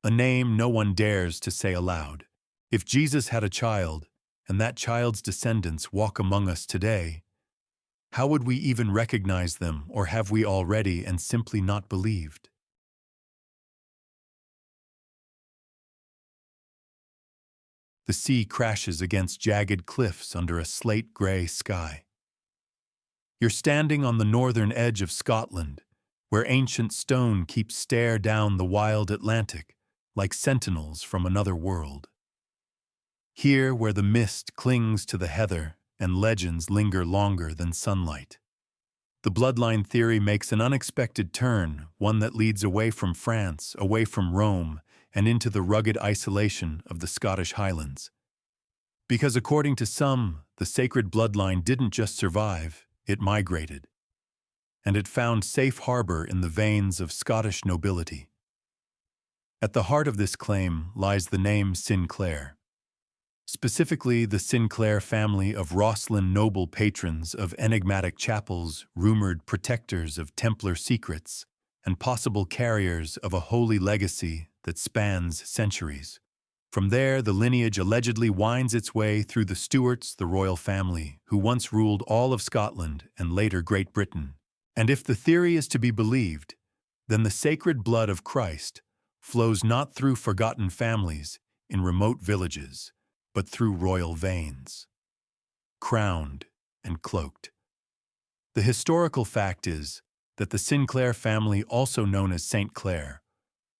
a name no one dares to say aloud. If Jesus had a child, and that child's descendants walk among us today, how would we even recognize them, or have we already and simply not believed? The sea crashes against jagged cliffs under a slate-gray sky. You're standing on the northern edge of Scotland, where ancient stone keeps stare down the wild Atlantic like sentinels from another world. Here, where the mist clings to the heather and legends linger longer than sunlight. The bloodline theory makes an unexpected turn, one that leads away from France, away from Rome, and into the rugged isolation of the Scottish Highlands. Because according to some, the sacred bloodline didn't just survive, it migrated. And it found safe harbor in the veins of Scottish nobility. At the heart of this claim lies the name Sinclair. Specifically, the Sinclair family of Rosslyn noble patrons of enigmatic chapels, rumored protectors of Templar secrets, and possible carriers of a holy legacy that spans centuries. From there, the lineage allegedly winds its way through the Stuarts, the royal family, who once ruled all of Scotland and later Great Britain. And if the theory is to be believed, then the sacred blood of Christ flows not through forgotten families in remote villages, but through royal veins, crowned and cloaked. The historical fact is that the Sinclair family, also known as St. Clair,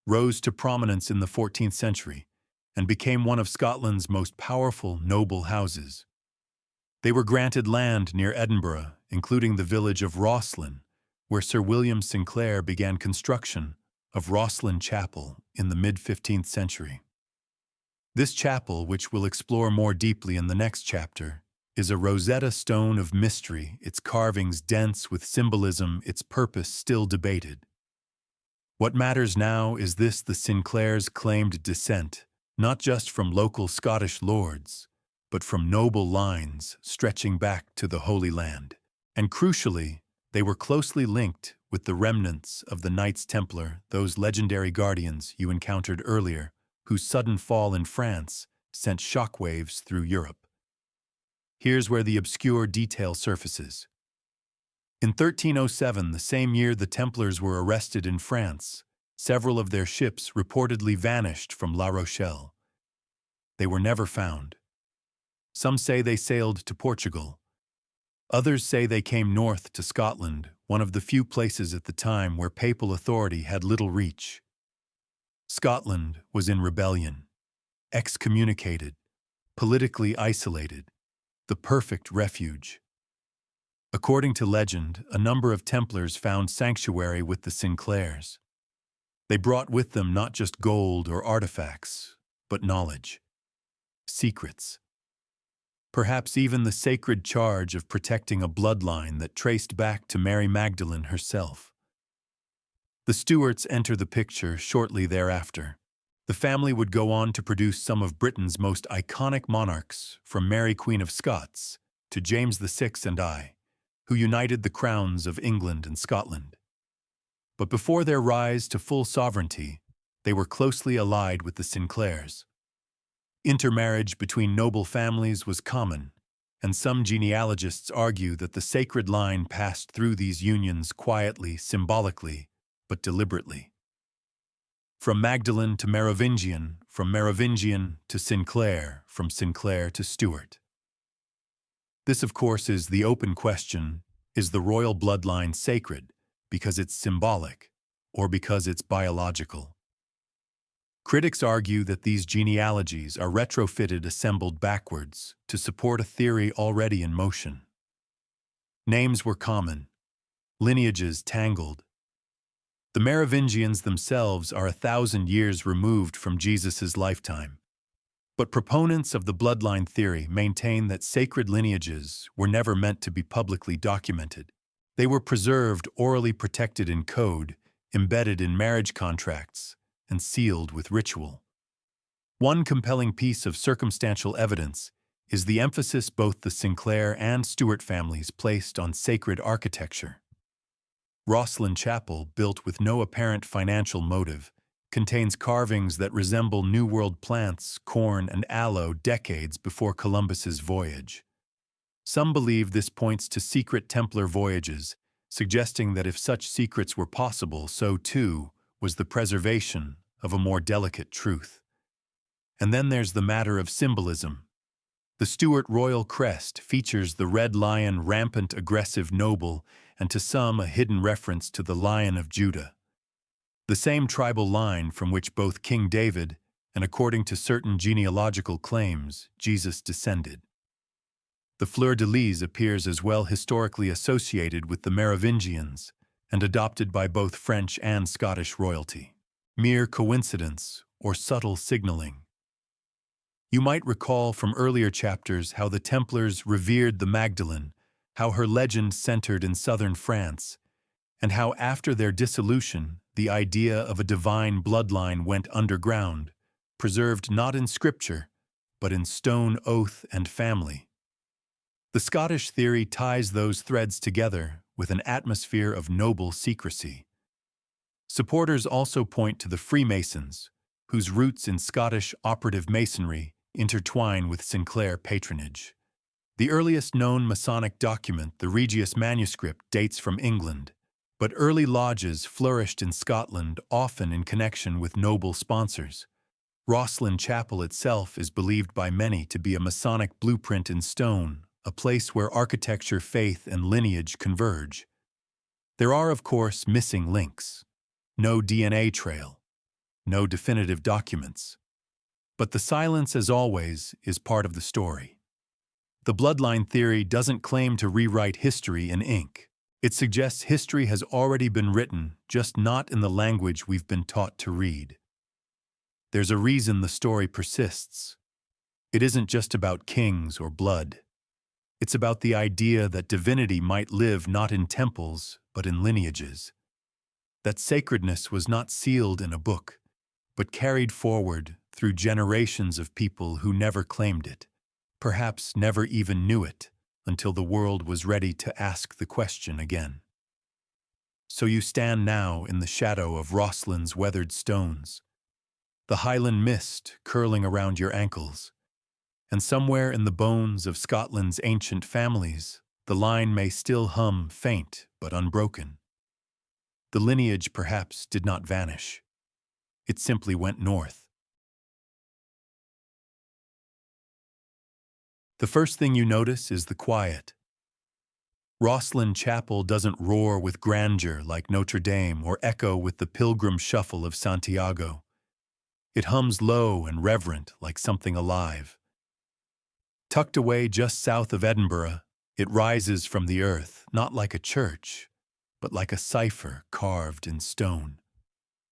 rose to prominence in the 14th century and became one of Scotland's most powerful noble houses. They were granted land near Edinburgh, including the village of Rosslyn, where Sir William Sinclair began construction of Rosslyn Chapel in the mid-15th century. This chapel, which we'll explore more deeply in the next chapter, is a Rosetta Stone of mystery, its carvings dense with symbolism, its purpose still debated. What matters now is this: the Sinclairs claimed descent, not just from local Scottish lords, but from noble lines stretching back to the Holy Land. And crucially, they were closely linked with the remnants of the Knights Templar, those legendary guardians you encountered earlier, whose sudden fall in France sent shockwaves through Europe. Here's where the obscure detail surfaces. In 1307, the same year the Templars were arrested in France, several of their ships reportedly vanished from La Rochelle. They were never found. Some say they sailed to Portugal. Others say they came north to Scotland, one of the few places at the time where papal authority had little reach. Scotland was in rebellion, excommunicated, politically isolated, the perfect refuge. According to legend, a number of Templars found sanctuary with the Sinclairs. They brought with them not just gold or artifacts, but knowledge, secrets. Perhaps even the sacred charge of protecting a bloodline that traced back to Mary Magdalene herself. The Stuarts enter the picture shortly thereafter. The family would go on to produce some of Britain's most iconic monarchs, from Mary Queen of Scots to James VI and I, who united the crowns of England and Scotland. But before their rise to full sovereignty, they were closely allied with the Sinclairs. Intermarriage between noble families was common, and some genealogists argue that the sacred line passed through these unions quietly, symbolically, but deliberately. From Magdalene to Merovingian, from Merovingian to Sinclair, from Sinclair to Stuart. This, of course, is the open question: is the royal bloodline sacred because it's symbolic, or because it's biological? Critics argue that these genealogies are retrofitted, assembled backwards, to support a theory already in motion. Names were common, lineages tangled. The Merovingians themselves are 1,000 years removed from Jesus' lifetime. But proponents of the bloodline theory maintain that sacred lineages were never meant to be publicly documented. They were preserved, orally protected in code, embedded in marriage contracts, and sealed with ritual. One compelling piece of circumstantial evidence is the emphasis both the Sinclair and Stuart families placed on sacred architecture. Rosslyn Chapel, built with no apparent financial motive, contains carvings that resemble New World plants, corn, and aloe decades before Columbus's voyage. Some believe this points to secret Templar voyages, suggesting that if such secrets were possible, so too was the preservation of a more delicate truth. And then there's the matter of symbolism. The Stuart royal crest features the red lion, rampant, aggressive noble, and to some a hidden reference to the Lion of Judah, the same tribal line from which both King David and, according to certain genealogical claims, Jesus descended. The fleur-de-lis appears as well historically associated with the Merovingians and adopted by both French and Scottish royalty. Mere coincidence or subtle signaling? You might recall from earlier chapters how the Templars revered the Magdalene, how her legend centered in southern France, and how after their dissolution, the idea of a divine bloodline went underground, preserved not in scripture, but in stone, oath, and family. The Scottish theory ties those threads together with an atmosphere of noble secrecy. Supporters also point to the Freemasons, whose roots in Scottish operative masonry intertwine with Sinclair patronage. The earliest known Masonic document, the Regius manuscript, dates from England, but early lodges flourished in Scotland, often in connection with noble sponsors. Rosslyn Chapel itself is believed by many to be a Masonic blueprint in stone, a place where architecture, faith, and lineage converge. There are, of course, missing links. No DNA trail. No definitive documents. But the silence, as always, is part of the story. The bloodline theory doesn't claim to rewrite history in ink. It suggests history has already been written, just not in the language we've been taught to read. There's a reason the story persists. It isn't just about kings or blood. It's about the idea that divinity might live not in temples, but in lineages. That sacredness was not sealed in a book, but carried forward through generations of people who never claimed it, perhaps never even knew it, until the world was ready to ask the question again. So you stand now in the shadow of Rosslyn's weathered stones, the Highland mist curling around your ankles, and somewhere in the bones of Scotland's ancient families, the line may still hum faint but unbroken. The lineage perhaps did not vanish. It simply went north. The first thing you notice is the quiet. Rosslyn Chapel doesn't roar with grandeur like Notre Dame or echo with the pilgrim shuffle of Santiago. It hums low and reverent like something alive. Tucked away just south of Edinburgh, it rises from the earth, not like a church, but like a cipher carved in stone.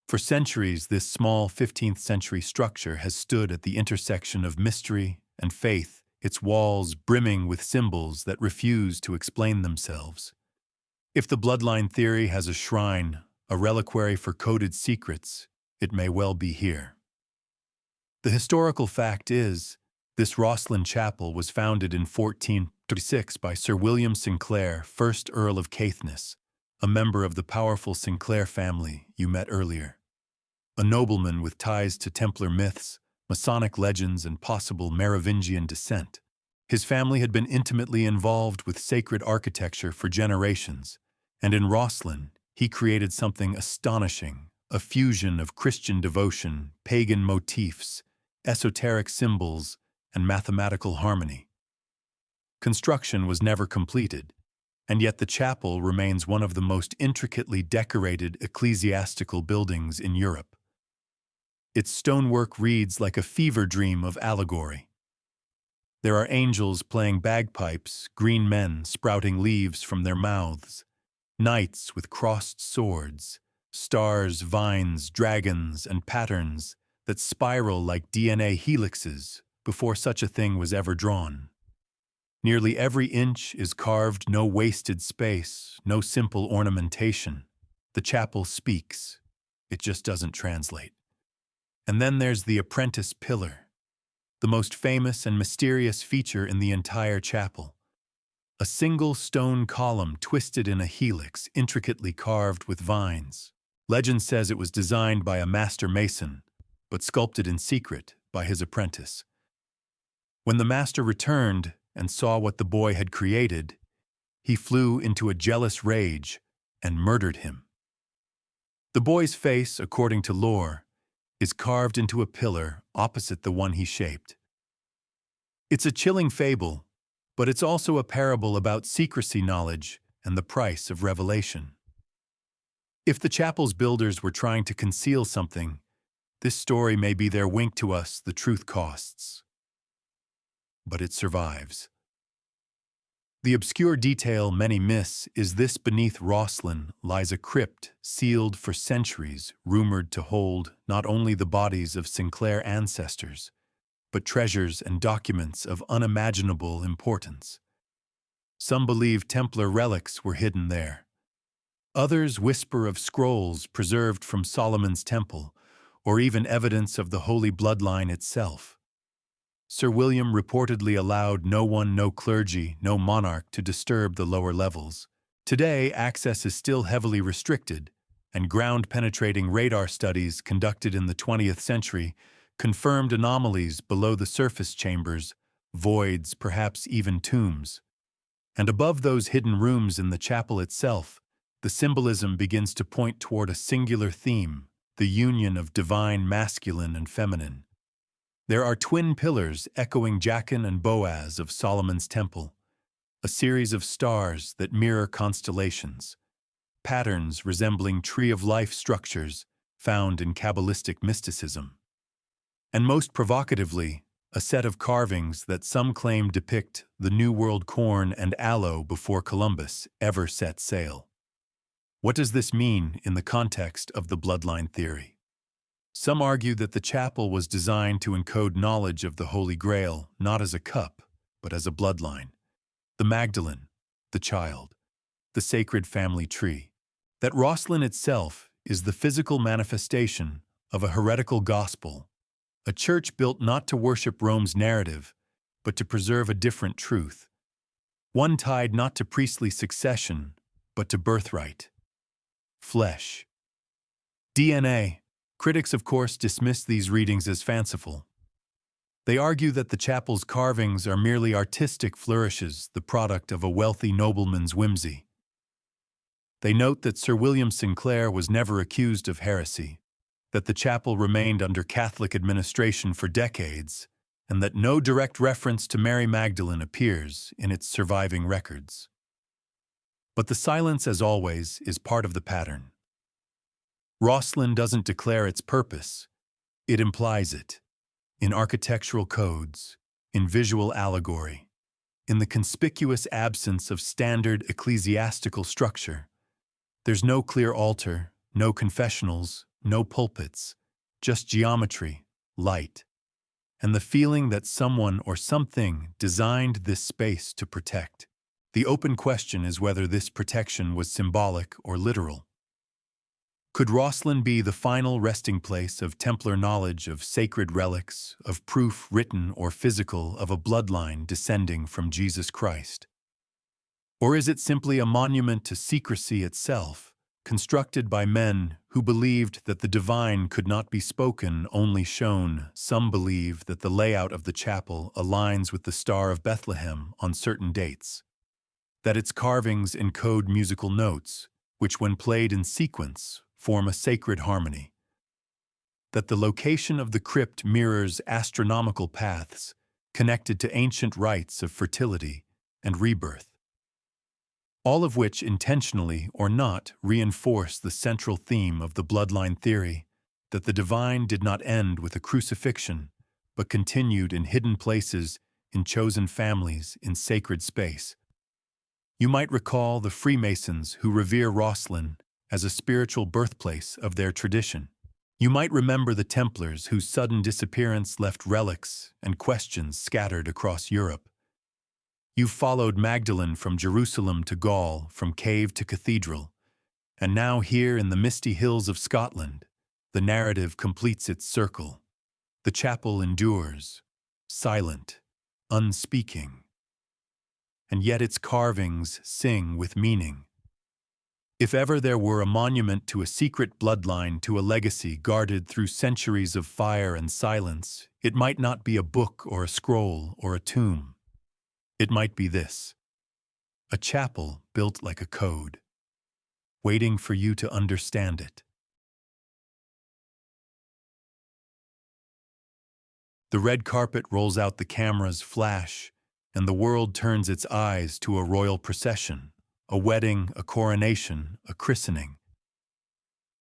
For centuries, this small 15th century structure has stood at the intersection of mystery and faith, its walls brimming with symbols that refuse to explain themselves. If the bloodline theory has a shrine, a reliquary for coded secrets, it may well be here. The historical fact is, this Rosslyn Chapel was founded in 1436 by Sir William Sinclair, 1st Earl of Caithness, a member of the powerful Sinclair family you met earlier. A nobleman with ties to Templar myths, Masonic legends, and possible Merovingian descent. His family had been intimately involved with sacred architecture for generations, and in Rosslyn, he created something astonishing, a fusion of Christian devotion, pagan motifs, esoteric symbols, and mathematical harmony. Construction was never completed, and yet the chapel remains one of the most intricately decorated ecclesiastical buildings in Europe. Its stonework reads like a fever dream of allegory. There are angels playing bagpipes, green men sprouting leaves from their mouths, knights with crossed swords, stars, vines, dragons, and patterns that spiral like DNA helixes before such a thing was ever drawn. Nearly every inch is carved, no wasted space, no simple ornamentation. The chapel speaks. It just doesn't translate. And then there's the apprentice pillar, the most famous and mysterious feature in the entire chapel. A single stone column twisted in a helix, intricately carved with vines. Legend says it was designed by a master mason, but sculpted in secret by his apprentice. When the master returned and saw what the boy had created, he flew into a jealous rage and murdered him. The boy's face, according to lore, is carved into a pillar opposite the one he shaped. It's a chilling fable, but it's also a parable about secrecy knowledge and the price of revelation. If the chapel's builders were trying to conceal something, this story may be their wink to us the truth costs. But it survives. The obscure detail many miss is this: beneath Rosslyn lies a crypt sealed for centuries, rumored to hold not only the bodies of Sinclair ancestors, but treasures and documents of unimaginable importance. Some believe Templar relics were hidden there. Others whisper of scrolls preserved from Solomon's temple, or even evidence of the Holy Bloodline itself. Sir William reportedly allowed no one, no clergy, no monarch to disturb the lower levels. Today, access is still heavily restricted, and ground-penetrating radar studies conducted in the 20th century confirmed anomalies below the surface chambers, voids, perhaps even tombs. And above those hidden rooms in the chapel itself, the symbolism begins to point toward a singular theme: the union of divine masculine and feminine. There are twin pillars echoing Jachin and Boaz of Solomon's temple, a series of stars that mirror constellations, patterns resembling tree-of-life structures found in Kabbalistic mysticism. And most provocatively, a set of carvings that some claim depict the New World corn and aloe before Columbus ever set sail. What does this mean in the context of the bloodline theory? Some argue that the chapel was designed to encode knowledge of the Holy Grail not as a cup, but as a bloodline. The Magdalene, the child, the sacred family tree. That Rosslyn itself is the physical manifestation of a heretical gospel, a church built not to worship Rome's narrative, but to preserve a different truth. One tied not to priestly succession, but to birthright. Flesh. DNA. Critics, of course, dismiss these readings as fanciful. They argue that the chapel's carvings are merely artistic flourishes, the product of a wealthy nobleman's whimsy. They note that Sir William Sinclair was never accused of heresy, that the chapel remained under Catholic administration for decades, and that no direct reference to Mary Magdalene appears in its surviving records. But the silence, as always, is part of the pattern. Rosslyn doesn't declare its purpose, it implies it, in architectural codes, in visual allegory, in the conspicuous absence of standard ecclesiastical structure. There's no clear altar, no confessionals, no pulpits, just geometry, light, and the feeling that someone or something designed this space to protect. The open question is whether this protection was symbolic or literal. Could Rosslyn be the final resting place of Templar knowledge, of sacred relics, of proof written or physical of a bloodline descending from Jesus Christ? Or is it simply a monument to secrecy itself, constructed by men who believed that the divine could not be spoken, only shown? Some believe that the layout of the chapel aligns with the Star of Bethlehem on certain dates, that its carvings encode musical notes, which when played in sequence form a sacred harmony, that the location of the crypt mirrors astronomical paths connected to ancient rites of fertility and rebirth, all of which intentionally or not reinforce the central theme of the bloodline theory, that the divine did not end with a crucifixion, but continued in hidden places, in chosen families, in sacred space. You might recall the Freemasons who revere Rosslyn as a spiritual birthplace of their tradition. You might remember the Templars whose sudden disappearance left relics and questions scattered across Europe. You followed Magdalene from Jerusalem to Gaul, from cave to cathedral, and now here in the misty hills of Scotland, the narrative completes its circle. The chapel endures, silent, unspeaking, and yet its carvings sing with meaning. If ever there were a monument to a secret bloodline, to a legacy guarded through centuries of fire and silence, it might not be a book or a scroll or a tomb. It might be this: a chapel built like a code, waiting for you to understand it. The red carpet rolls out, the cameras flash, and the world turns its eyes to a royal procession, a wedding, a coronation, a christening.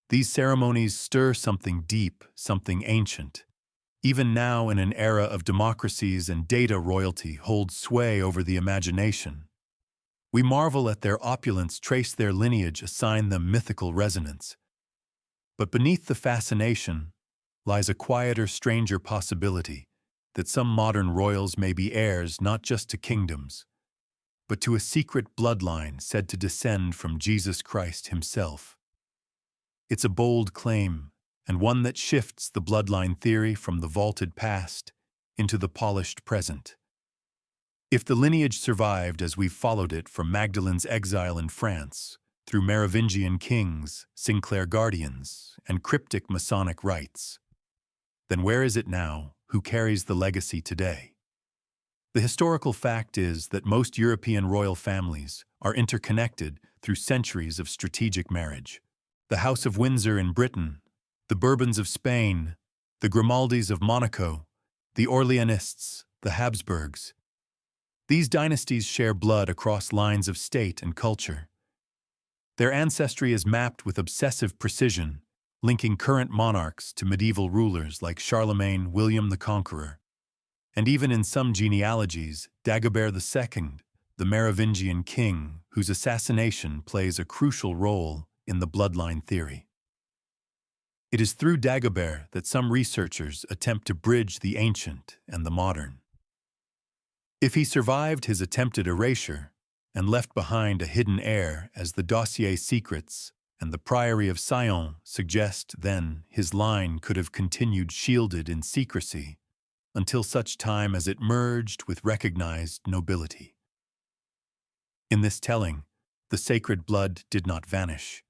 These ceremonies stir something deep, something ancient. Even now, in an era of democracies and data, royalty holds sway over the imagination. We marvel at their opulence, trace their lineage, assign them mythical resonance. But beneath the fascination lies a quieter, stranger possibility that some modern royals may be heirs not just to kingdoms, but to a secret bloodline said to descend from Jesus Christ himself. It's a bold claim, and one that shifts the bloodline theory from the vaulted past into the polished present. If the lineage survived as we've followed it from Magdalene's exile in France, through Merovingian kings, Sinclair guardians, and cryptic Masonic rites, then where is it now? Who carries the legacy today? The historical fact is that most European royal families are interconnected through centuries of strategic marriage. The House of Windsor in Britain, the Bourbons of Spain, the Grimaldis of Monaco, the Orleanists, the Habsburgs. These dynasties share blood across lines of state and culture. Their ancestry is mapped with obsessive precision, linking current monarchs to medieval rulers like Charlemagne, William the Conqueror. And even in some genealogies, Dagobert II, the Merovingian king, whose assassination plays a crucial role in the bloodline theory. It is through Dagobert that some researchers attempt to bridge the ancient and the modern. If he survived his attempted erasure and left behind a hidden heir, as the dossier secrets and the Priory of Sion suggest, then his line could have continued shielded in secrecy until such time as it merged with recognized nobility. In this telling, the sacred blood did not vanish.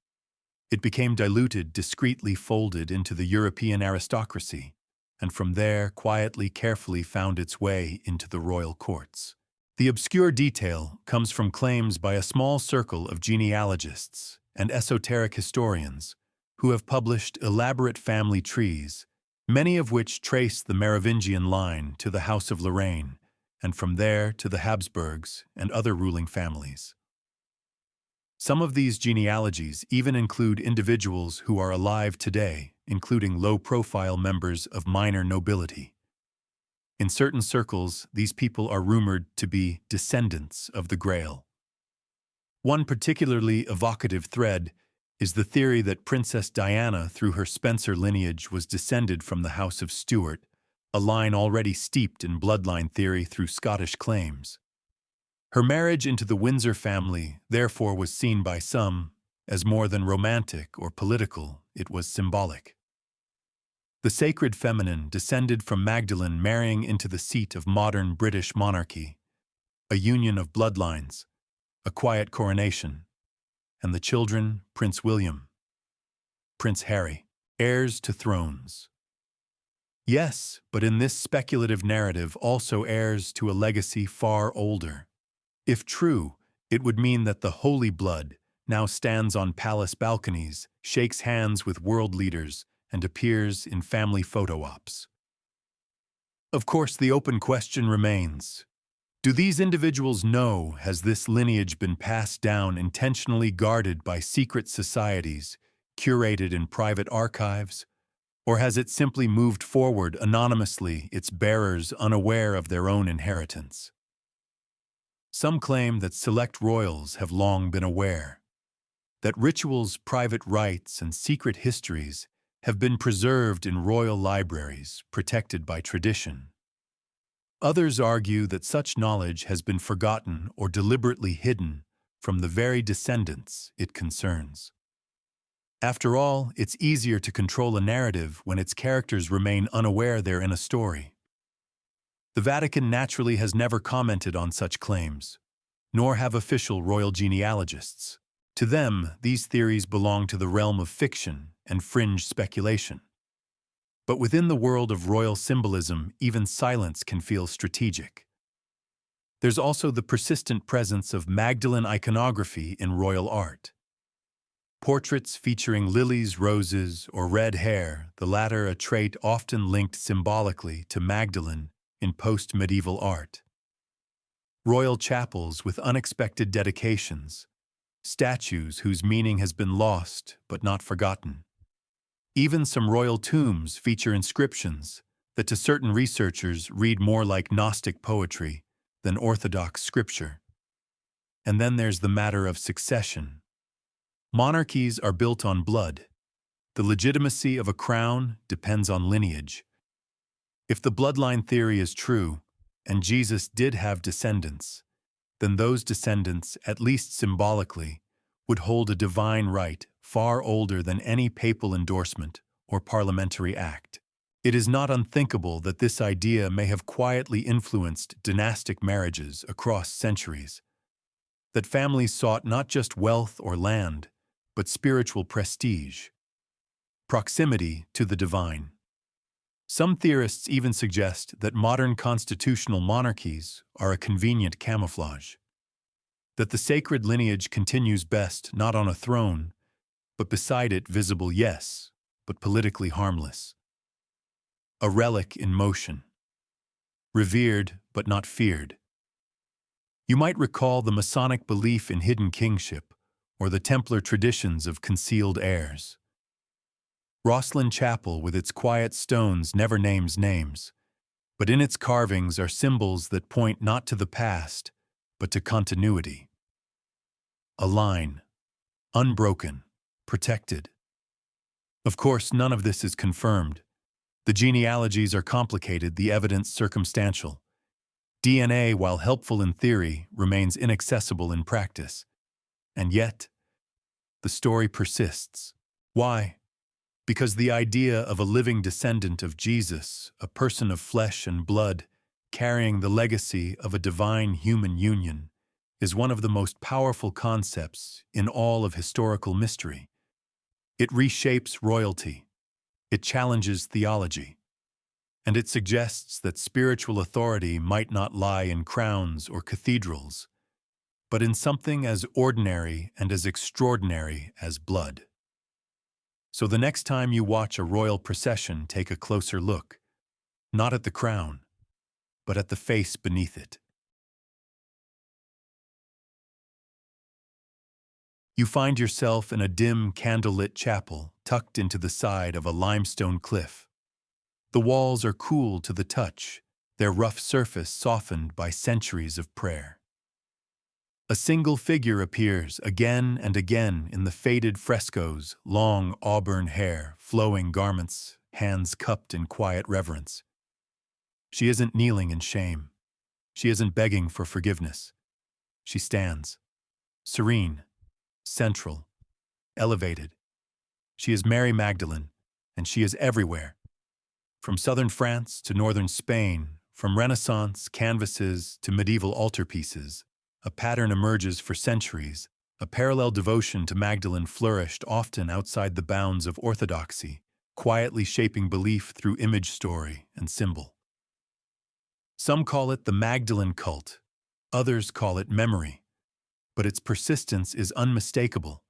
It became diluted, discreetly folded into the European aristocracy, and from there quietly, carefully found its way into the royal courts. The obscure detail comes from claims by a small circle of genealogists and esoteric historians who have published elaborate family trees, many of which trace the Merovingian line to the House of Lorraine, and from there to the Habsburgs and other ruling families. Some of these genealogies even include individuals who are alive today, including low-profile members of minor nobility. In certain circles, these people are rumored to be descendants of the Grail. One particularly evocative thread is the theory that Princess Diana, through her Spencer lineage, was descended from the House of Stuart, a line already steeped in bloodline theory through Scottish claims. Her marriage into the Windsor family, therefore, was seen by some as more than romantic or political; it was symbolic. The sacred feminine descended from Magdalene, marrying into the seat of modern British monarchy, a union of bloodlines, a quiet coronation, and the children, Prince William, Prince Harry, heirs to thrones. Yes, but in this speculative narrative also heirs to a legacy far older. If true, it would mean that the holy blood now stands on palace balconies, shakes hands with world leaders, and appears in family photo ops. Of course, the open question remains: do these individuals know? Has this lineage been passed down, intentionally guarded by secret societies, curated in private archives? Or has it simply moved forward anonymously, its bearers unaware of their own inheritance? Some claim that select royals have long been aware, that rituals, private rites, and secret histories have been preserved in royal libraries, protected by tradition. Others argue that such knowledge has been forgotten or deliberately hidden from the very descendants it concerns. After all, it's easier to control a narrative when its characters remain unaware they're in a story. The Vatican naturally has never commented on such claims, nor have official royal genealogists. To them, these theories belong to the realm of fiction and fringe speculation. But within the world of royal symbolism, even silence can feel strategic. There's also the persistent presence of Magdalene iconography in royal art. Portraits featuring lilies, roses, or red hair, the latter a trait often linked symbolically to Magdalene in post-medieval art. Royal chapels with unexpected dedications, statues whose meaning has been lost but not forgotten. Even some royal tombs feature inscriptions that to certain researchers read more like Gnostic poetry than orthodox scripture. And then there's the matter of succession. Monarchies are built on blood. The legitimacy of a crown depends on lineage. If the bloodline theory is true, and Jesus did have descendants, then those descendants, at least symbolically, would hold a divine right far older than any papal endorsement or parliamentary act. It is not unthinkable that this idea may have quietly influenced dynastic marriages across centuries, that families sought not just wealth or land, but spiritual prestige, proximity to the divine. Some theorists even suggest that modern constitutional monarchies are a convenient camouflage, that the sacred lineage continues best not on a throne, but beside it visible, yes, but politically harmless. A relic in motion, revered but not feared. You might recall the Masonic belief in hidden kingship, or the Templar traditions of concealed heirs. Rosslyn Chapel, with its quiet stones, never names names, but in its carvings are symbols that point not to the past, but to continuity. A line, unbroken, protected. Of course, none of this is confirmed. The genealogies are complicated, the evidence circumstantial. DNA, while helpful in theory, remains inaccessible in practice. And yet, the story persists. Why? Because the idea of a living descendant of Jesus, a person of flesh and blood, carrying the legacy of a divine human union, is one of the most powerful concepts in all of historical mystery. It reshapes royalty, it challenges theology, and it suggests that spiritual authority might not lie in crowns or cathedrals, but in something as ordinary and as extraordinary as blood. So the next time you watch a royal procession, take a closer look, not at the crown, but at the face beneath it. You find yourself in a dim, candlelit chapel tucked into the side of a limestone cliff. The walls are cool to the touch, their rough surface softened by centuries of prayer. A single figure appears again and again in the faded frescoes, long auburn hair, flowing garments, hands cupped in quiet reverence. She isn't kneeling in shame. She isn't begging for forgiveness. She stands, serene, central, elevated. She is Mary Magdalene, and she is everywhere. From southern France to northern Spain, from Renaissance canvases to medieval altarpieces, a pattern emerges for centuries. A parallel devotion to Magdalene flourished often outside the bounds of orthodoxy, quietly shaping belief through image, story, and symbol. Some call it the Magdalene cult, others call it memory, but its persistence is unmistakable,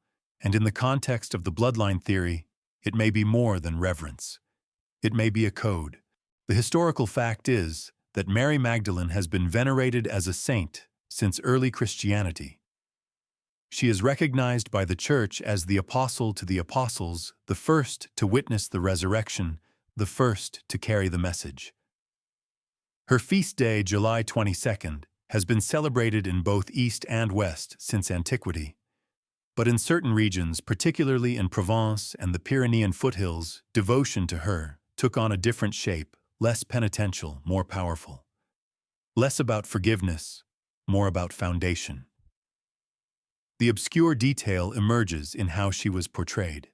and in the context of the bloodline theory, it may be more than reverence. It may be a code. The historical fact is that Mary Magdalene has been venerated as a saint since early Christianity. She is recognized by the Church as the apostle to the apostles, the first to witness the resurrection, the first to carry the message. Her feast day, July 22nd, has been celebrated in both East and West since antiquity. But in certain regions, particularly in Provence and the Pyrenean foothills, devotion to her took on a different shape, less penitential, more powerful. Less about forgiveness, more about foundation. The obscure detail emerges in how she was portrayed.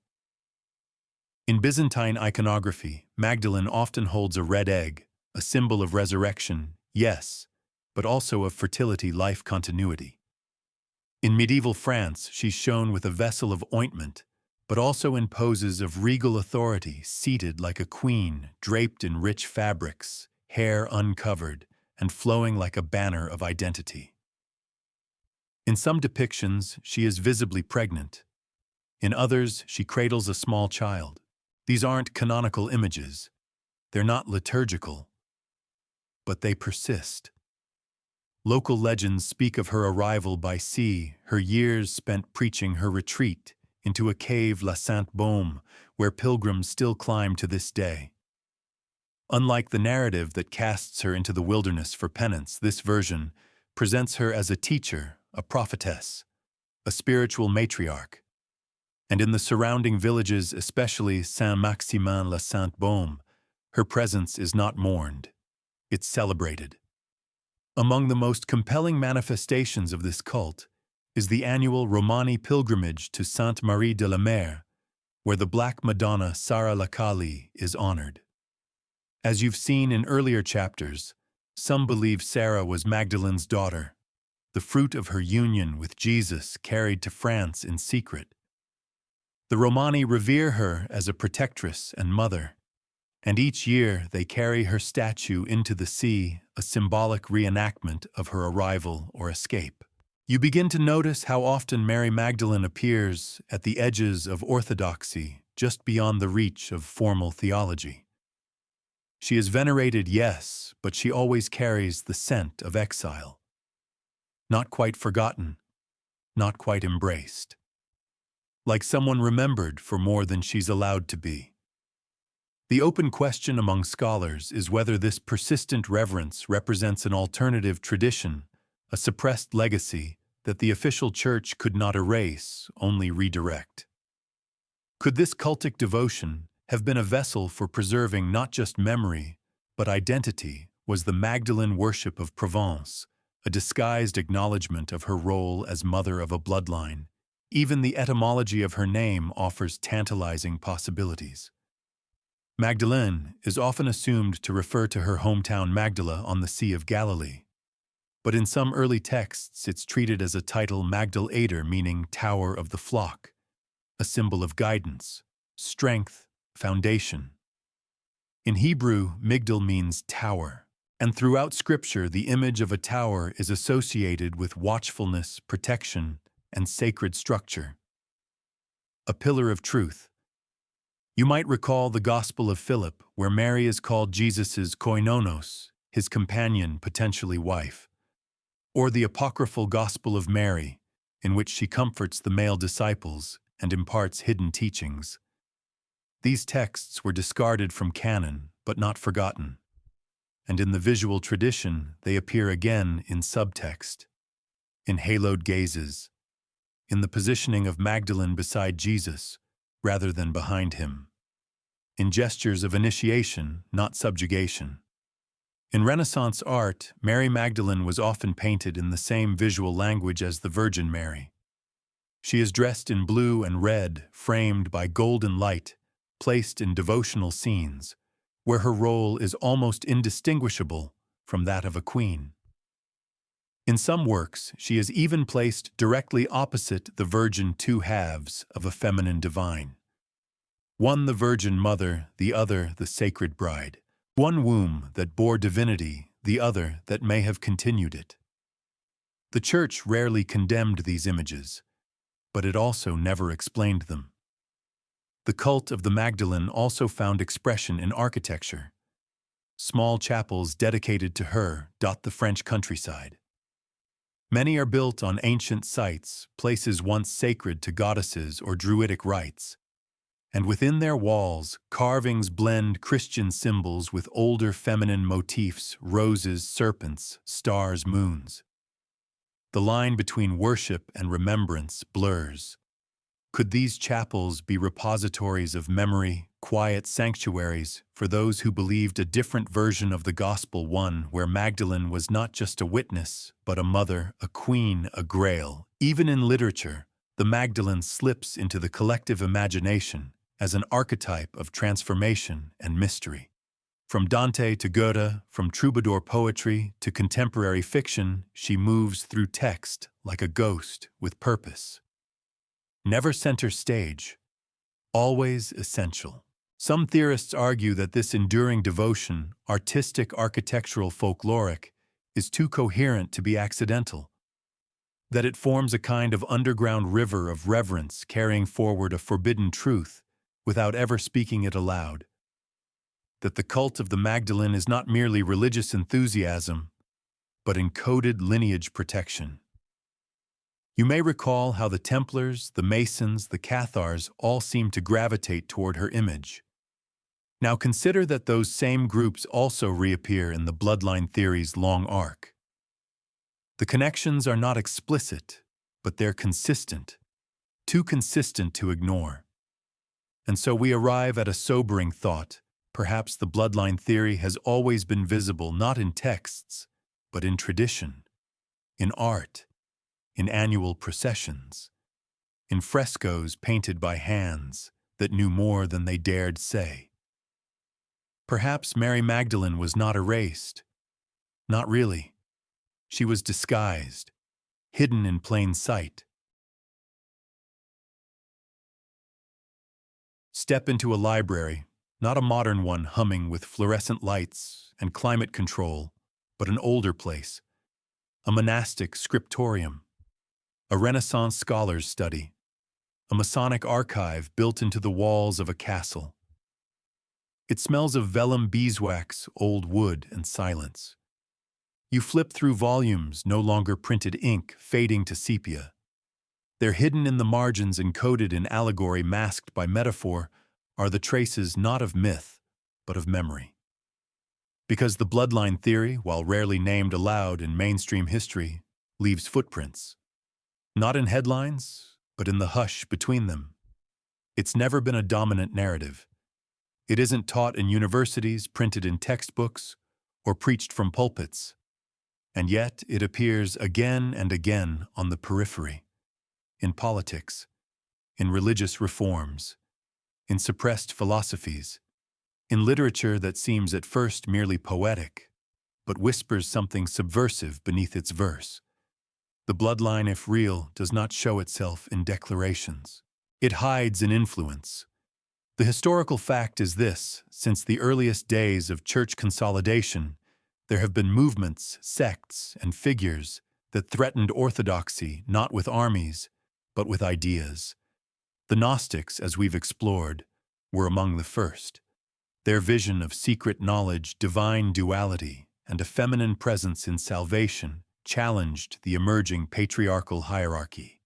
In Byzantine iconography, Magdalene often holds a red egg, a symbol of resurrection, yes, but also of fertility, life continuity. In medieval France, she's shown with a vessel of ointment, but also in poses of regal authority, seated like a queen, draped in rich fabrics, hair uncovered, and flowing like a banner of identity. In some depictions, she is visibly pregnant. In others, she cradles a small child. These aren't canonical images. They're not liturgical, but they persist. Local legends speak of her arrival by sea, her years spent preaching, her retreat into a cave, La Sainte-Baume, where pilgrims still climb to this day. Unlike the narrative that casts her into the wilderness for penance, this version presents her as a teacher, a prophetess, a spiritual matriarch. And in the surrounding villages, especially Saint-Maximin-la-Sainte-Baume, her presence is not mourned, it's celebrated. Among the most compelling manifestations of this cult is the annual Romani pilgrimage to Saintes-Maries-de-la-Mer, where the Black Madonna Sara la Kali is honored. As you've seen in earlier chapters, some believe Sarah was Magdalene's daughter, the fruit of her union with Jesus carried to France in secret. The Romani revere her as a protectress and mother, and each year they carry her statue into the sea, a symbolic reenactment of her arrival or escape. You begin to notice how often Mary Magdalene appears at the edges of orthodoxy, just beyond the reach of formal theology. She is venerated, yes, but she always carries the scent of exile. Not quite forgotten, not quite embraced. Like someone remembered for more than she's allowed to be. The open question among scholars is whether this persistent reverence represents an alternative tradition, a suppressed legacy that the official church could not erase, only redirect. Could this cultic devotion have been a vessel for preserving not just memory, but identity? Was the Magdalene worship of Provence a disguised acknowledgement of her role as mother of a bloodline? Even the etymology of her name offers tantalizing possibilities. Magdalene is often assumed to refer to her hometown Magdala on the Sea of Galilee. But in some early texts, it's treated as a title, Magdal Eder, meaning Tower of the Flock, a symbol of guidance, strength, foundation. In Hebrew, Migdal means tower, and throughout Scripture, the image of a tower is associated with watchfulness, protection, and sacred structure. A pillar of truth. You might recall the Gospel of Philip, where Mary is called Jesus's koinonos, his companion, potentially wife, or the apocryphal Gospel of Mary, in which she comforts the male disciples and imparts hidden teachings. These texts were discarded from canon, but not forgotten, and in the visual tradition they appear again in subtext, in haloed gazes, in the positioning of Magdalene beside Jesus, rather than behind him, in gestures of initiation, not subjugation. In Renaissance art, Mary Magdalene was often painted in the same visual language as the Virgin Mary. She is dressed in blue and red, framed by golden light, placed in devotional scenes, where her role is almost indistinguishable from that of a queen. In some works, she is even placed directly opposite the Virgin, two halves of a feminine divine. One the Virgin Mother, the other the Sacred Bride. One womb that bore divinity, the other that may have continued it. The Church rarely condemned these images, but it also never explained them. The cult of the Magdalene also found expression in architecture. Small chapels dedicated to her dot the French countryside. Many are built on ancient sites, places once sacred to goddesses or druidic rites. And within their walls, carvings blend Christian symbols with older feminine motifs, roses, serpents, stars, moons. The line between worship and remembrance blurs. Could these chapels be repositories of memory, quiet sanctuaries for those who believed a different version of the gospel, one where Magdalene was not just a witness, but a mother, a queen, a grail? Even in literature, the Magdalene slips into the collective imagination as an archetype of transformation and mystery. From Dante to Goethe, from troubadour poetry to contemporary fiction, she moves through text like a ghost with purpose. Never center stage, always essential. Some theorists argue that this enduring devotion, artistic, architectural, folkloric, is too coherent to be accidental, that it forms a kind of underground river of reverence carrying forward a forbidden truth without ever speaking it aloud, that the cult of the Magdalene is not merely religious enthusiasm, but encoded lineage protection. You may recall how the Templars, the Masons, the Cathars all seem to gravitate toward her image. Now consider that those same groups also reappear in the Bloodline theory's long arc. The connections are not explicit, but they're consistent, too consistent to ignore. And so we arrive at a sobering thought. Perhaps the Bloodline theory has always been visible not in texts, but in tradition, in art, in annual processions, in frescoes painted by hands that knew more than they dared say. Perhaps Mary Magdalene was not erased. Not really. She was disguised, hidden in plain sight. Step into a library, not a modern one humming with fluorescent lights and climate control, but an older place, a monastic scriptorium, a Renaissance scholar's study, a Masonic archive built into the walls of a castle. It smells of vellum beeswax, old wood, and silence. You flip through volumes, no longer printed ink, fading to sepia. They're hidden in the margins, encoded in allegory, masked by metaphor, are the traces not of myth, but of memory. Because the Bloodline theory, while rarely named aloud in mainstream history, leaves footprints. Not in headlines, but in the hush between them. It's never been a dominant narrative. It isn't taught in universities, printed in textbooks, or preached from pulpits. And yet it appears again and again on the periphery, in politics, in religious reforms, in suppressed philosophies, in literature that seems at first merely poetic, but whispers something subversive beneath its verse. The Bloodline, if real, does not show itself in declarations. It hides in influence. The historical fact is this: since the earliest days of church consolidation, there have been movements, sects, and figures that threatened orthodoxy not with armies, but with ideas. The Gnostics, as we've explored, were among the first. Their vision of secret knowledge, divine duality, and a feminine presence in salvation challenged the emerging patriarchal hierarchy.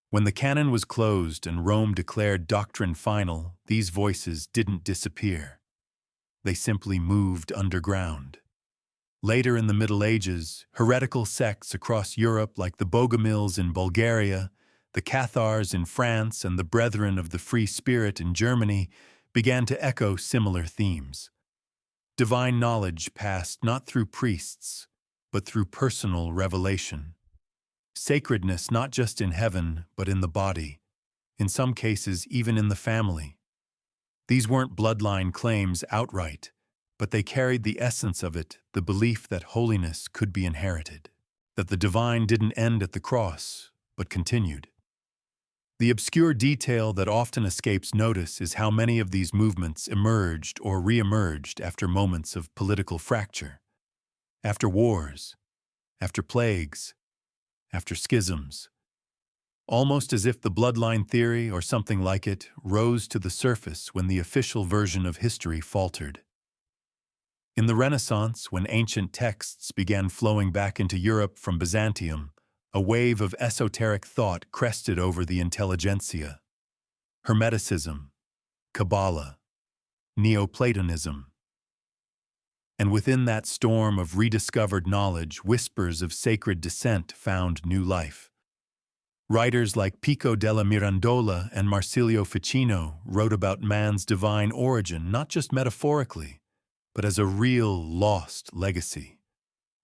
When the canon was closed and Rome declared doctrine final, these voices didn't disappear. They simply moved underground. Later in the Middle Ages, heretical sects across Europe like the Bogomils in Bulgaria, the Cathars in France, and the Brethren of the Free Spirit in Germany began to echo similar themes. Divine knowledge passed not through priests, but through personal revelation. Sacredness not just in heaven, but in the body, in some cases even in the family. These weren't Bloodline claims outright, but they carried the essence of it, the belief that holiness could be inherited, that the divine didn't end at the cross, but continued. The obscure detail that often escapes notice is how many of these movements emerged or re-emerged after moments of political fracture, after wars, after plagues, after schisms, almost as if the Bloodline theory, or something like it, rose to the surface when the official version of history faltered. In the Renaissance, when ancient texts began flowing back into Europe from Byzantium, a wave of esoteric thought crested over the intelligentsia. Hermeticism, Kabbalah, Neoplatonism. And within that storm of rediscovered knowledge, whispers of sacred descent found new life. Writers like Pico della Mirandola and Marsilio Ficino wrote about man's divine origin, not just metaphorically, but as a real lost legacy.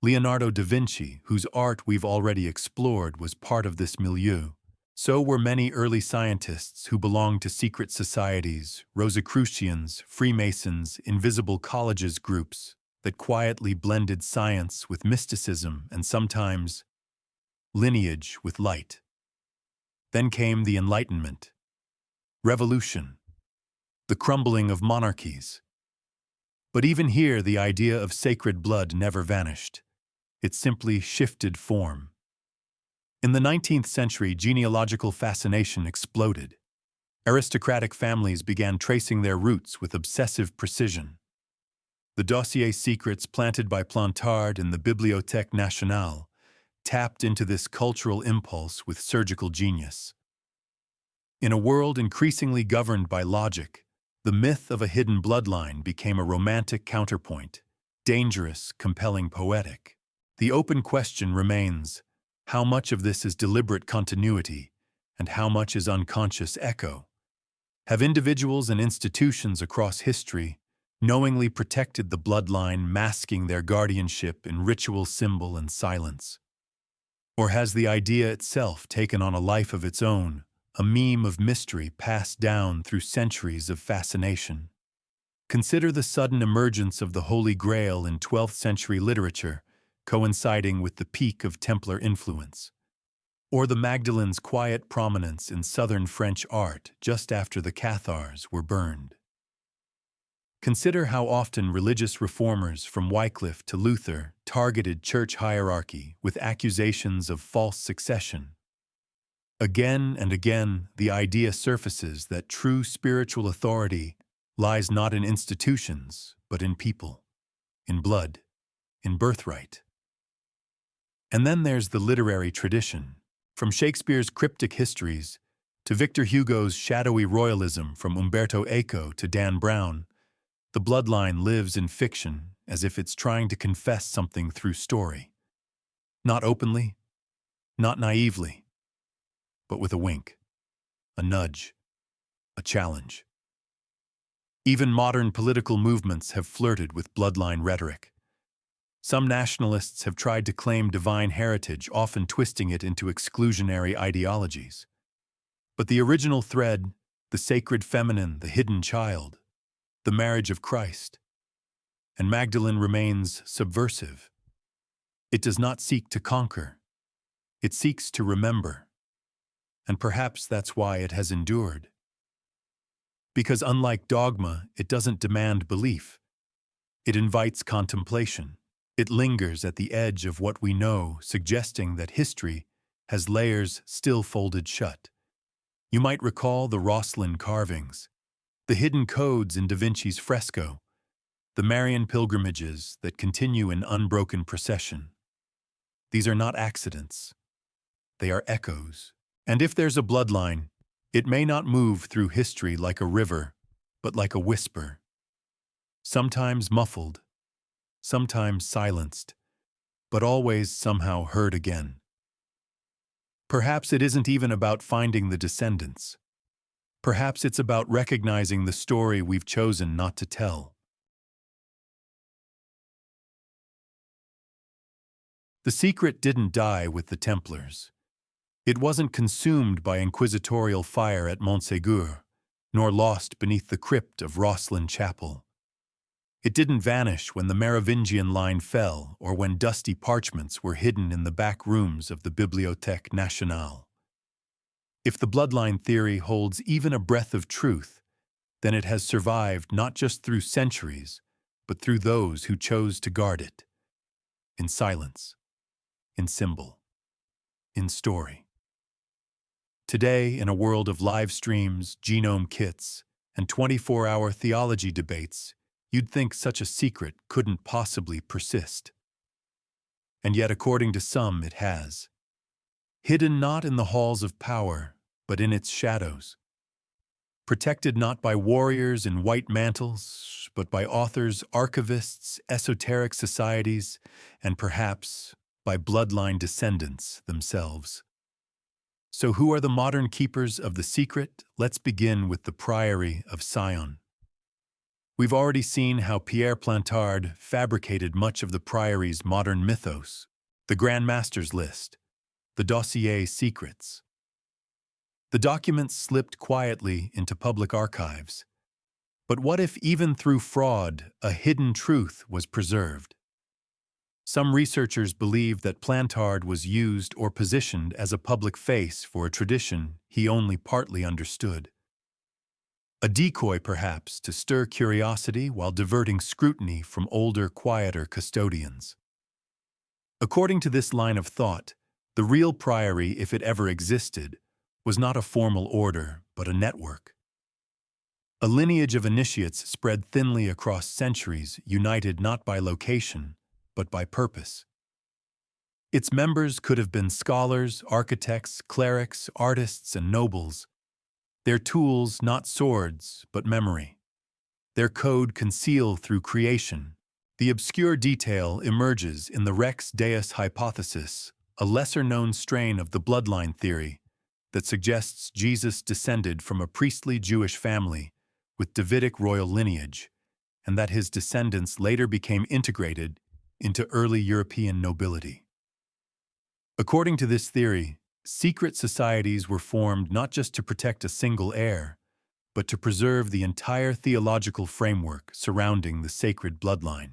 Leonardo da Vinci, whose art we've already explored, was part of this milieu. So were many early scientists who belonged to secret societies, Rosicrucians, Freemasons, invisible colleges groups that quietly blended science with mysticism and sometimes lineage with light. Then came the Enlightenment, revolution, the crumbling of monarchies. But even here, the idea of sacred blood never vanished. It simply shifted form. In the 19th century, genealogical fascination exploded. Aristocratic families began tracing their roots with obsessive precision. The dossier secrets planted by Plantard in the Bibliothèque Nationale tapped into this cultural impulse with surgical genius. In a world increasingly governed by logic, the myth of a hidden bloodline became a romantic counterpoint, dangerous, compelling, poetic. The open question remains, how much of this is deliberate continuity, and how much is unconscious echo? Have individuals and institutions across history knowingly protected the bloodline, masking their guardianship in ritual, symbol, and silence? Or has the idea itself taken on a life of its own, a meme of mystery passed down through centuries of fascination? Consider the sudden emergence of the Holy Grail in 12th century literature, coinciding with the peak of Templar influence. Or the Magdalene's quiet prominence in southern French art just after the Cathars were burned. Consider how often religious reformers from Wycliffe to Luther targeted church hierarchy with accusations of false succession. Again and again, the idea surfaces that true spiritual authority lies not in institutions, but in people, in blood, in birthright. And then there's the literary tradition. From Shakespeare's cryptic histories to Victor Hugo's shadowy royalism, from Umberto Eco to Dan Brown, the bloodline lives in fiction as if it's trying to confess something through story. Not openly, not naively, but with a wink, a nudge, a challenge. Even modern political movements have flirted with bloodline rhetoric. Some nationalists have tried to claim divine heritage, often twisting it into exclusionary ideologies. But the original thread, the sacred feminine, the hidden child, the marriage of Christ, and Magdalene remains subversive. It does not seek to conquer. It seeks to remember. And perhaps that's why it has endured. Because unlike dogma, it doesn't demand belief. It invites contemplation. It lingers at the edge of what we know, suggesting that history has layers still folded shut. You might recall the Rosslyn carvings, the hidden codes in Da Vinci's fresco, the Marian pilgrimages that continue in unbroken procession. These are not accidents. They are echoes. And if there's a bloodline, it may not move through history like a river, but like a whisper. Sometimes muffled, sometimes silenced, but always somehow heard again. Perhaps it isn't even about finding the descendants. Perhaps it's about recognizing the story we've chosen not to tell. The secret didn't die with the Templars. It wasn't consumed by inquisitorial fire at Montségur, nor lost beneath the crypt of Rosslyn Chapel. It didn't vanish when the Merovingian line fell or when dusty parchments were hidden in the back rooms of the Bibliothèque Nationale. If the bloodline theory holds even a breath of truth, then it has survived not just through centuries, but through those who chose to guard it. In silence, in symbol, in story. Today, in a world of live streams, genome kits, and 24-hour theology debates, you'd think such a secret couldn't possibly persist. And yet, according to some, it has. Hidden not in the halls of power, but in its shadows. Protected not by warriors in white mantles, but by authors, archivists, esoteric societies, and perhaps by bloodline descendants themselves. So who are the modern keepers of the secret? Let's begin with the Priory of Sion. We've already seen how Pierre Plantard fabricated much of the Priory's modern mythos, the Grand Master's list, the dossier secrets. The documents slipped quietly into public archives. But what if even through fraud, a hidden truth was preserved? Some researchers believe that Plantard was used or positioned as a public face for a tradition he only partly understood. A decoy, perhaps, to stir curiosity while diverting scrutiny from older, quieter custodians. According to this line of thought, the real priory, if it ever existed, was not a formal order, but a network. A lineage of initiates spread thinly across centuries, united not by location, but by purpose. Its members could have been scholars, architects, clerics, artists, and nobles. Their tools not swords, but memory. Their code concealed through creation. The obscure detail emerges in the Rex Deus hypothesis, a lesser-known strain of the bloodline theory that suggests Jesus descended from a priestly Jewish family with Davidic royal lineage, and that his descendants later became integrated into early European nobility. According to this theory, secret societies were formed not just to protect a single heir, but to preserve the entire theological framework surrounding the sacred bloodline.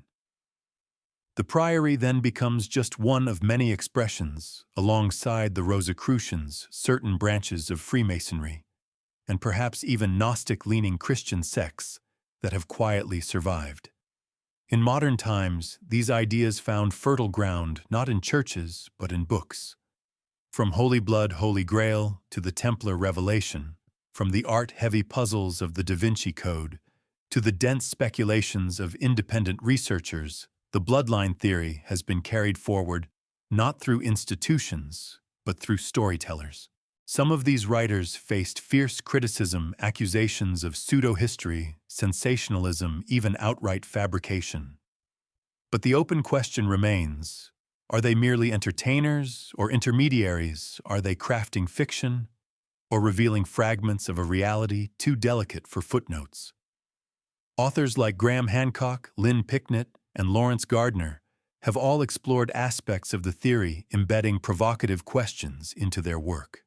The priory then becomes just one of many expressions, alongside the Rosicrucians, certain branches of Freemasonry, and perhaps even Gnostic-leaning Christian sects that have quietly survived. In modern times, these ideas found fertile ground not in churches, but in books. From Holy Blood, Holy Grail to the Templar Revelation, from the art-heavy puzzles of the Da Vinci Code to the dense speculations of independent researchers, the bloodline theory has been carried forward not through institutions, but through storytellers. Some of these writers faced fierce criticism, accusations of pseudo-history, sensationalism, even outright fabrication. But the open question remains, are they merely entertainers or intermediaries? Are they crafting fiction or revealing fragments of a reality too delicate for footnotes? Authors like Graham Hancock, Lynn Picknett, and Lawrence Gardner have all explored aspects of the theory, embedding provocative questions into their work.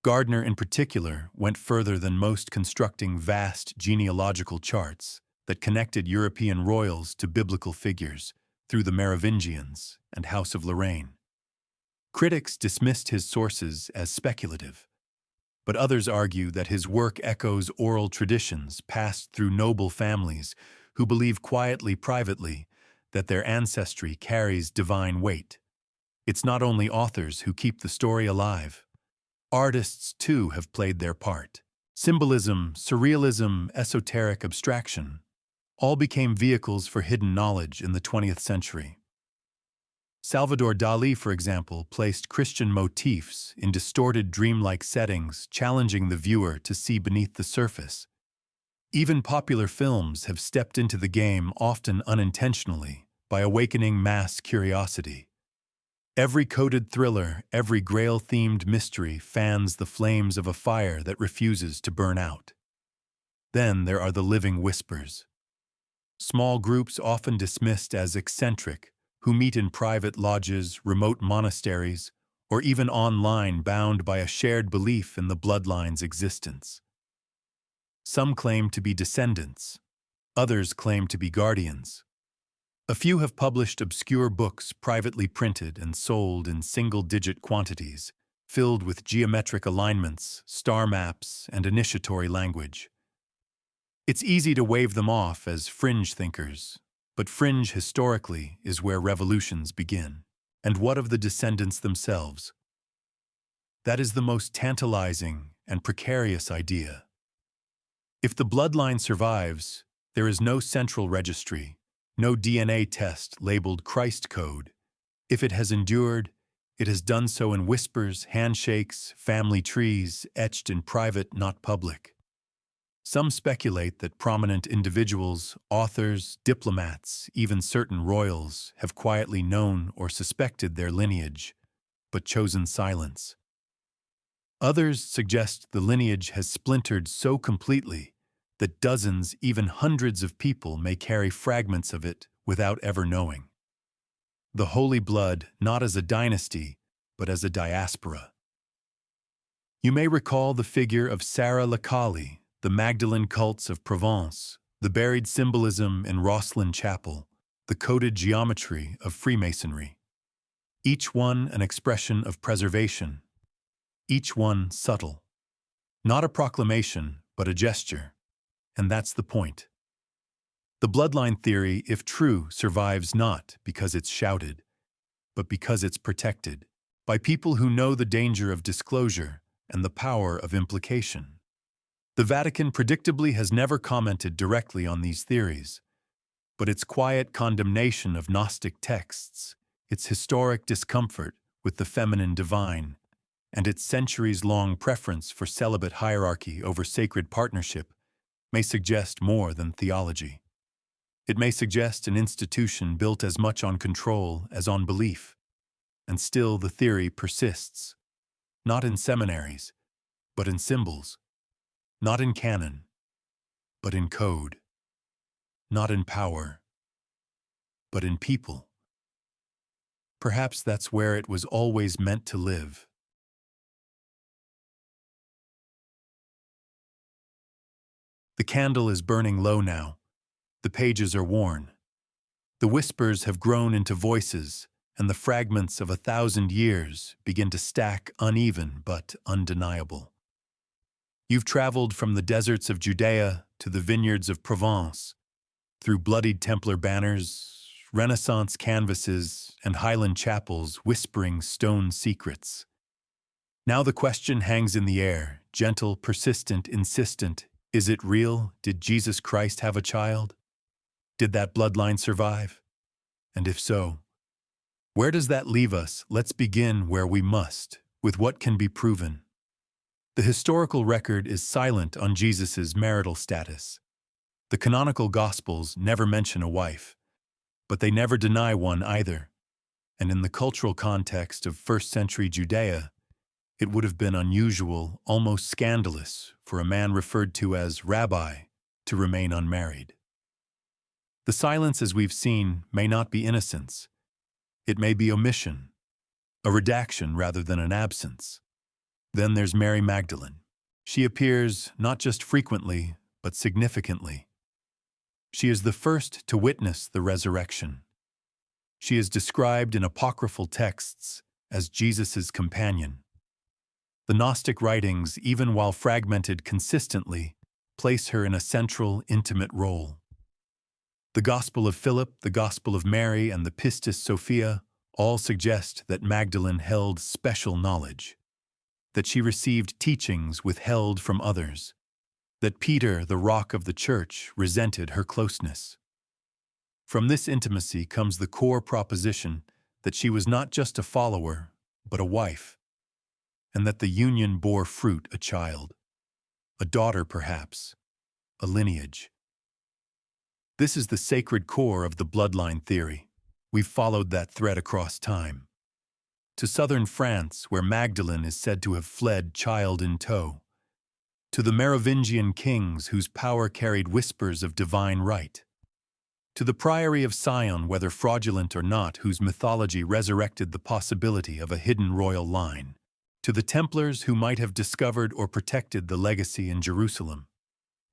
Gardner, in particular, went further than most, constructing vast genealogical charts that connected European royals to biblical figures through the Merovingians and House of Lorraine. Critics dismissed his sources as speculative, but others argue that his work echoes oral traditions passed through noble families who believe quietly, privately, that their ancestry carries divine weight. It's not only authors who keep the story alive. Artists, too, have played their part. Symbolism, surrealism, esoteric abstraction all became vehicles for hidden knowledge in the 20th century. Salvador Dali, for example, placed Christian motifs in distorted dreamlike settings, challenging the viewer to see beneath the surface. Even popular films have stepped into the game, often unintentionally, by awakening mass curiosity. Every coded thriller, every Grail-themed mystery fans the flames of a fire that refuses to burn out. Then there are the living whispers. Small groups often dismissed as eccentric, who meet in private lodges, remote monasteries, or even online, bound by a shared belief in the bloodline's existence. Some claim to be descendants. Others claim to be guardians. A few have published obscure books privately printed and sold in single-digit quantities, filled with geometric alignments, star maps, and initiatory language. It's easy to wave them off as fringe thinkers, but fringe historically is where revolutions begin. And what of the descendants themselves? That is the most tantalizing and precarious idea. If the bloodline survives, there is no central registry, no DNA test labeled Christ code. If it has endured, it has done so in whispers, handshakes, family trees, etched in private, not public. Some speculate that prominent individuals, authors, diplomats, even certain royals have quietly known or suspected their lineage, but chosen silence. Others suggest the lineage has splintered so completely that dozens, even hundreds of people may carry fragments of it without ever knowing. The Holy Blood not as a dynasty, but as a diaspora. You may recall the figure of Sarah Lacaille, the Magdalene cults of Provence, the buried symbolism in Rosslyn Chapel, the coded geometry of Freemasonry, each one an expression of preservation, each one subtle. Not a proclamation, but a gesture. And that's the point. The bloodline theory, if true, survives not because it's shouted, but because it's protected by people who know the danger of disclosure and the power of implication. The Vatican predictably has never commented directly on these theories, but its quiet condemnation of Gnostic texts, its historic discomfort with the feminine divine, and its centuries-long preference for celibate hierarchy over sacred partnership may suggest more than theology. It may suggest an institution built as much on control as on belief, and still the theory persists, not in seminaries, but in symbols, not in canon, but in code, not in power, but in people. Perhaps that's where it was always meant to live. The candle is burning low now. The pages are worn. The whispers have grown into voices, and the fragments of 1,000 years begin to stack uneven but undeniable. You've traveled from the deserts of Judea to the vineyards of Provence, through bloodied Templar banners, Renaissance canvases, and Highland chapels whispering stone secrets. Now the question hangs in the air, gentle, persistent, insistent. Is it real? Did Jesus Christ have a child? Did that bloodline survive? And if so, where does that leave us? Let's begin where we must, with what can be proven. The historical record is silent on Jesus' marital status. The canonical Gospels never mention a wife, but they never deny one either. And in the cultural context of first-century Judea, it would have been unusual, almost scandalous, for a man referred to as rabbi to remain unmarried. The silence, as we've seen, may not be innocence. It may be omission, a redaction rather than an absence. Then there's Mary Magdalene. She appears not just frequently, but significantly. She is the first to witness the resurrection. She is described in apocryphal texts as Jesus' companion. The Gnostic writings, even while fragmented consistently, place her in a central, intimate role. The Gospel of Philip, the Gospel of Mary, and the Pistis Sophia all suggest that Magdalene held special knowledge, that she received teachings withheld from others, that Peter, the rock of the church, resented her closeness. From this intimacy comes the core proposition that she was not just a follower, but a wife, and that the union bore fruit, a child, a daughter perhaps, a lineage. This is the sacred core of the bloodline theory. We've followed that thread across time. To southern France, where Magdalene is said to have fled child in tow. To the Merovingian kings whose power carried whispers of divine right. To the Priory of Sion, whether fraudulent or not, whose mythology resurrected the possibility of a hidden royal line. To the Templars who might have discovered or protected the legacy in Jerusalem.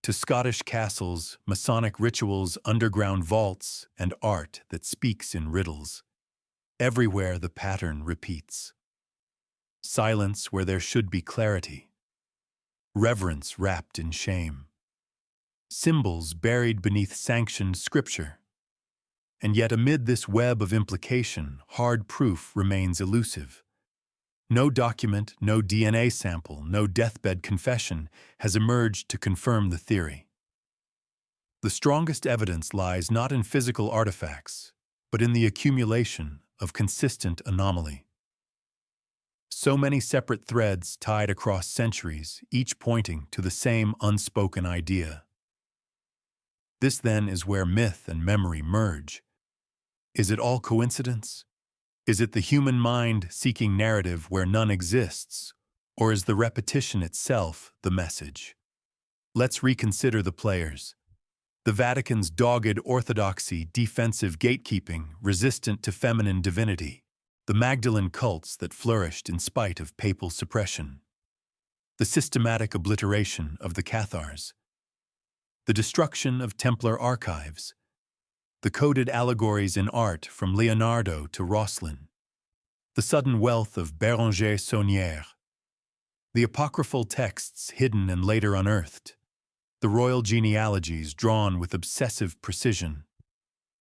To Scottish castles, Masonic rituals, underground vaults, and art that speaks in riddles. Everywhere the pattern repeats. Silence where there should be clarity. Reverence wrapped in shame. Symbols buried beneath sanctioned scripture. And yet amid this web of implication, hard proof remains elusive. No document, no DNA sample, no deathbed confession has emerged to confirm the theory. The strongest evidence lies not in physical artifacts, but in the accumulation of consistent anomaly. So many separate threads tied across centuries, each pointing to the same unspoken idea. This then is where myth and memory merge. Is it all coincidence? Is it the human mind seeking narrative where none exists, or is the repetition itself the message? Let's reconsider the players. The Vatican's dogged orthodoxy, defensive gatekeeping, resistant to feminine divinity. The Magdalene cults that flourished in spite of papal suppression. The systematic obliteration of the Cathars. The destruction of Templar archives. the coded allegories in art from Leonardo to Rosslyn, the sudden wealth of Béranger Sauniere, the apocryphal texts hidden and later unearthed, the royal genealogies drawn with obsessive precision,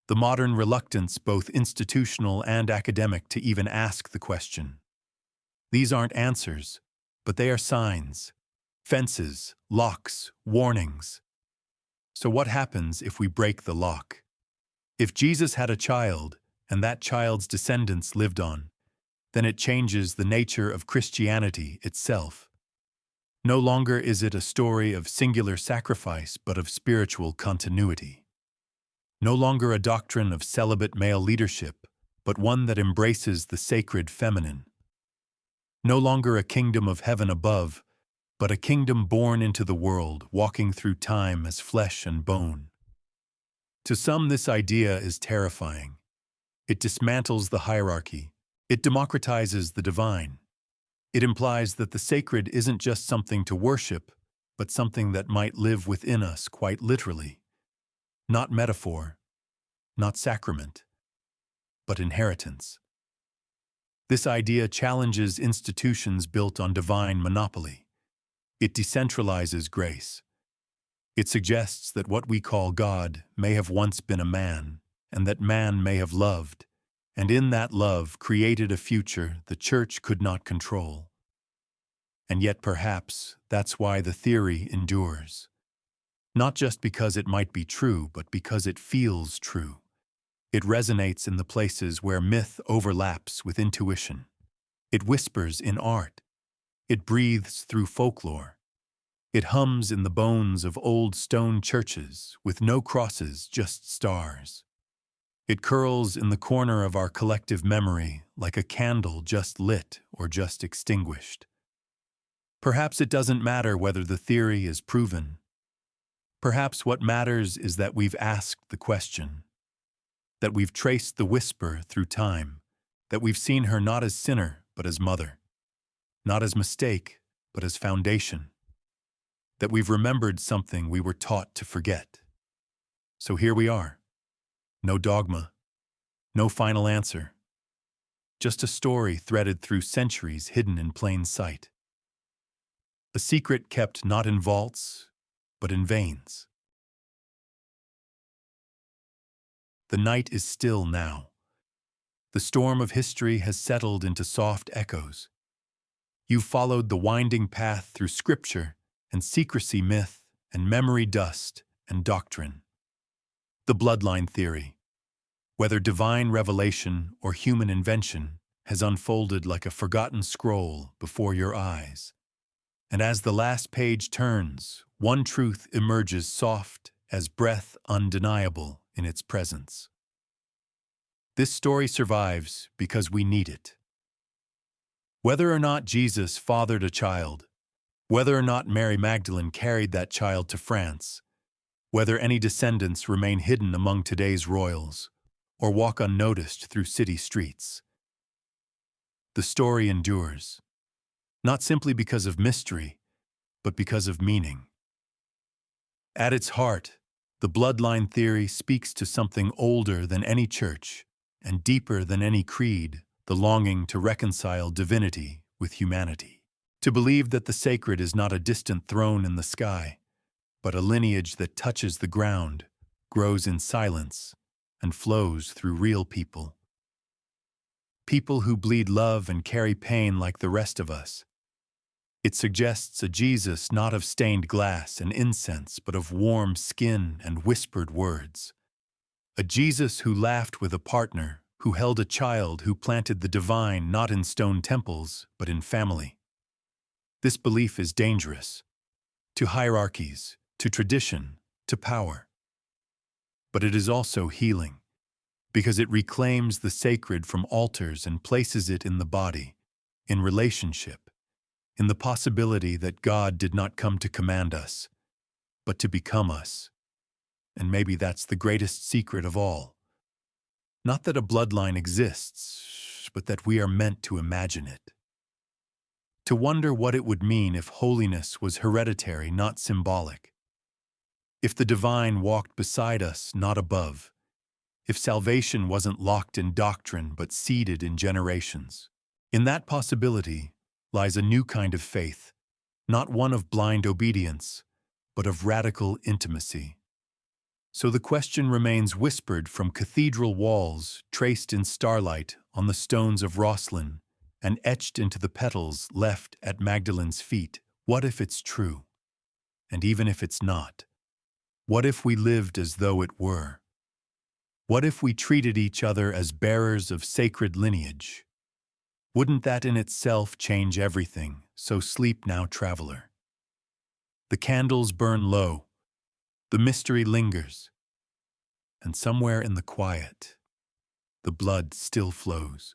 the modern reluctance, both institutional and academic, to even ask the question. These aren't answers, but they are signs, fences, locks, warnings. So what happens if we break the lock? If Jesus had a child, and that child's descendants lived on, then it changes the nature of Christianity itself. No longer is it a story of singular sacrifice, but of spiritual continuity. No longer a doctrine of celibate male leadership, but one that embraces the sacred feminine. No longer a kingdom of heaven above, but a kingdom born into the world, walking through time as flesh and bone. To some, this idea is terrifying. It dismantles the hierarchy. It democratizes the divine. It implies that the sacred isn't just something to worship, but something that might live within us quite literally. Not metaphor, not sacrament, but inheritance. This idea challenges institutions built on divine monopoly. It decentralizes grace. It suggests that what we call God may have once been a man, and that man may have loved, and in that love created a future the church could not control. And yet perhaps that's why the theory endures. Not just because it might be true, but because it feels true. It resonates in the places where myth overlaps with intuition. It whispers in art. It breathes through folklore. It hums in the bones of old stone churches with no crosses, just stars. It curls in the corner of our collective memory like a candle just lit or just extinguished. Perhaps it doesn't matter whether the theory is proven. Perhaps what matters is that we've asked the question, that we've traced the whisper through time, that we've seen her not as sinner but as mother, not as mistake but as foundation, that we've remembered something we were taught to forget. So here we are. No dogma, no final answer, just a story threaded through centuries hidden in plain sight. A secret kept not in vaults, but in veins. The night is still now. The storm of history has settled into soft echoes. You've followed the winding path through scripture and secrecy myth and memory dust and doctrine. The bloodline theory, whether divine revelation or human invention, has unfolded like a forgotten scroll before your eyes. And as the last page turns, one truth emerges soft as breath, undeniable in its presence. This story survives because we need it. Whether or not Jesus fathered a child, whether or not Mary Magdalene carried that child to France, whether any descendants remain hidden among today's royals, or walk unnoticed through city streets, the story endures, not simply because of mystery, but because of meaning. At its heart, the bloodline theory speaks to something older than any church and deeper than any creed, the longing to reconcile divinity with humanity. To believe that the sacred is not a distant throne in the sky, but a lineage that touches the ground, grows in silence, and flows through real people. People who bleed love and carry pain like the rest of us. It suggests a Jesus not of stained glass and incense, but of warm skin and whispered words. A Jesus who laughed with a partner, who held a child, who planted the divine not in stone temples, but in family. This belief is dangerous, to hierarchies, to tradition, to power. But it is also healing, because it reclaims the sacred from altars and places it in the body, in relationship, in the possibility that God did not come to command us, but to become us. And maybe that's the greatest secret of all. Not that a bloodline exists, but that we are meant to imagine it. To wonder what it would mean if holiness was hereditary, not symbolic. If the divine walked beside us, not above. If salvation wasn't locked in doctrine but seeded in generations? In that possibility lies a new kind of faith, not one of blind obedience, but of radical intimacy. So the question remains whispered from cathedral walls, traced in starlight on the stones of Rosslyn, and etched into the petals left at Magdalene's feet. What if it's true? And even if it's not, what if we lived as though it were? What if we treated each other as bearers of sacred lineage? Wouldn't that in itself change everything? So sleep now, traveler. The candles burn low, the mystery lingers, and somewhere in the quiet, the blood still flows.